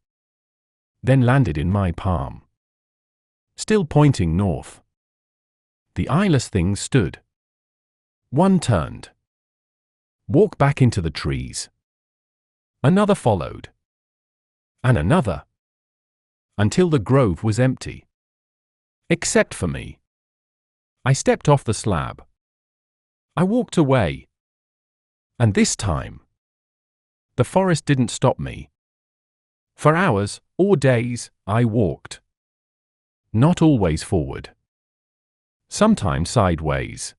[SPEAKER 1] Then landed in my palm. Still pointing north. The eyeless things stood. One turned. Walked back into the trees. Another followed. And another. Until the grove was empty. Except for me. I stepped off the slab. I walked away. And this time, the forest didn't stop me. For hours, or days, I walked. Not always forward. Sometimes sideways.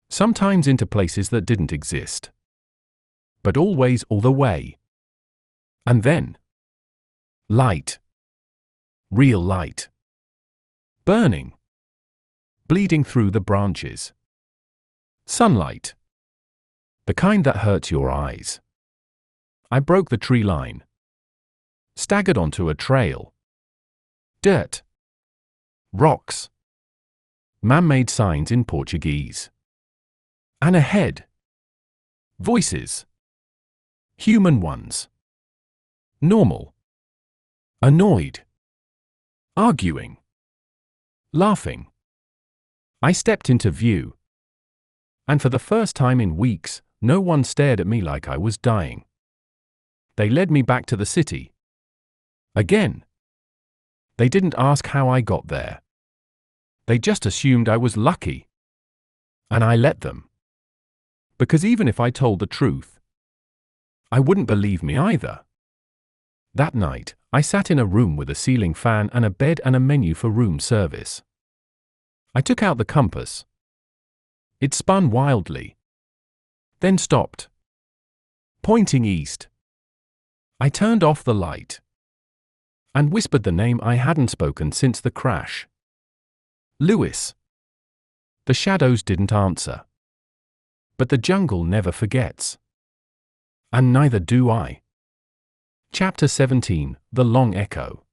[SPEAKER 1] Sometimes into places that didn't exist. But always all the way. And then, light. Real light. Burning. Bleeding through the branches. Sunlight. The kind that hurts your eyes. I broke the tree line. Staggered onto a trail. Dirt. Rocks. Man-made signs in Portuguese. And ahead. Voices. Human ones. Normal. Annoyed. Arguing. Laughing. I stepped into view. And for the first time in weeks, no one stared at me like I was dying. They led me back to the city. Again. They didn't ask how I got there. They just assumed I was lucky. And I let them. Because even if I told the truth, I wouldn't believe me either. That night, I sat in a room with a ceiling fan and a bed and a menu for room service. I took out the compass. It spun wildly. Then stopped. Pointing east. I turned off the light. And whispered the name I hadn't spoken since the crash. Lewis. The shadows didn't answer. But the jungle never forgets. And neither do I. Chapter 17, The Long Echo.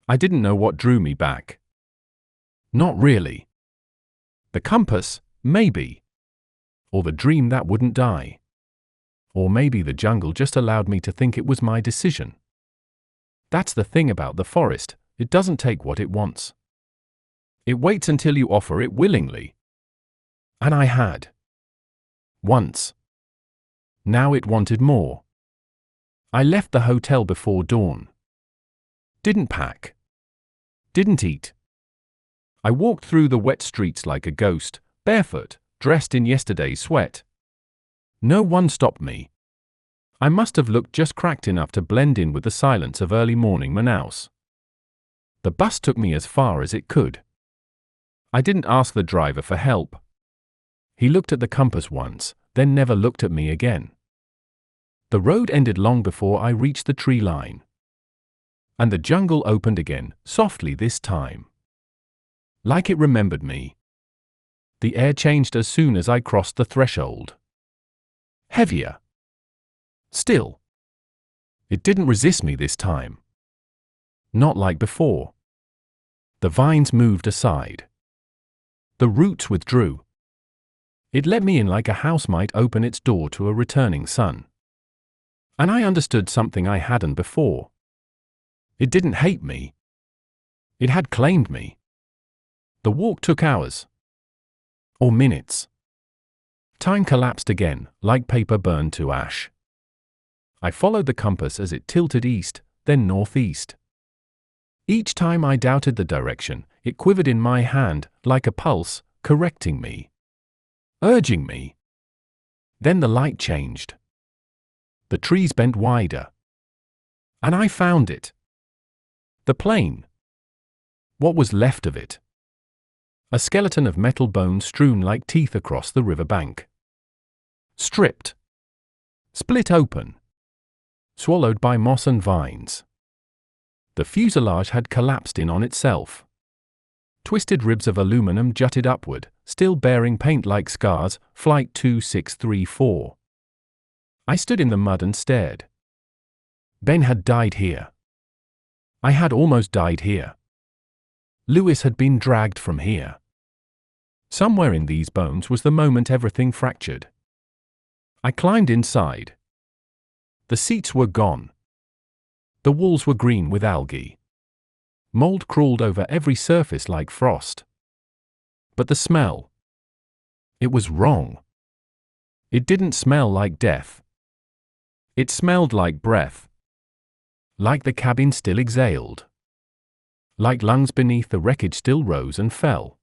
[SPEAKER 1] I didn't know what drew me back. Not really. The compass, maybe. Or the dream that wouldn't die. Or maybe the jungle just allowed me to think it was my decision. That's the thing about the forest, it doesn't take what it wants. It waits until you offer it willingly. And I had. Once. Now it wanted more. I left the hotel before dawn. Didn't pack. Didn't eat. I walked through the wet streets like a ghost, barefoot, dressed in yesterday's sweat. No one stopped me. I must have looked just cracked enough to blend in with the silence of early morning Manaus. The bus took me as far as it could. I didn't ask the driver for help. He looked at the compass once, then never looked at me again. The road ended long before I reached the tree line. And the jungle opened again, softly this time. Like it remembered me. The air changed as soon as I crossed the threshold. Heavier. Still. It didn't resist me this time. Not like before. The vines moved aside. The roots withdrew. It let me in like a house might open its door to a returning sun. And I understood something I hadn't before. It didn't hate me. It had claimed me. The walk took hours. Or minutes. Time collapsed again, like paper burned to ash. I followed the compass as it tilted east, then northeast. Each time I doubted the direction, it quivered in my hand, like a pulse, correcting me. Urging me. Then the light changed. The trees bent wider. And I found it. The plain. What was left of it? A skeleton of metal bones strewn like teeth across the riverbank. Stripped. Split open. Swallowed by moss and vines. The fuselage had collapsed in on itself. Twisted ribs of aluminum jutted upward, still bearing paint-like scars, Flight 2634. I stood in the mud and stared. Ben had died here. I had almost died here. Lewis had been dragged from here. Somewhere in these bones was the moment everything fractured. I climbed inside. The seats were gone. The walls were green with algae. Mold crawled over every surface like frost. But the smell. It was wrong. It didn't smell like death. It smelled like breath. Like the cabin still exhaled. Like lungs beneath the wreckage still rose and fell.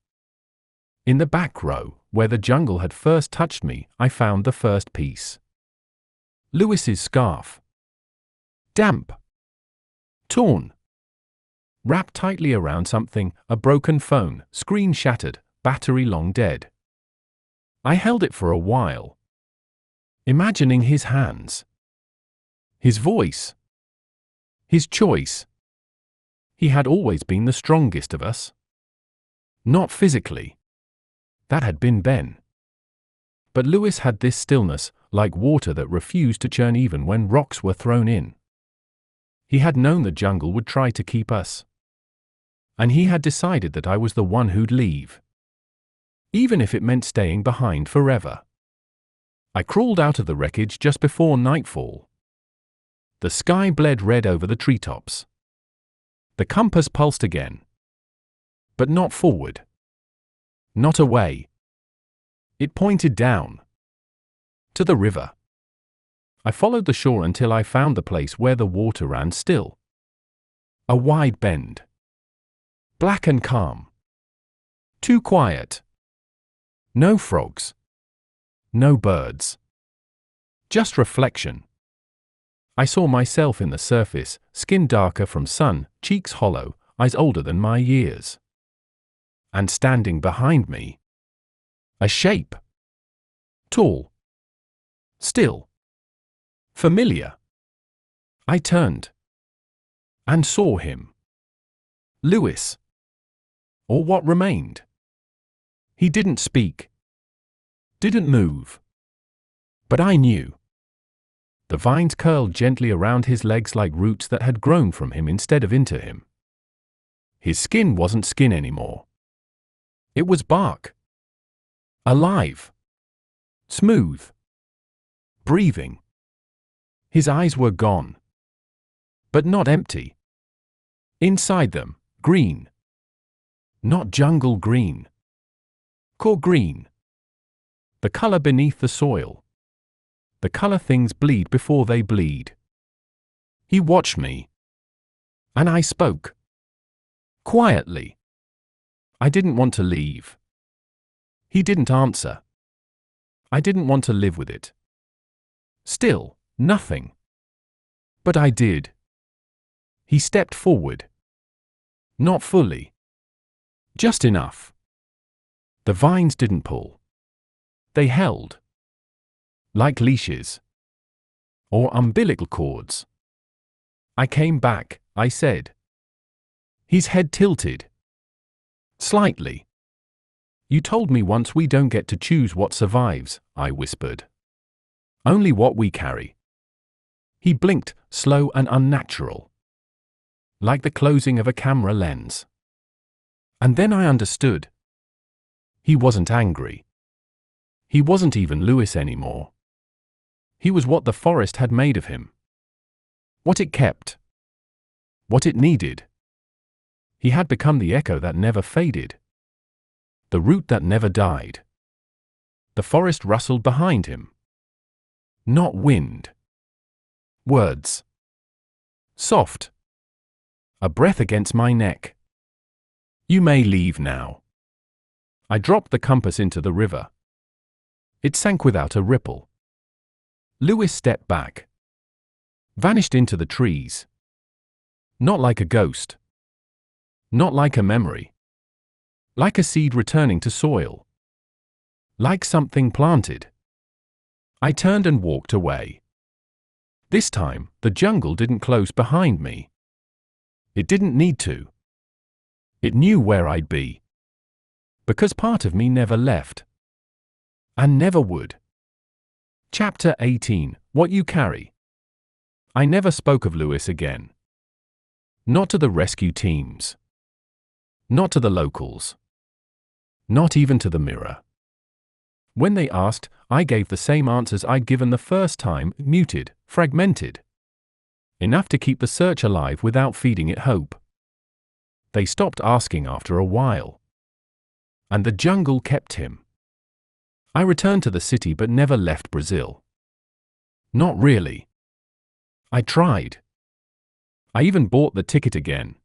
[SPEAKER 1] In the back row, where the jungle had first touched me, I found the first piece. Lewis's scarf. Damp. Torn. Wrapped tightly around something, a broken phone, screen shattered, battery long dead. I held it for a while. Imagining his hands. His voice. His choice. He had always been the strongest of us. Not physically. That had been Ben. But Lewis had this stillness, like water that refused to churn even when rocks were thrown in. He had known the jungle would try to keep us. And he had decided that I was the one who'd leave. Even if it meant staying behind forever. I crawled out of the wreckage just before nightfall. The sky bled red over the treetops. The compass pulsed again. But not forward. Not away. It pointed down. To the river. I followed the shore until I found the place where the water ran still. A wide bend. Black and calm. Too quiet. No frogs. No birds. Just reflection. I saw myself in the surface, skin darker from sun, cheeks hollow, eyes older than my years. And standing behind me. A shape. Tall. Still. Familiar. I turned. And saw him. Lewis. Or what remained. He didn't speak. Didn't move. But I knew. The vines curled gently around his legs like roots that had grown from him instead of into him. His skin wasn't skin anymore. It was bark. Alive. Smooth. Breathing. His eyes were gone. But not empty. Inside them, green. Not jungle green. Core green. The color beneath the soil. The color things bleed before they bleed. He watched me. And I spoke. Quietly. I didn't want to leave. He didn't answer. I didn't want to live with it. Still, nothing. But I did. He stepped forward. Not fully. Just enough. The vines didn't pull. They held. Like leashes. Or umbilical cords. I came back, I said. His head tilted. Slightly. You told me once we don't get to choose what survives, I whispered. Only what we carry. He blinked, slow and unnatural. Like the closing of a camera lens. And then I understood. He wasn't angry. He wasn't even Lewis anymore. He was what the forest had made of him. What it kept. What it needed. He had become the echo that never faded. The root that never died. The forest rustled behind him. Not wind. Words. Soft. A breath against my neck. You may leave now. I dropped the compass into the river. It sank without a ripple. Lewis stepped back. Vanished into the trees. Not like a ghost. Not like a memory. Like a seed returning to soil. Like something planted. I turned and walked away. This time, the jungle didn't close behind me. It didn't need to. It knew where I'd be. Because part of me never left. And never would. Chapter 18, What You Carry. I never spoke of Lewis again. Not to the rescue teams. Not to the locals. Not even to the mirror. When they asked, I gave the same answers I'd given the first time, muted, fragmented. Enough to keep the search alive without feeding it hope. They stopped asking after a while. And the jungle kept him. I returned to the city but never left Brazil. Not really. I tried. I even bought the ticket again.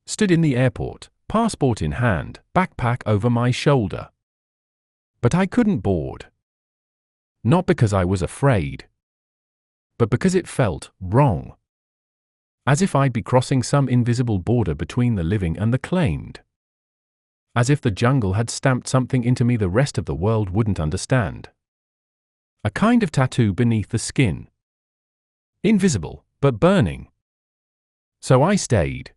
[SPEAKER 1] Stood in the airport, passport in hand, backpack over my shoulder. But I couldn't board. Not because I was afraid. But because it felt wrong. As if I'd be crossing some invisible border between the living and the claimed. As if the jungle had stamped something into me the rest of the world wouldn't understand. A kind of tattoo beneath the skin. Invisible, but burning. So I stayed.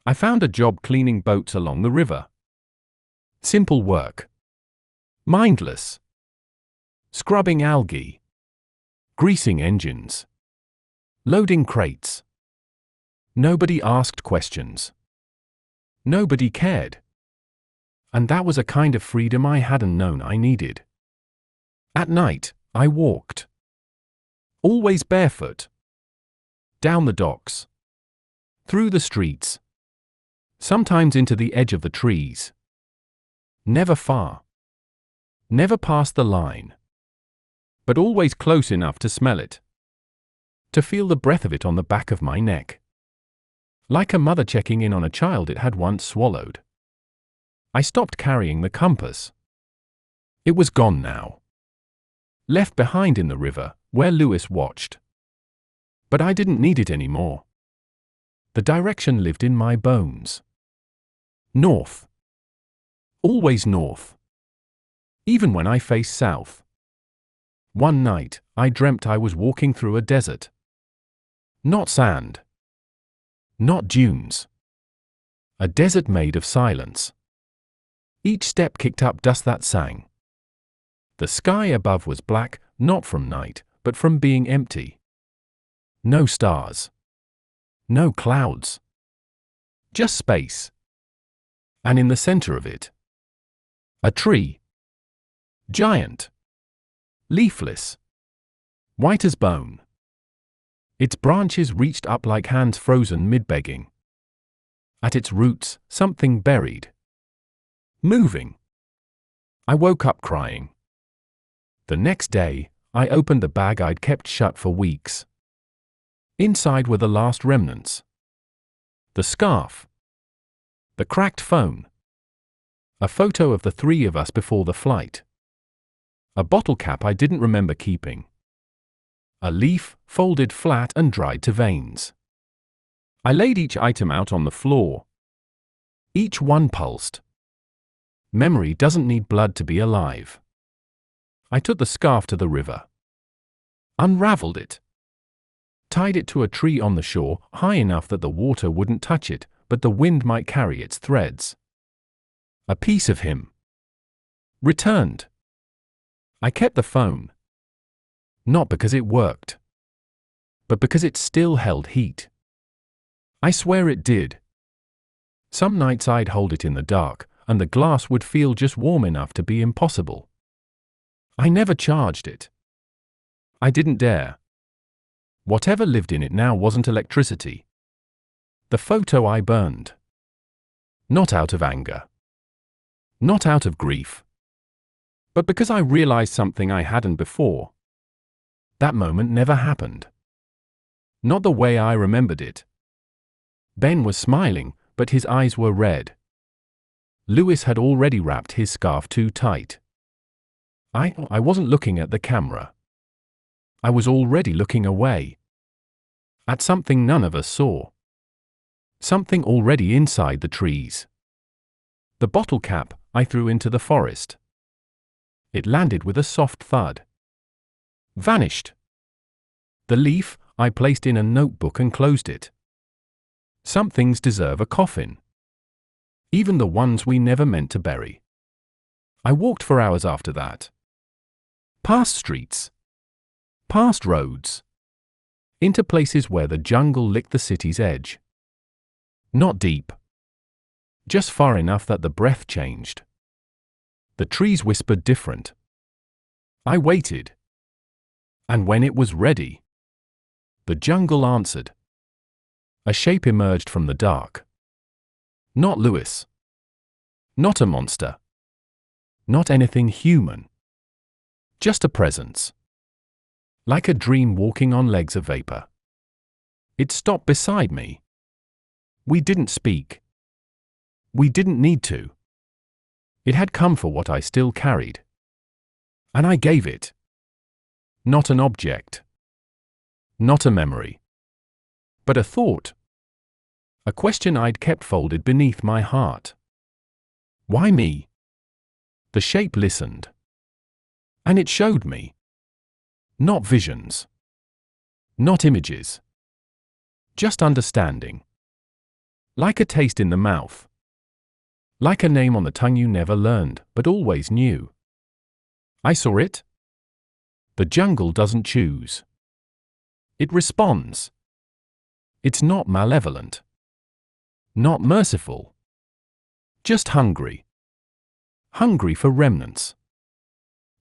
[SPEAKER 1] I found a job cleaning boats along the river. Simple work. Mindless. Scrubbing algae. Greasing engines. Loading crates. Nobody asked questions. Nobody cared. And that was a kind of freedom I hadn't known I needed. At night, I walked. Always barefoot. Down the docks. Through the streets. Sometimes into the edge of the trees. Never far. Never past the line. But always close enough to smell it. To feel the breath of it on the back of my neck. Like a mother checking in on a child it had once swallowed. I stopped carrying the compass. It was gone now. Left behind in the river, where Lewis watched. But I didn't need it anymore. The direction lived in my bones. North. Always north. Even when I faced south. One night, I dreamt I was walking through a desert. Not sand. Not dunes. A desert made of silence. Each step kicked up dust that sang. The sky above was black, not from night, but from being empty. No stars. No clouds. Just space. And in the center of it, a tree. Giant. Leafless. White as bone. Its branches reached up like hands frozen mid-begging. At its roots, something buried. Moving. I woke up crying. The next day, I opened the bag I'd kept shut for weeks. Inside were the last remnants. The scarf. The cracked phone. A photo of the three of us before the flight. A bottle cap I didn't remember keeping. A leaf, folded flat and dried to veins. I laid each item out on the floor. Each one pulsed. Memory doesn't need blood to be alive. I took the scarf to the river. Unraveled it. Tied it to a tree on the shore, high enough that the water wouldn't touch it, but the wind might carry its threads. A piece of him. Returned. I kept the phone. Not because it worked, but because it still held heat. I swear it did. Some nights I'd hold it in the dark, and the glass would feel just warm enough to be impossible. I never charged it. I didn't dare. Whatever lived in it now wasn't electricity. The photo I burned. Not out of anger. Not out of grief. But because I realized something I hadn't before. That moment never happened. Not the way I remembered it. Ben was smiling, but his eyes were red. Lewis had already wrapped his scarf too tight. I wasn't looking at the camera. I was already looking away. At something none of us saw. Something already inside the trees. The bottle cap I threw into the forest. It landed with a soft thud. Vanished. The leaf I placed in a notebook and closed it. Some things deserve a coffin. Even the ones we never meant to bury. I walked for hours after that. Past streets. Past roads. Into places where the jungle licked the city's edge. Not deep. Just far enough that the breath changed. The trees whispered different. I waited. And when it was ready, the jungle answered. A shape emerged from the dark. Not Lewis. Not a monster. Not anything human. Just a presence. Like a dream walking on legs of vapor. It stopped beside me. We didn't speak. We didn't need to. It had come for what I still carried. And I gave it. Not an object. Not a memory. But a thought. A question I'd kept folded beneath my heart. Why me? The shape listened. And it showed me. Not visions. Not images. Just understanding. Like a taste in the mouth. Like a name on the tongue you never learned, but always knew. I saw it. The jungle doesn't choose. It responds. It's not malevolent. Not merciful. Just hungry. Hungry for remnants.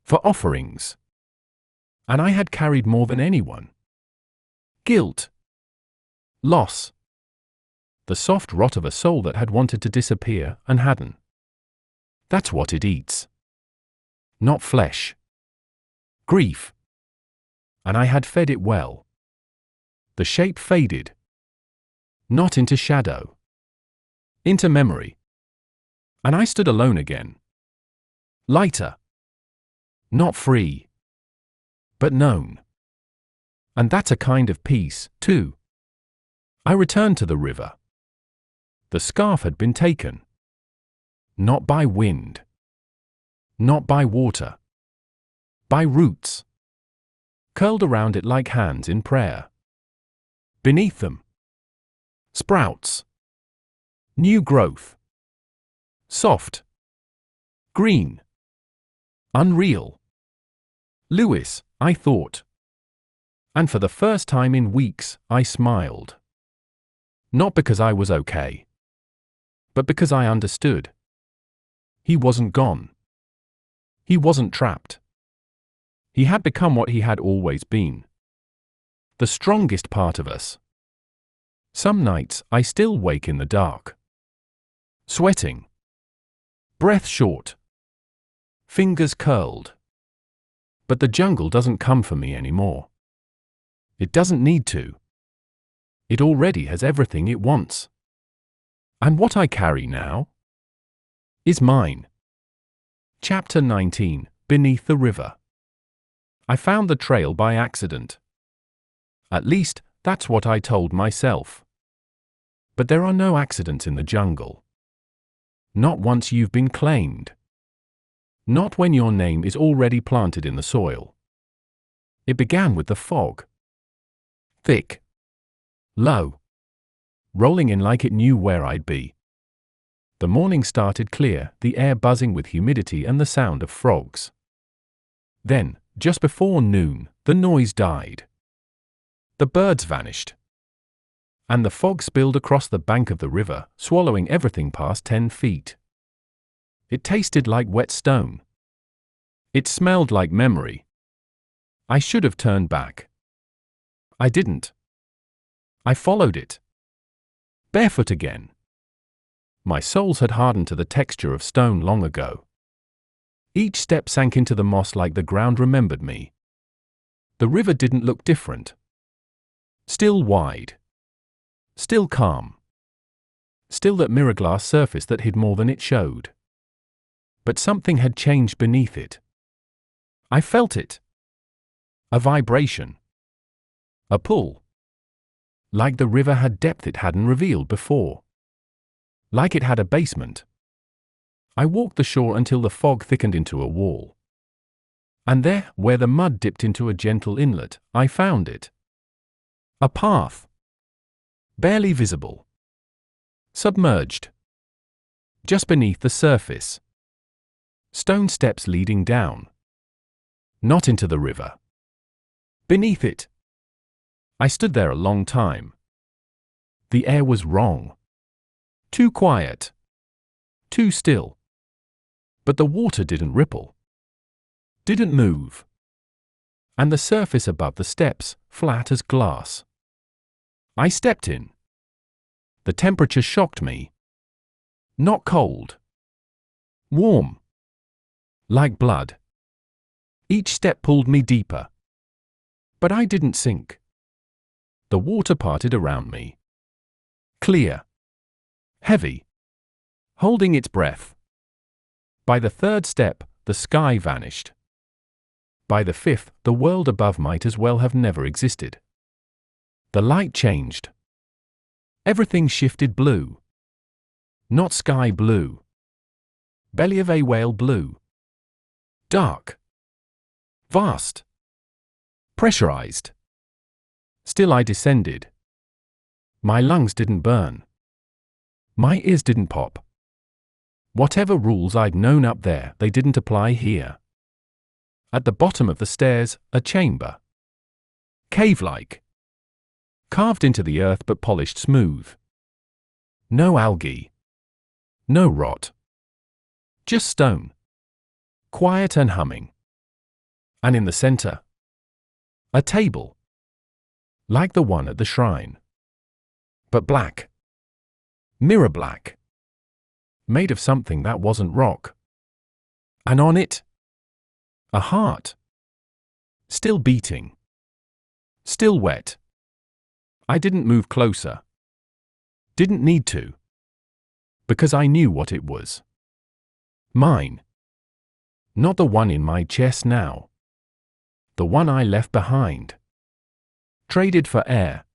[SPEAKER 1] For offerings. And I had carried more than anyone. Guilt. Loss. The soft rot of a soul that had wanted to disappear and hadn't. That's what it eats. Not flesh. Grief. And I had fed it well. The shape faded. Not into shadow. Into memory. And I stood alone again. Lighter. Not free. But known. And that's a kind of peace, too. I returned to the river. The scarf had been taken. Not by wind. Not by water. By roots. Curled around it like hands in prayer. Beneath them. Sprouts. New growth. Soft. Green. Unreal. Lewis, I thought. And for the first time in weeks, I smiled. Not because I was okay. But because I understood. He wasn't gone. He wasn't trapped. He had become what he had always been. The strongest part of us. Some nights I still wake in the dark. Sweating. Breath short. Fingers curled. But the jungle doesn't come for me anymore. It doesn't need to. It already has everything it wants. And what I carry now is mine. Chapter 19, Beneath the River. I found the trail by accident. At least, that's what I told myself. But there are no accidents in the jungle. Not once you've been claimed. Not when your name is already planted in the soil. It began with the fog. Thick. Low. Rolling in like it knew where I'd be. The morning started clear, the air buzzing with humidity and the sound of frogs. Then, just before noon, the noise died. The birds vanished. And the fog spilled across the bank of the river, swallowing everything past 10 feet. It tasted like wet stone. It smelled like memory. I should have turned back. I didn't. I followed it. Barefoot again. My soles had hardened to the texture of stone long ago. Each step sank into the moss like the ground remembered me. The river didn't look different. Still wide. Still calm. Still that mirror glass surface that hid more than it showed. But something had changed beneath it. I felt it. A vibration. A pull. Like the river had depth it hadn't revealed before. Like it had a basement. I walked the shore until the fog thickened into a wall. And there, where the mud dipped into a gentle inlet, I found it. A path. Barely visible. Submerged. Just beneath the surface. Stone steps leading down. Not into the river. Beneath it. I stood there a long time. The air was wrong. Too quiet. Too still. But the water didn't ripple. Didn't move. And the surface above the steps, flat as glass. I stepped in. The temperature shocked me. Not cold. Warm. Like blood. Each step pulled me deeper. But I didn't sink. The water parted around me. Clear. Heavy. Holding its breath. By the third step, the sky vanished. By the fifth, the world above might as well have never existed. The light changed. Everything shifted blue. Not sky blue. Belly of a whale blue. Dark. Vast. Pressurized. Still I descended. My lungs didn't burn. My ears didn't pop. Whatever rules I'd known up there, they didn't apply here. At the bottom of the stairs, a chamber. Cave-like. Carved into the earth but polished smooth. No algae. No rot. Just stone. Quiet and humming. And in the center, a table. Like the one at the shrine. But black. Mirror black. Made of something that wasn't rock. And on it, a heart. Still beating. Still wet. I didn't move closer. Didn't need to. Because I knew what it was. Mine. Not the one in my chest now. The one I left behind. Traded for air.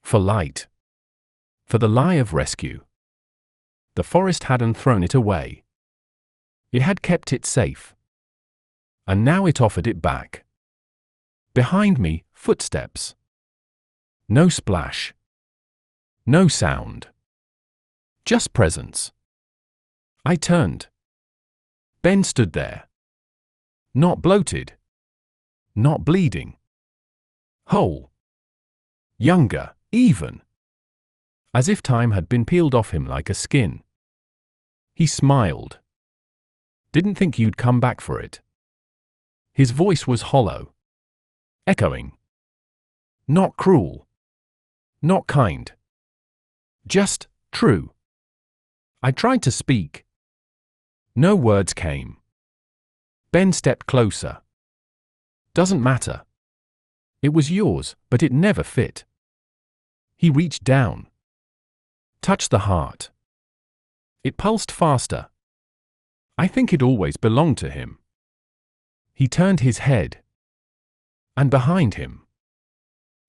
[SPEAKER 1] For light. For the lie of rescue. The forest hadn't thrown it away. It had kept it safe. And now it offered it back. Behind me, footsteps. No splash. No sound. Just presence. I turned. Ben stood there. Not bloated. Not bleeding. Whole. Younger, even. As if time had been peeled off him like a skin. He smiled. Didn't think you'd come back for it. His voice was hollow. Echoing. Not cruel. Not kind. Just true. I tried to speak. No words came. Ben stepped closer. Doesn't matter. It was yours, but it never fit. He reached down. Touched the heart. It pulsed faster. I think it always belonged to him. He turned his head. And behind him,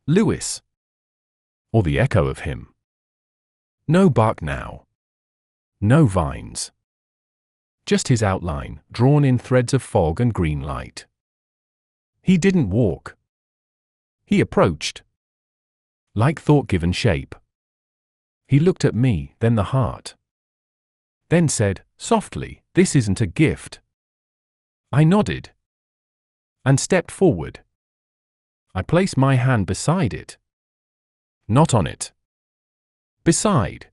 [SPEAKER 1] Lewis. Or the echo of him. No bark now. No vines. Just his outline, drawn in threads of fog and green light. He didn't walk. He approached. Like thought given shape. He looked at me, then the heart. Then said, softly, "This isn't a gift." I nodded. And stepped forward. I placed my hand beside it. Not on it. Beside.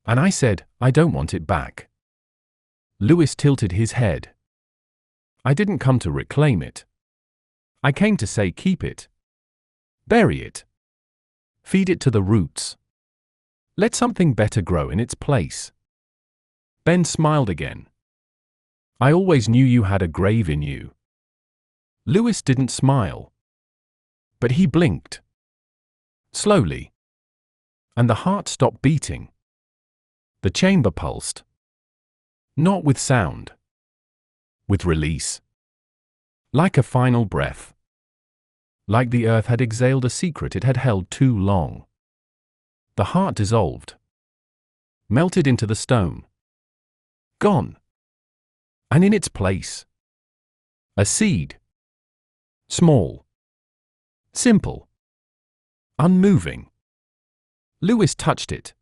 [SPEAKER 1] And I said, "I don't want it back." Lewis tilted his head. "I didn't come to reclaim it. I came to say keep it. Bury it. Feed it to the roots. Let something better grow in its place." Ben smiled again. "I always knew you had a grave in you." Lewis didn't smile. But he blinked. Slowly. And the heart stopped beating. The chamber pulsed. Not with sound. With release. Like a final breath. Like the earth had exhaled a secret it had held too long. The heart dissolved. Melted into the stone. Gone. And in its place. A seed. Small. Simple. Unmoving. Lewis touched it.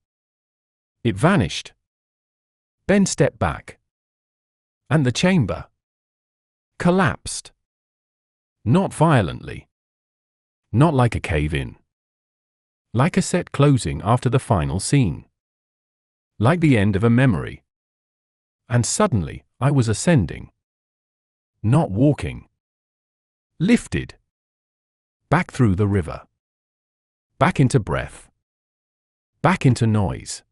[SPEAKER 1] It vanished. Ben stepped back. And the chamber collapsed. Not violently. Not like a cave-in. Like a set closing after the final scene. Like the end of a memory. And suddenly, I was ascending. Not walking. Lifted. Back through the river. Back into breath. Back into noise.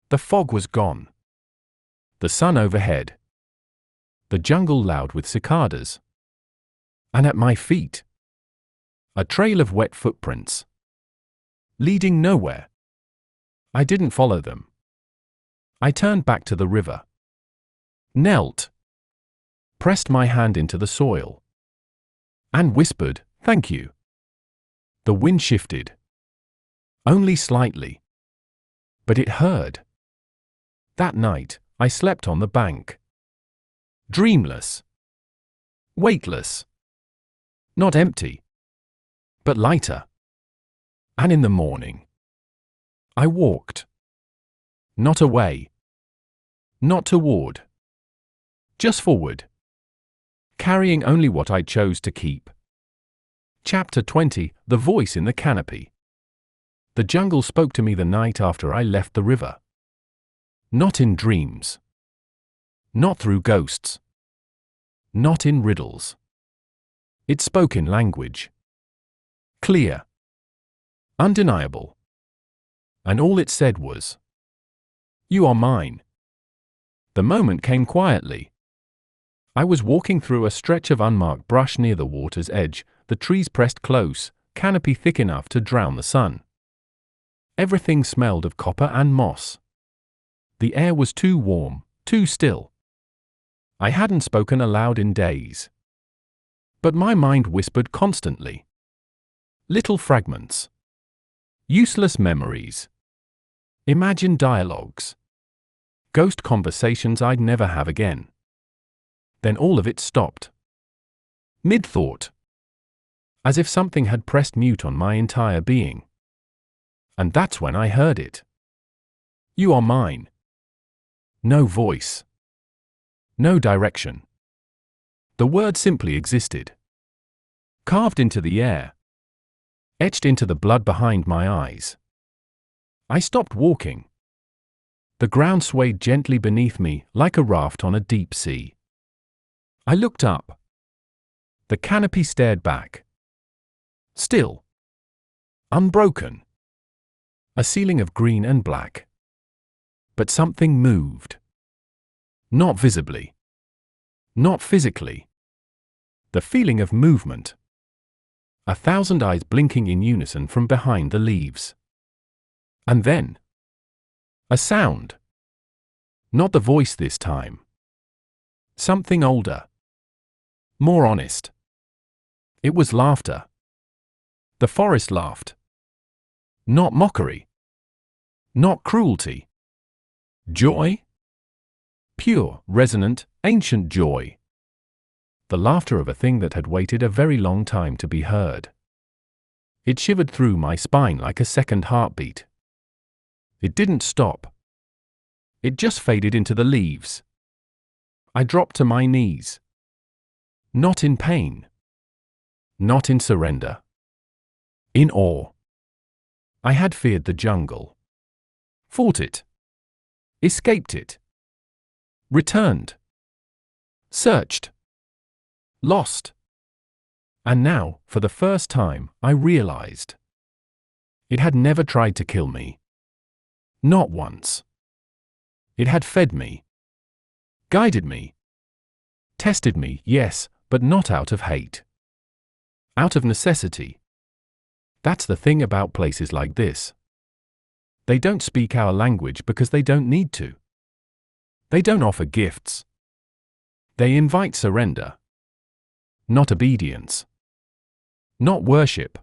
[SPEAKER 1] The fog was gone. The sun overhead. The jungle loud with cicadas. And at my feet, a trail of wet footprints. Leading nowhere. I didn't follow them. I turned back to the river. Knelt. Pressed my hand into the soil. And whispered, "Thank you." The wind shifted. Only slightly. But it heard. That night, I slept on the bank. Dreamless. Weightless. Not empty. But lighter. And in the morning, I walked. Not away. Not toward. Just forward. Carrying only what I chose to keep. Chapter 20, The Voice in the Canopy. The jungle spoke to me the night after I left the river. Not in dreams. Not through ghosts. Not in riddles. It spoke in language. Clear. Undeniable. And all it said was, "You are mine." The moment came quietly. I was walking through a stretch of unmarked brush near the water's edge, the trees pressed close, canopy thick enough to drown the sun. Everything smelled of copper and moss. The air was too warm, too still. I hadn't spoken aloud in days. But my mind whispered constantly. Little fragments. Useless memories. Imagined dialogues. Ghost conversations I'd never have again. Then all of it stopped. Mid-thought. As if something had pressed mute on my entire being. And that's when I heard it. You are mine. No voice. No direction. The word simply existed. Carved into the air. Etched into the blood behind my eyes. I stopped walking. The ground swayed gently beneath me like a raft on a deep sea. I looked up. The canopy stared back. Still. Unbroken. A ceiling of green and black. But something moved. Not visibly. Not physically. The feeling of movement. 1,000 eyes blinking in unison from behind the leaves. And then, a sound. Not the voice this time. Something older. More honest. It was laughter. The forest laughed. Not mockery. Not cruelty. Joy? Pure, resonant, ancient joy. The laughter of a thing that had waited a very long time to be heard. It shivered through my spine like a second heartbeat. It didn't stop. It just faded into the leaves. I dropped to my knees. Not in pain. Not in surrender. In awe. I had feared the jungle. Fought it. Escaped it. Returned. Searched. Lost. And now, for the first time, I realized. It had never tried to kill me. Not once. It had fed me. Guided me. Tested me, yes, but not out of hate. Out of necessity. That's the thing about places like this. They don't speak our language because they don't need to. They don't offer gifts. They invite surrender. Not obedience. Not worship.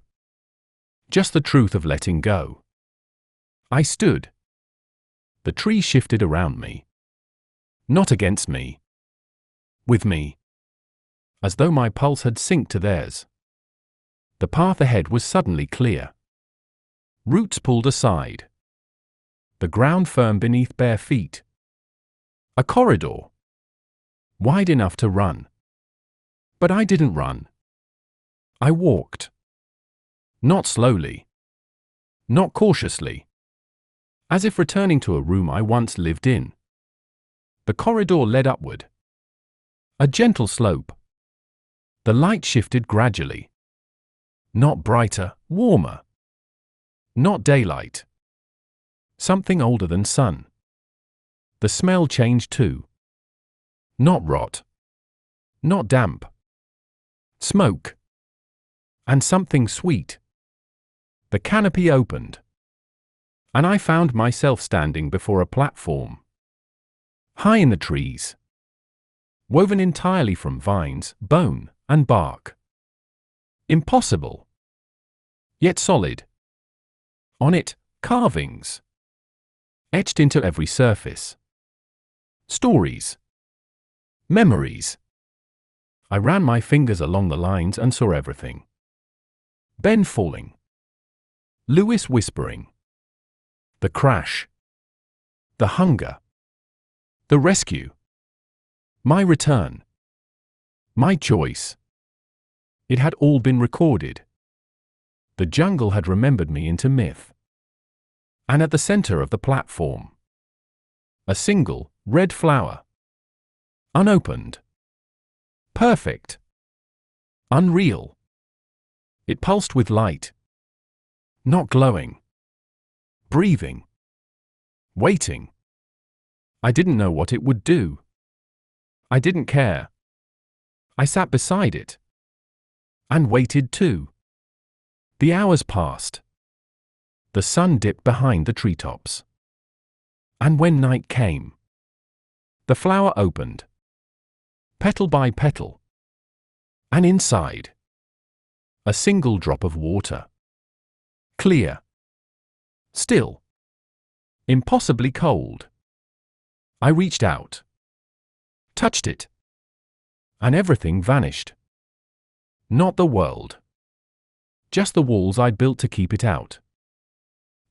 [SPEAKER 1] Just the truth of letting go. I stood. The trees shifted around me. Not against me. With me. As though my pulse had synced to theirs. The path ahead was suddenly clear. Roots pulled aside. The ground firm beneath bare feet. A corridor. Wide enough to run. But I didn't run. I walked. Not slowly. Not cautiously. As if returning to a room I once lived in. The corridor led upward. A gentle slope. The light shifted gradually. Not brighter, warmer. Not daylight. Something older than sun. The smell changed too. Not rot. Not damp. Smoke. And something sweet. The canopy opened. And I found myself standing before a platform. High in the trees. Woven entirely from vines, bone, and bark. Impossible. Yet solid. On it, carvings. Etched into every surface. Stories. Memories. I ran my fingers along the lines and saw everything. Ben falling. Lewis whispering. The crash. The hunger. The rescue. My return. My choice. It had all been recorded. The jungle had remembered me into myth. And at the center of the platform, a single, red flower. Unopened. Perfect. Unreal. It pulsed with light. Not glowing. Breathing. Waiting. I didn't know what it would do. I didn't care. I sat beside it. And waited too. The hours passed. The sun dipped behind the treetops. And when night came, the flower opened. Petal by petal. And inside, a single drop of water. Clear. Still. Impossibly cold. I reached out. Touched it. And everything vanished. Not the world. Just the walls I'd built to keep it out.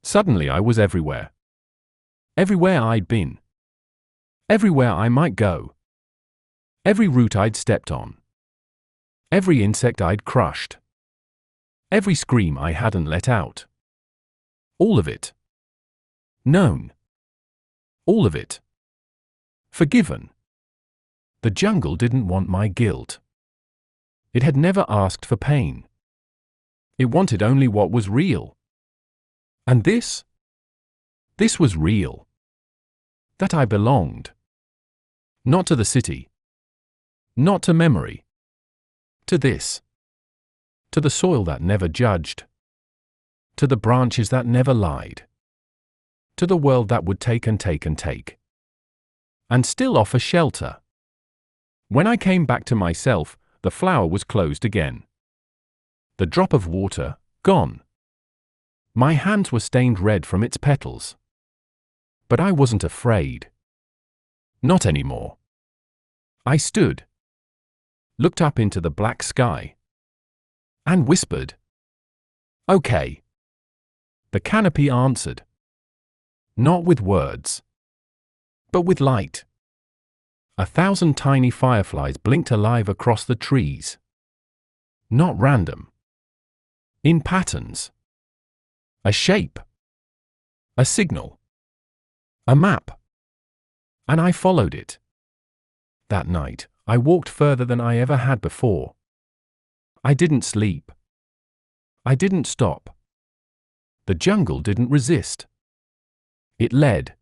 [SPEAKER 1] Suddenly I was everywhere. Everywhere I'd been. Everywhere I might go. Every root I'd stepped on. Every insect I'd crushed. Every scream I hadn't let out. All of it. Known. All of it. Forgiven. The jungle didn't want my guilt. It had never asked for pain. It wanted only what was real. And this? This was real. That I belonged. Not to the city. Not to memory. To this. To the soil that never judged. To the branches that never lied. To the world that would take and take and take. And still offer shelter. When I came back to myself, the flower was closed again. The drop of water, gone. My hands were stained red from its petals. But I wasn't afraid. Not anymore. I stood, looked up into the black sky, and whispered, "Okay." The canopy answered. Not with words, but with light. 1,000 tiny fireflies blinked alive across the trees. Not random. In patterns. A shape. A signal. A map. And I followed it. That night, I walked further than I ever had before. I didn't sleep. I didn't stop. The jungle didn't resist. It led.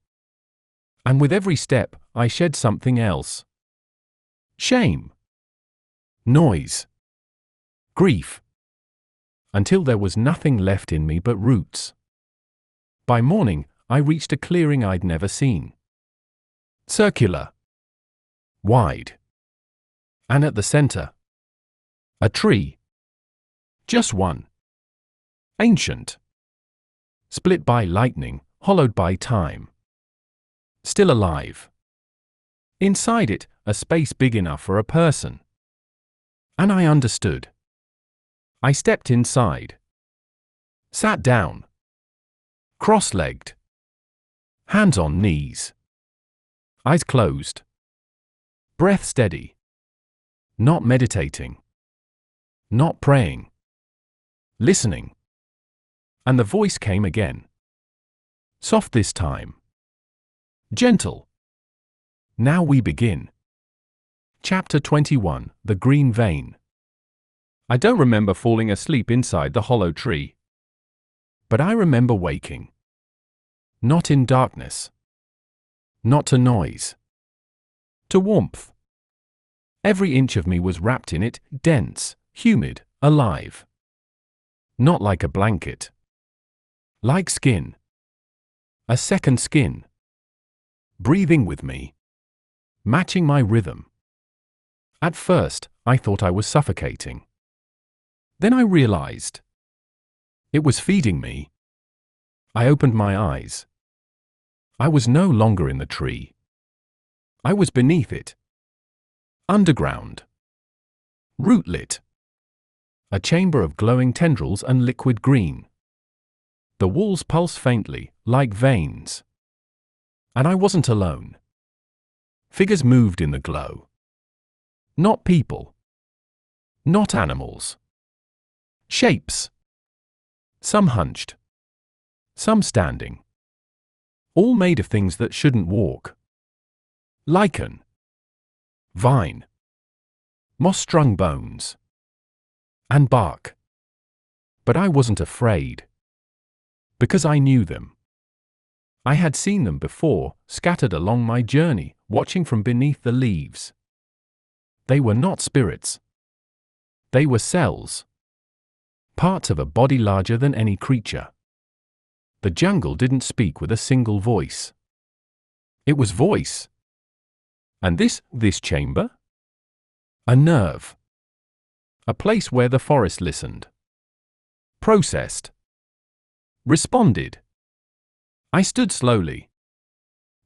[SPEAKER 1] And with every step, I shed something else. Shame. Noise. Grief. Until there was nothing left in me but roots. By morning, I reached a clearing I'd never seen. Circular. Wide. And at the center, a tree. Just one. Ancient. Split by lightning, hollowed by time. Still alive. Inside it, a space big enough for a person. And I understood. I stepped inside. Sat down. Cross-legged. Hands on knees. Eyes closed. Breath steady. Not meditating. Not praying. Listening. And the voice came again. Soft this time. Gentle. Now we begin. Chapter 21, The Green Vein. I don't remember falling asleep inside the hollow tree. But I remember waking. Not in darkness. Not to noise. To warmth. Every inch of me was wrapped in it, dense, humid, alive. Not like a blanket. Like skin. A second skin. Breathing with me. Matching my rhythm. At first, I thought I was suffocating. Then I realized. It was feeding me. I opened my eyes. I was no longer in the tree. I was beneath it. Underground. Rootlit. A chamber of glowing tendrils and liquid green. The walls pulse faintly, like veins. And I wasn't alone. Figures moved in the glow. Not people. Not animals. Shapes. Some hunched. Some standing. All made of things that shouldn't walk. Lichen. Vine. Moss-strung bones. And bark. But I wasn't afraid. Because I knew them. I had seen them before, scattered along my journey, watching from beneath the leaves. They were not spirits. They were cells. Parts of a body larger than any creature. The jungle didn't speak with a single voice. It was voice. And this chamber? A nerve. A place where the forest listened. Processed. Responded. I stood slowly.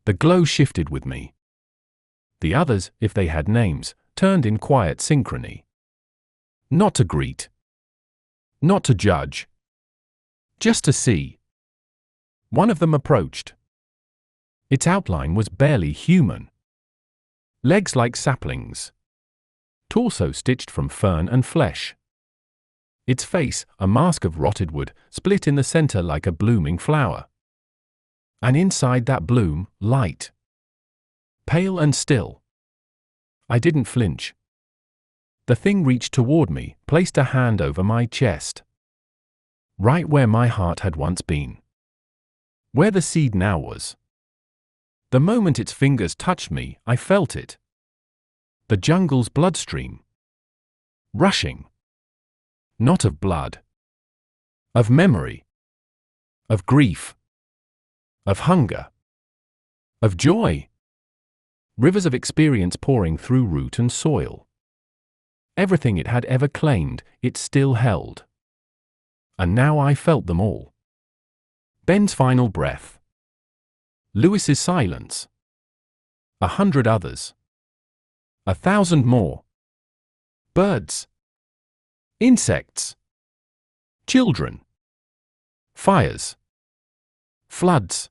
[SPEAKER 1] The glow shifted with me. The others, if they had names, turned in quiet synchrony. Not to greet. Not to judge. Just to see. One of them approached. Its outline was barely human. Legs like saplings. Torso stitched from fern and flesh. Its face, a mask of rotted wood, split in the center like a blooming flower. And inside that bloom, light. Pale and still. I didn't flinch. The thing reached toward me, placed a hand over my chest. Right where my heart had once been. Where the seed now was. The moment its fingers touched me, I felt it. The jungle's bloodstream. Rushing. Not of blood. Of memory. Of grief. Of hunger. Of joy. Rivers of experience pouring through root and soil. Everything it had ever claimed, it still held. And now I felt them all. Ben's final breath. Lewis's silence. 100 others. 1,000 more. Birds. Insects. Children. Fires. Floods.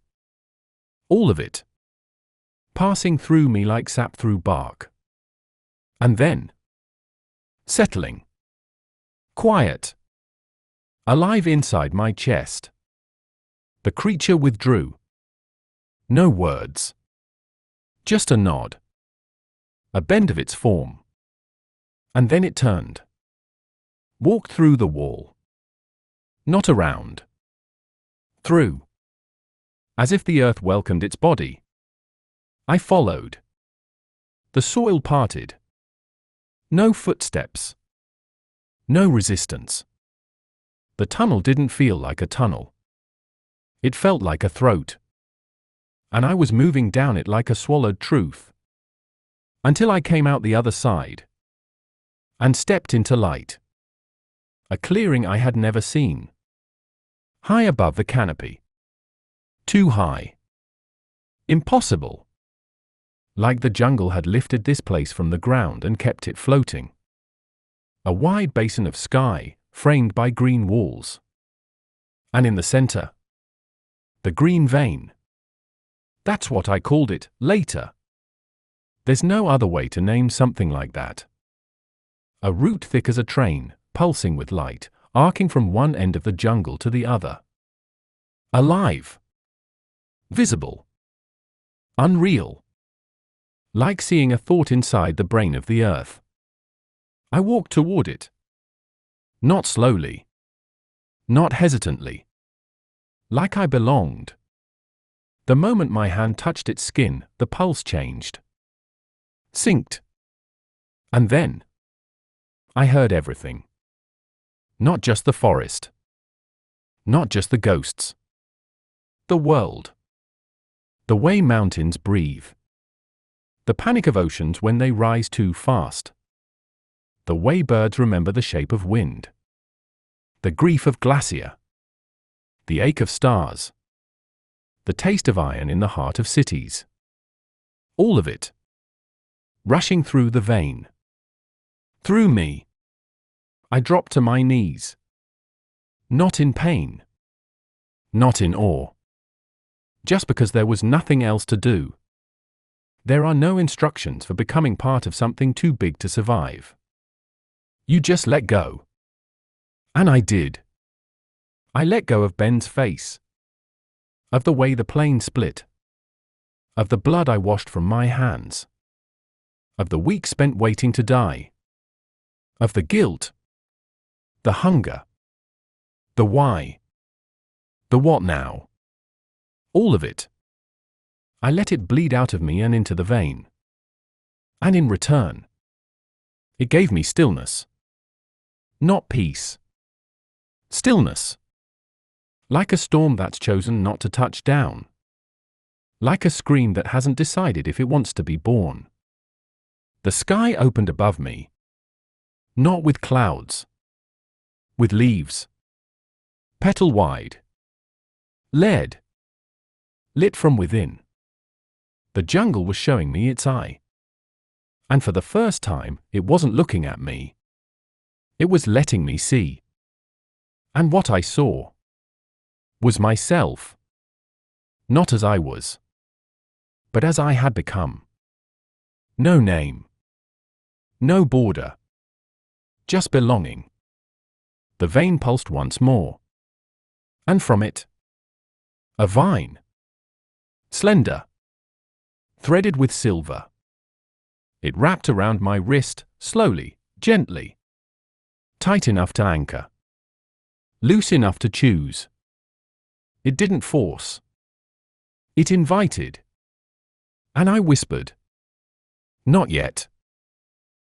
[SPEAKER 1] All of it. Passing through me like sap through bark. And then settling. Quiet. Alive inside my chest. The creature withdrew. No words. Just a nod. A bend of its form. And then it turned. Walked through the wall. Not around. Through. As if the earth welcomed its body. I followed. The soil parted. No footsteps. No resistance. The tunnel didn't feel like a tunnel. It felt like a throat. And I was moving down it like a swallowed truth. Until I came out the other side. And stepped into light. A clearing I had never seen. High above the canopy. Too high. Impossible. Like the jungle had lifted this place from the ground and kept it floating. A wide basin of sky, framed by green walls. And in the center, the green vein. That's what I called it, later. There's no other way to name something like that. A root thick as a train, pulsing with light, arcing from one end of the jungle to the other. Alive. Visible. Unreal. Like seeing a thought inside the brain of the earth. I walked toward it. Not slowly. Not hesitantly. Like I belonged. The moment my hand touched its skin, the pulse changed. Synced. And then I heard everything. Not just the forest. Not just the ghosts. The world. The way mountains breathe. The panic of oceans when they rise too fast. The way birds remember the shape of wind. The grief of glacier. The ache of stars. The taste of iron in the heart of cities. All of it. Rushing through the vein. Through me. I dropped to my knees. Not in pain. Not in awe. Just because there was nothing else to do. There are no instructions for becoming part of something too big to survive. You just let go. And I did. I let go of Ben's face. Of the way the plane split. Of the blood I washed from my hands. Of the weeks spent waiting to die. Of the guilt. The hunger. The why. The what now. All of it. I let it bleed out of me and into the vein. And in return, it gave me stillness. Not peace. Stillness. Like a storm that's chosen not to touch down. Like a scream that hasn't decided if it wants to be born. The sky opened above me. Not with clouds. With leaves. Petal wide. Lead. Lit from within. The jungle was showing me its eye. And for the first time, it wasn't looking at me. It was letting me see. And what I saw was myself. Not as I was, but as I had become. No name. No border. Just belonging. The vein pulsed once more. And from it, a vine. Slender. Threaded with silver. It wrapped around my wrist, slowly, gently. Tight enough to anchor. Loose enough to choose. It didn't force. It invited. And I whispered. Not yet.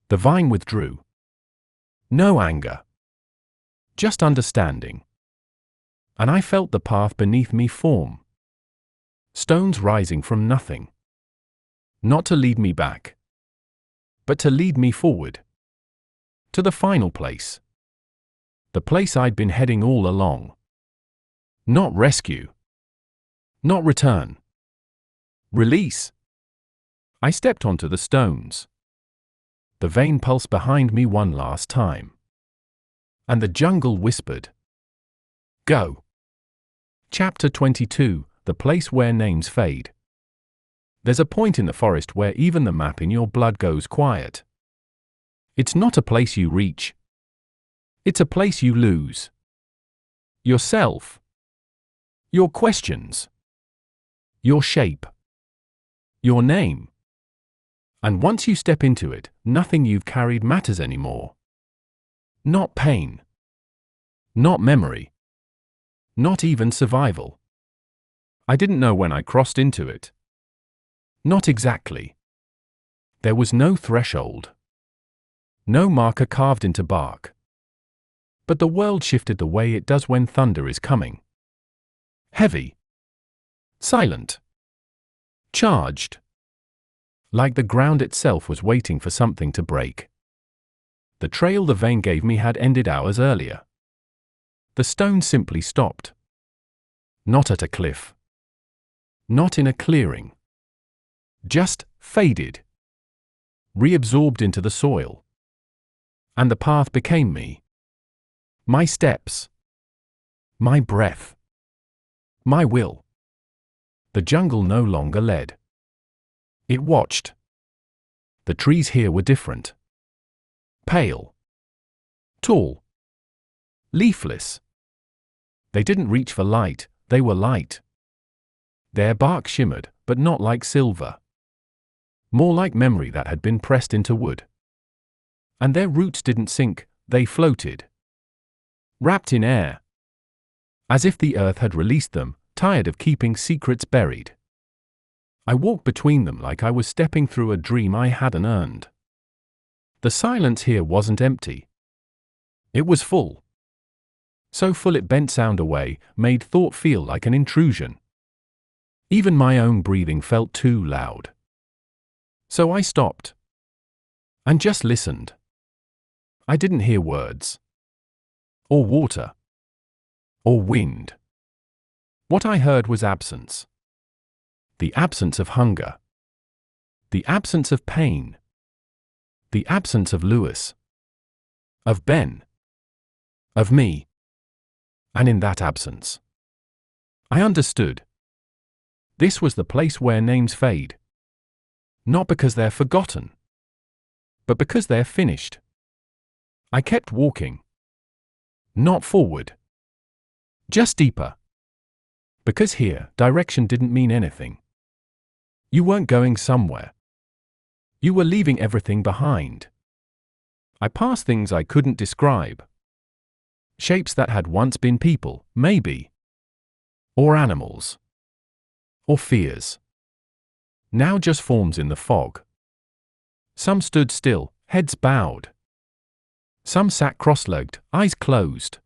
[SPEAKER 1] The vine withdrew. No anger. Just understanding. And I felt the path beneath me form. Stones rising from nothing. Not to lead me back, but to lead me forward. To the final place. The place I'd been heading all along. Not rescue. Not return. Release. I stepped onto the stones. The vein pulsed behind me one last time. And the jungle whispered. Go. Chapter 22, The Place Where Names Fade. There's a point in the forest where even the map in your blood goes quiet. It's not a place you reach. It's a place you lose. Yourself. Your questions. Your shape. Your name. And once you step into it, nothing you've carried matters anymore. Not pain. Not memory. Not even survival. I didn't know when I crossed into it. Not exactly. There was no threshold. No marker carved into bark. But the world shifted the way it does when thunder is coming. Heavy. Silent. Charged. Like the ground itself was waiting for something to break. The trail the vein gave me had ended hours earlier. The stone simply stopped. Not at a cliff. Not in a clearing. Just faded. Reabsorbed into the soil. And the path became me. My steps. My breath. My will. The jungle no longer led. It watched. The trees here were different. Pale. Tall. Leafless. They didn't reach for light, they were light. Their bark shimmered, but not like silver. More like memory that had been pressed into wood. And their roots didn't sink, they floated. Wrapped in air. As if the earth had released them, tired of keeping secrets buried. I walked between them like I was stepping through a dream I hadn't earned. The silence here wasn't empty. It was full. So full it bent sound away, made thought feel like an intrusion. Even my own breathing felt too loud. So I stopped. And just listened. I didn't hear words. Or water. Or wind. What I heard was absence. The absence of hunger. The absence of pain. The absence of Lewis. Of Ben. Of me. And in that absence, I understood. This was the place where names fade. Not because they're forgotten, but because they're finished. I kept walking. Not forward. Just deeper. Because here, direction didn't mean anything. You weren't going somewhere. You were leaving everything behind. I passed things I couldn't describe. Shapes that had once been people, maybe. Or animals. Or fears. Now just forms in the fog. Some stood still, heads bowed. Some sat cross-legged, eyes closed.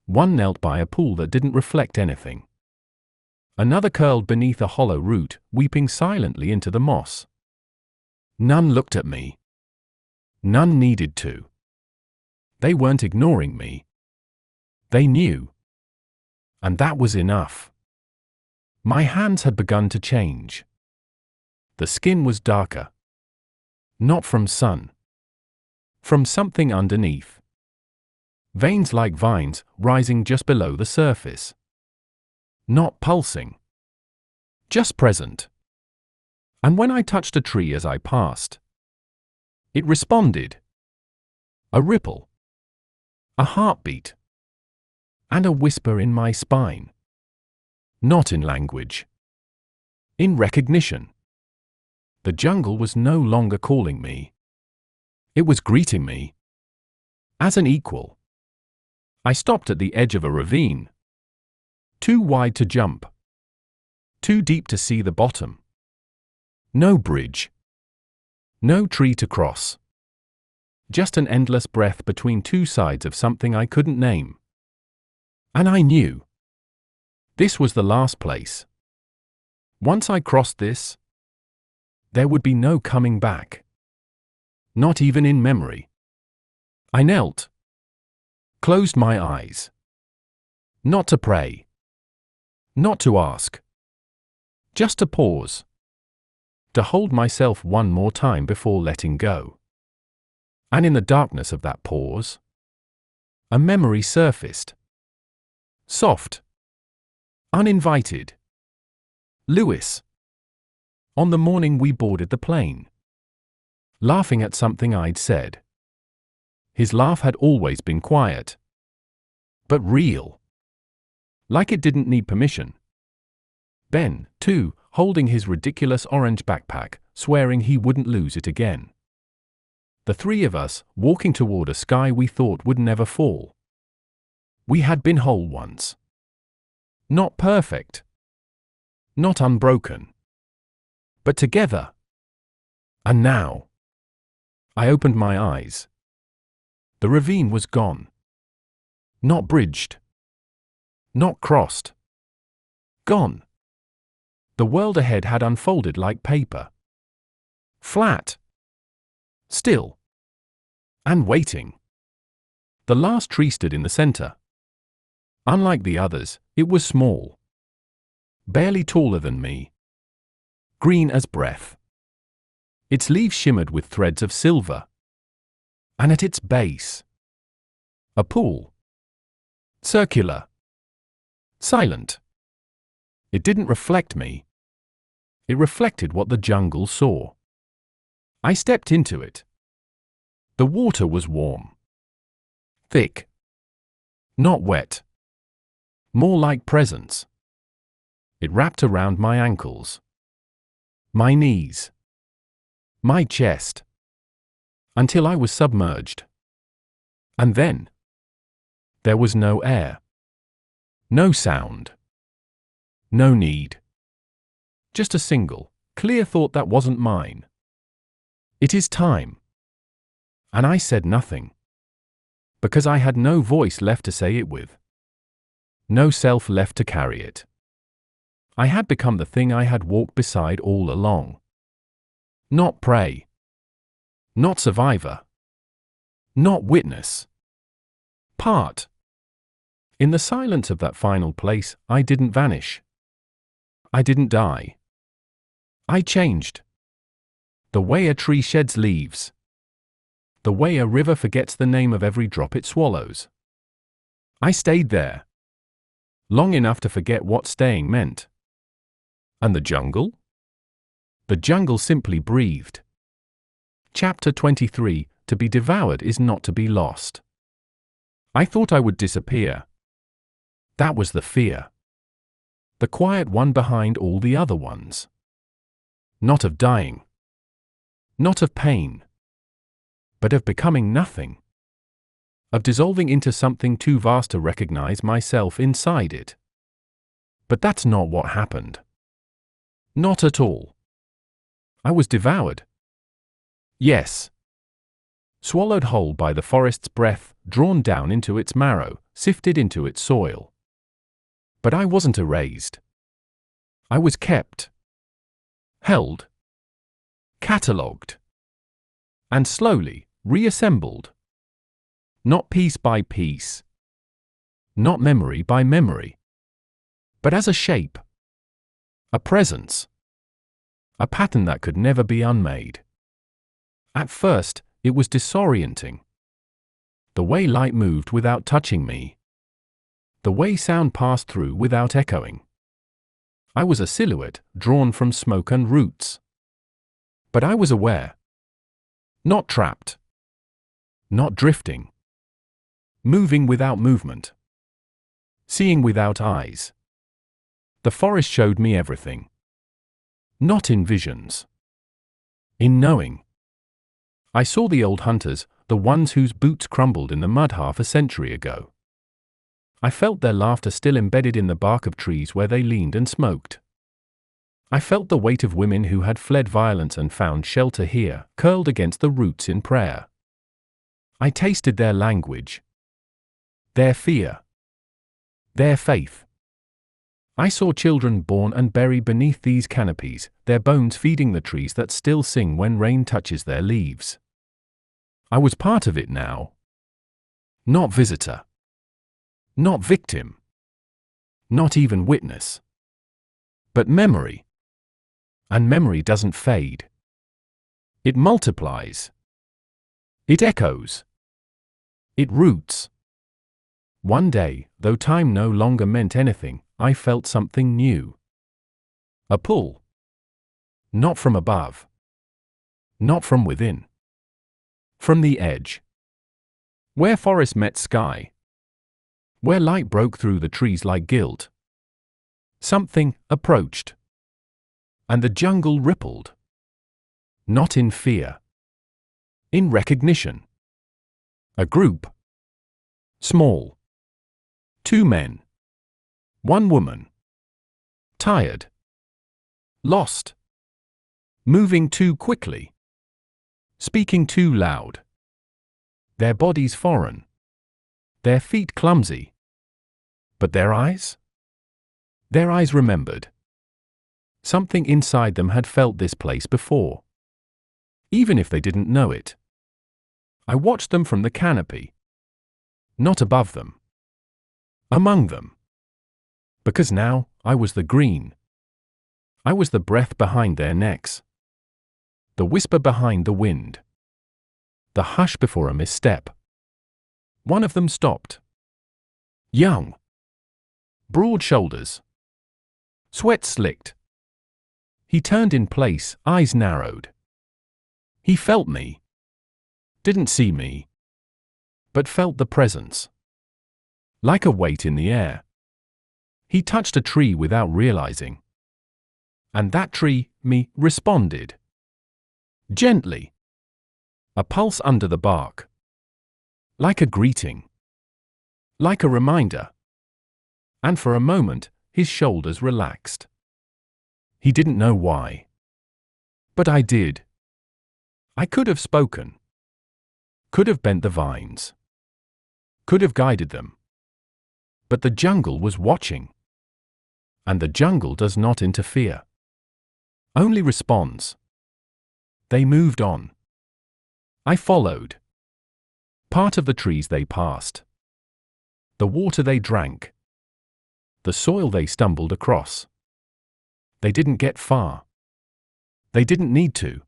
[SPEAKER 1] One knelt by a pool that didn't reflect anything. Another curled beneath a hollow root, weeping silently into the moss. None looked at me. None needed to. They weren't ignoring me. They knew. And that was enough. My hands had begun to change. The skin was darker. Not from sun. From something underneath. Veins like vines, rising just below the surface. Not pulsing. Just present. And when I touched a tree as I passed, it responded. A ripple. A heartbeat. And a whisper in my spine. Not in language. In recognition. The jungle was no longer calling me. It was greeting me. As an equal. I stopped at the edge of a ravine. Too wide to jump. Too deep to see the bottom. No bridge. No tree to cross. Just an endless breath between two sides of something I couldn't name. And I knew. This was the last place. Once I crossed this, there would be no coming back. Not even in memory. I knelt. Closed my eyes. Not to pray. Not to ask. Just to pause. To hold myself one more time before letting go. And in the darkness of that pause, a memory surfaced. Soft. Uninvited. Lewis. On the morning we boarded the plane. Laughing at something I'd said. His laugh had always been quiet. But real. Like it didn't need permission. Ben, too, holding his ridiculous orange backpack, swearing he wouldn't lose it again. The three of us, walking toward a sky we thought would never fall. We had been whole once. Not perfect. Not unbroken. But together. And now. I opened my eyes. The ravine was gone. Not bridged. Not crossed. Gone. The world ahead had unfolded like paper. Flat. Still. And waiting. The last tree stood in the center. Unlike the others, it was small. Barely taller than me. Green as breath. Its leaves shimmered with threads of silver. And at its base, a pool. Circular. Silent. It didn't reflect me. It reflected what the jungle saw. I stepped into it. The water was warm. Thick. Not wet. More like presence. It wrapped around my ankles. My knees. My chest. Until I was submerged. And then, there was no air. No sound. No need. Just a single, clear thought that wasn't mine. It is time. And I said nothing. Because I had no voice left to say it with. No self left to carry it. I had become the thing I had walked beside all along. Not prey. Not survivor. Not witness. Part. In the silence of that final place, I didn't vanish. I didn't die. I changed. The way a tree sheds leaves. The way a river forgets the name of every drop it swallows. I stayed there. Long enough to forget what staying meant. And the jungle? The jungle simply breathed. Chapter 23, To be devoured is not to be lost. I thought I would disappear. That was the fear. The quiet one behind all the other ones. Not of dying. Not of pain. But of becoming nothing. Of dissolving into something too vast to recognize myself inside it. But that's not what happened. Not at all. I was devoured. Yes. Swallowed whole by the forest's breath, drawn down into its marrow, sifted into its soil. But I wasn't erased. I was kept. Held. Catalogued. And slowly, reassembled. Not piece by piece. Not memory by memory. But as a shape. A presence. A pattern that could never be unmade. At first, it was disorienting. The way light moved without touching me. The way sound passed through without echoing. I was a silhouette drawn from smoke and roots. But I was aware. Not trapped. Not drifting. Moving without movement. Seeing without eyes. The forest showed me everything. Not in visions. In knowing. I saw the old hunters, the ones whose boots crumbled in the mud half a century ago. I felt their laughter still embedded in the bark of trees where they leaned and smoked. I felt the weight of women who had fled violence and found shelter here, curled against the roots in prayer. I tasted their language. Their fear. Their faith. I saw children born and buried beneath these canopies, their bones feeding the trees that still sing when rain touches their leaves. I was part of it now. Not visitor. Not victim. Not even witness. But memory. And memory doesn't fade. It multiplies. It echoes. It roots. One day, though time no longer meant anything, I felt something new. A pull. Not from above. Not from within. From the edge. Where forest met sky. Where light broke through the trees like guilt. Something approached. And the jungle rippled. Not in fear. In recognition. A group. Small. 2 men. 1 woman. Tired. Lost. Moving too quickly. Speaking too loud. Their bodies foreign. Their feet clumsy. But their eyes? Their eyes remembered. Something inside them had felt this place before. Even if they didn't know it. I watched them from the canopy. Not above them. Among them. Because now, I was the green. I was the breath behind their necks. The whisper behind the wind. The hush before a misstep. One of them stopped. Young. Broad shoulders. Sweat slicked. He turned in place, eyes narrowed. He felt me. Didn't see me. But felt the presence. Like a weight in the air. He touched a tree without realizing. And that tree, me, responded. Gently. A pulse under the bark. Like a greeting. Like a reminder. And for a moment, his shoulders relaxed. He didn't know why. But I did. I could have spoken. Could have bent the vines. Could have guided them. But the jungle was watching. And the jungle does not interfere. Only responds. They moved on. I followed. Part of the trees they passed. The water they drank. The soil they stumbled across. They didn't get far. They didn't need to.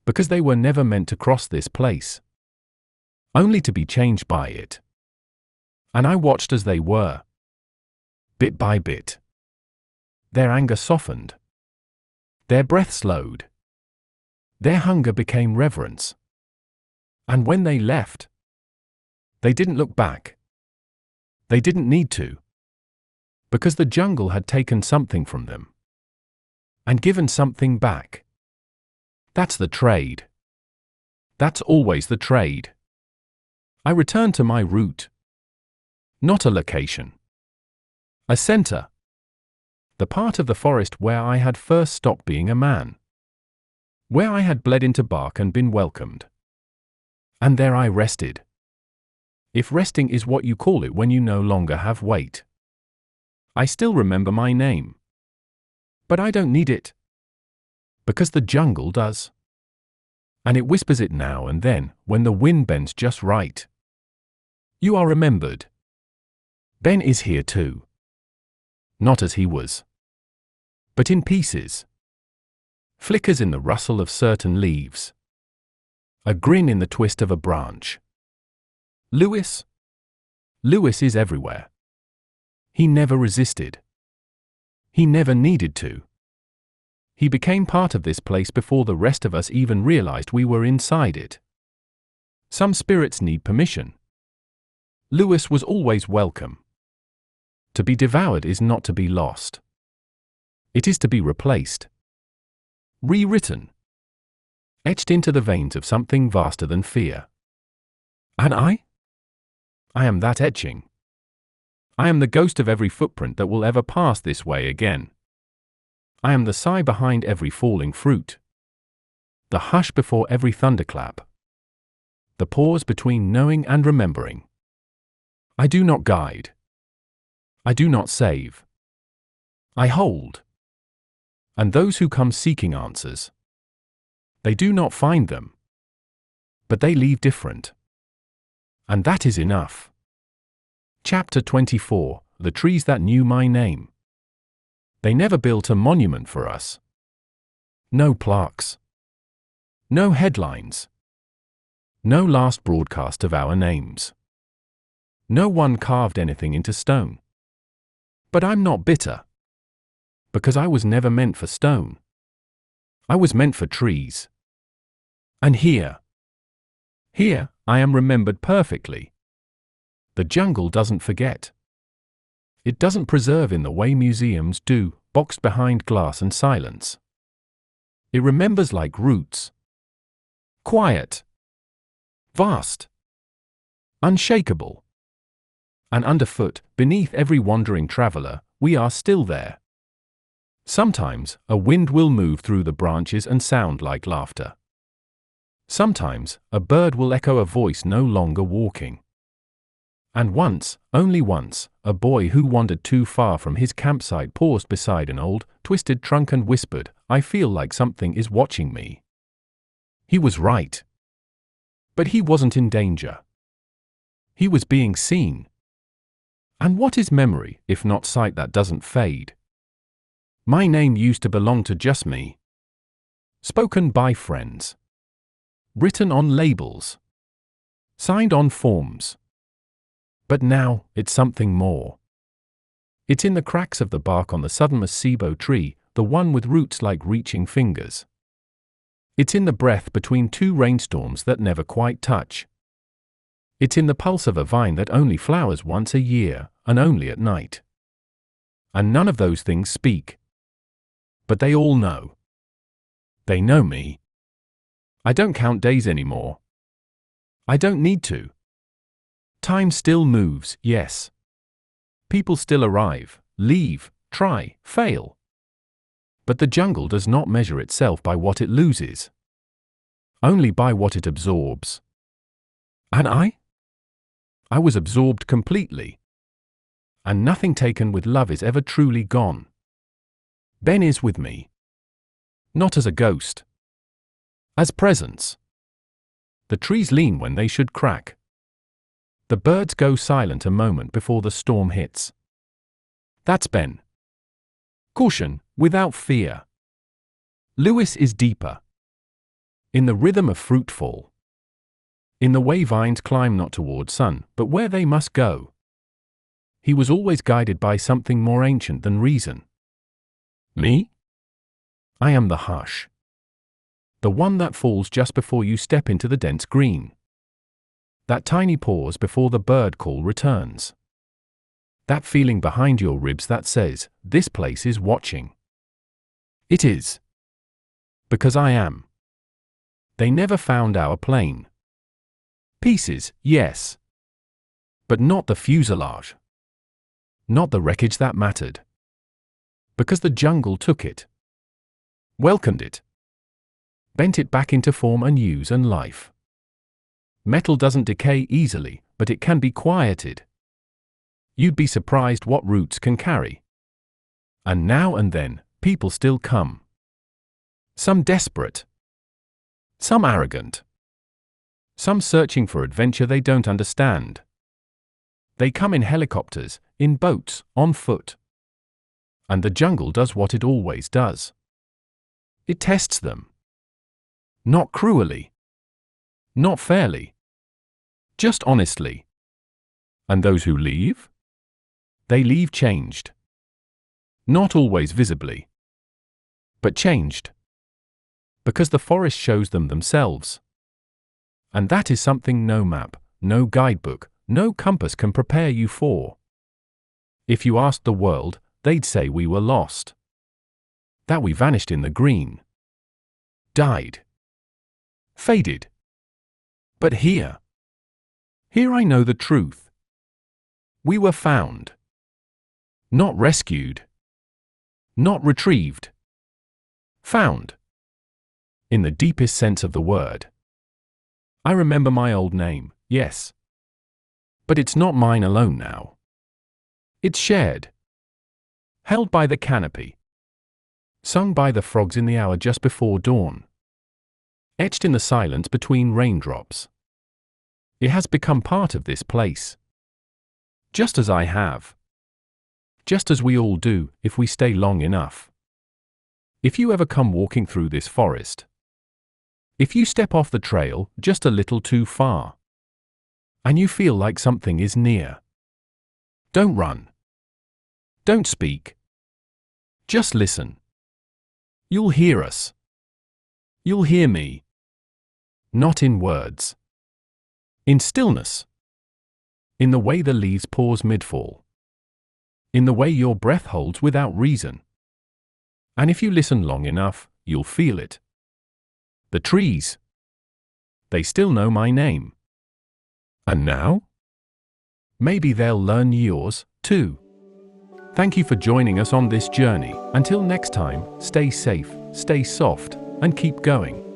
[SPEAKER 1] Because they were never meant to cross this place. Only to be changed by it. And I watched as they were. Bit by bit. Their anger softened. Their breath slowed. Their hunger became reverence. And when they left, they didn't look back. They didn't need to. Because the jungle had taken something from them. And given something back. That's the trade. That's always the trade. I returned to my route. Not a location. A center. The part of the forest where I had first stopped being a man. Where I had bled into bark and been welcomed. And there I rested. If resting is what you call it when you no longer have weight. I still remember my name. But I don't need it. Because the jungle does. And it whispers it now and then, when the wind bends just right. You are remembered. Ben is here too. Not as he was. But in pieces. Flickers in the rustle of certain leaves. A grin in the twist of a branch. Lewis? Lewis is everywhere. He never resisted. He never needed to. He became part of this place before the rest of us even realized we were inside it. Some spirits need permission. Lewis was always welcome. To be devoured is not to be lost. It is to be replaced. Rewritten. Etched into the veins of something vaster than fear. And I? I am that etching. I am the ghost of every footprint that will ever pass this way again. I am the sigh behind every falling fruit. The hush before every thunderclap. The pause between knowing and remembering. I do not guide. I do not save. I hold. And those who come seeking answers, they do not find them. But they leave different. And that is enough. Chapter 24, The Trees That Knew My Name. They never built a monument for us. No plaques. No headlines. No last broadcast of our names. No one carved anything into stone. But I'm not bitter. Because I was never meant for stone. I was meant for trees. And here, I am remembered perfectly. The jungle doesn't forget. It doesn't preserve in the way museums do, boxed behind glass and silence. It remembers like roots. Quiet. Vast. Unshakable. And underfoot, beneath every wandering traveler, we are still there. Sometimes, a wind will move through the branches and sound like laughter. Sometimes, a bird will echo a voice no longer walking. And once, only once, a boy who wandered too far from his campsite paused beside an old, twisted trunk and whispered, "I feel like something is watching me." He was right. But he wasn't in danger. He was being seen. And what is memory, if not sight that doesn't fade? My name used to belong to just me. Spoken by friends. Written on labels. Signed on forms. But now, it's something more. It's in the cracks of the bark on the southern macebo tree, the one with roots like reaching fingers. It's in the breath between two rainstorms that never quite touch. It's in the pulse of a vine that only flowers once a year, and only at night. And none of those things speak. But they all know. They know me. I don't count days anymore. I don't need to. Time still moves, yes. People still arrive, leave, try, fail. But the jungle does not measure itself by what it loses. Only by what it absorbs. And I was absorbed completely. And nothing taken with love is ever truly gone. Ben is with me. Not as a ghost. As presence. The trees lean when they should crack. The birds go silent a moment before the storm hits. That's Ben. Caution, without fear. Lewis is deeper. In the rhythm of fruit fall. In the way vines climb not toward sun, but where they must go. He was always guided by something more ancient than reason. Me? I am the hush. The one that falls just before you step into the dense green. That tiny pause before the bird call returns. That feeling behind your ribs that says, this place is watching. It is. Because I am. They never found our plane. Pieces, yes. But not the fuselage. Not the wreckage that mattered. Because the jungle took it. Welcomed it. Bent it back into form and use and life. Metal doesn't decay easily, but it can be quieted. You'd be surprised what roots can carry. And now and then, people still come. Some desperate. Some arrogant. Some searching for adventure they don't understand. They come in helicopters, in boats, on foot. And the jungle does what it always does. It tests them. Not cruelly. Not fairly. Just honestly. And those who leave? They leave changed. Not always visibly. But changed. Because the forest shows them themselves. And that is something no map, no guidebook, no compass can prepare you for. If you asked the world, they'd say we were lost. That we vanished in the green. Died. Faded. But here I know the truth. We were found. Not rescued. Not retrieved. Found. In the deepest sense of the word. I remember my old name, yes. But it's not mine alone now. It's shared. Held by the canopy. Sung by the frogs in the hour just before dawn. Etched in the silence between raindrops. It has become part of this place. Just as I have. Just as we all do, if we stay long enough. If you ever come walking through this forest, if you step off the trail just a little too far, and you feel like something is near, don't run. Don't speak. Just listen. You'll hear us. You'll hear me. Not in words. In stillness. In the way the leaves pause mid-fall. In the way your breath holds without reason. And if you listen long enough, you'll feel it. The trees. They still know my name. And now? Maybe they'll learn yours, too. Thank you for joining us on this journey. Until next time, stay safe, stay soft, and keep going.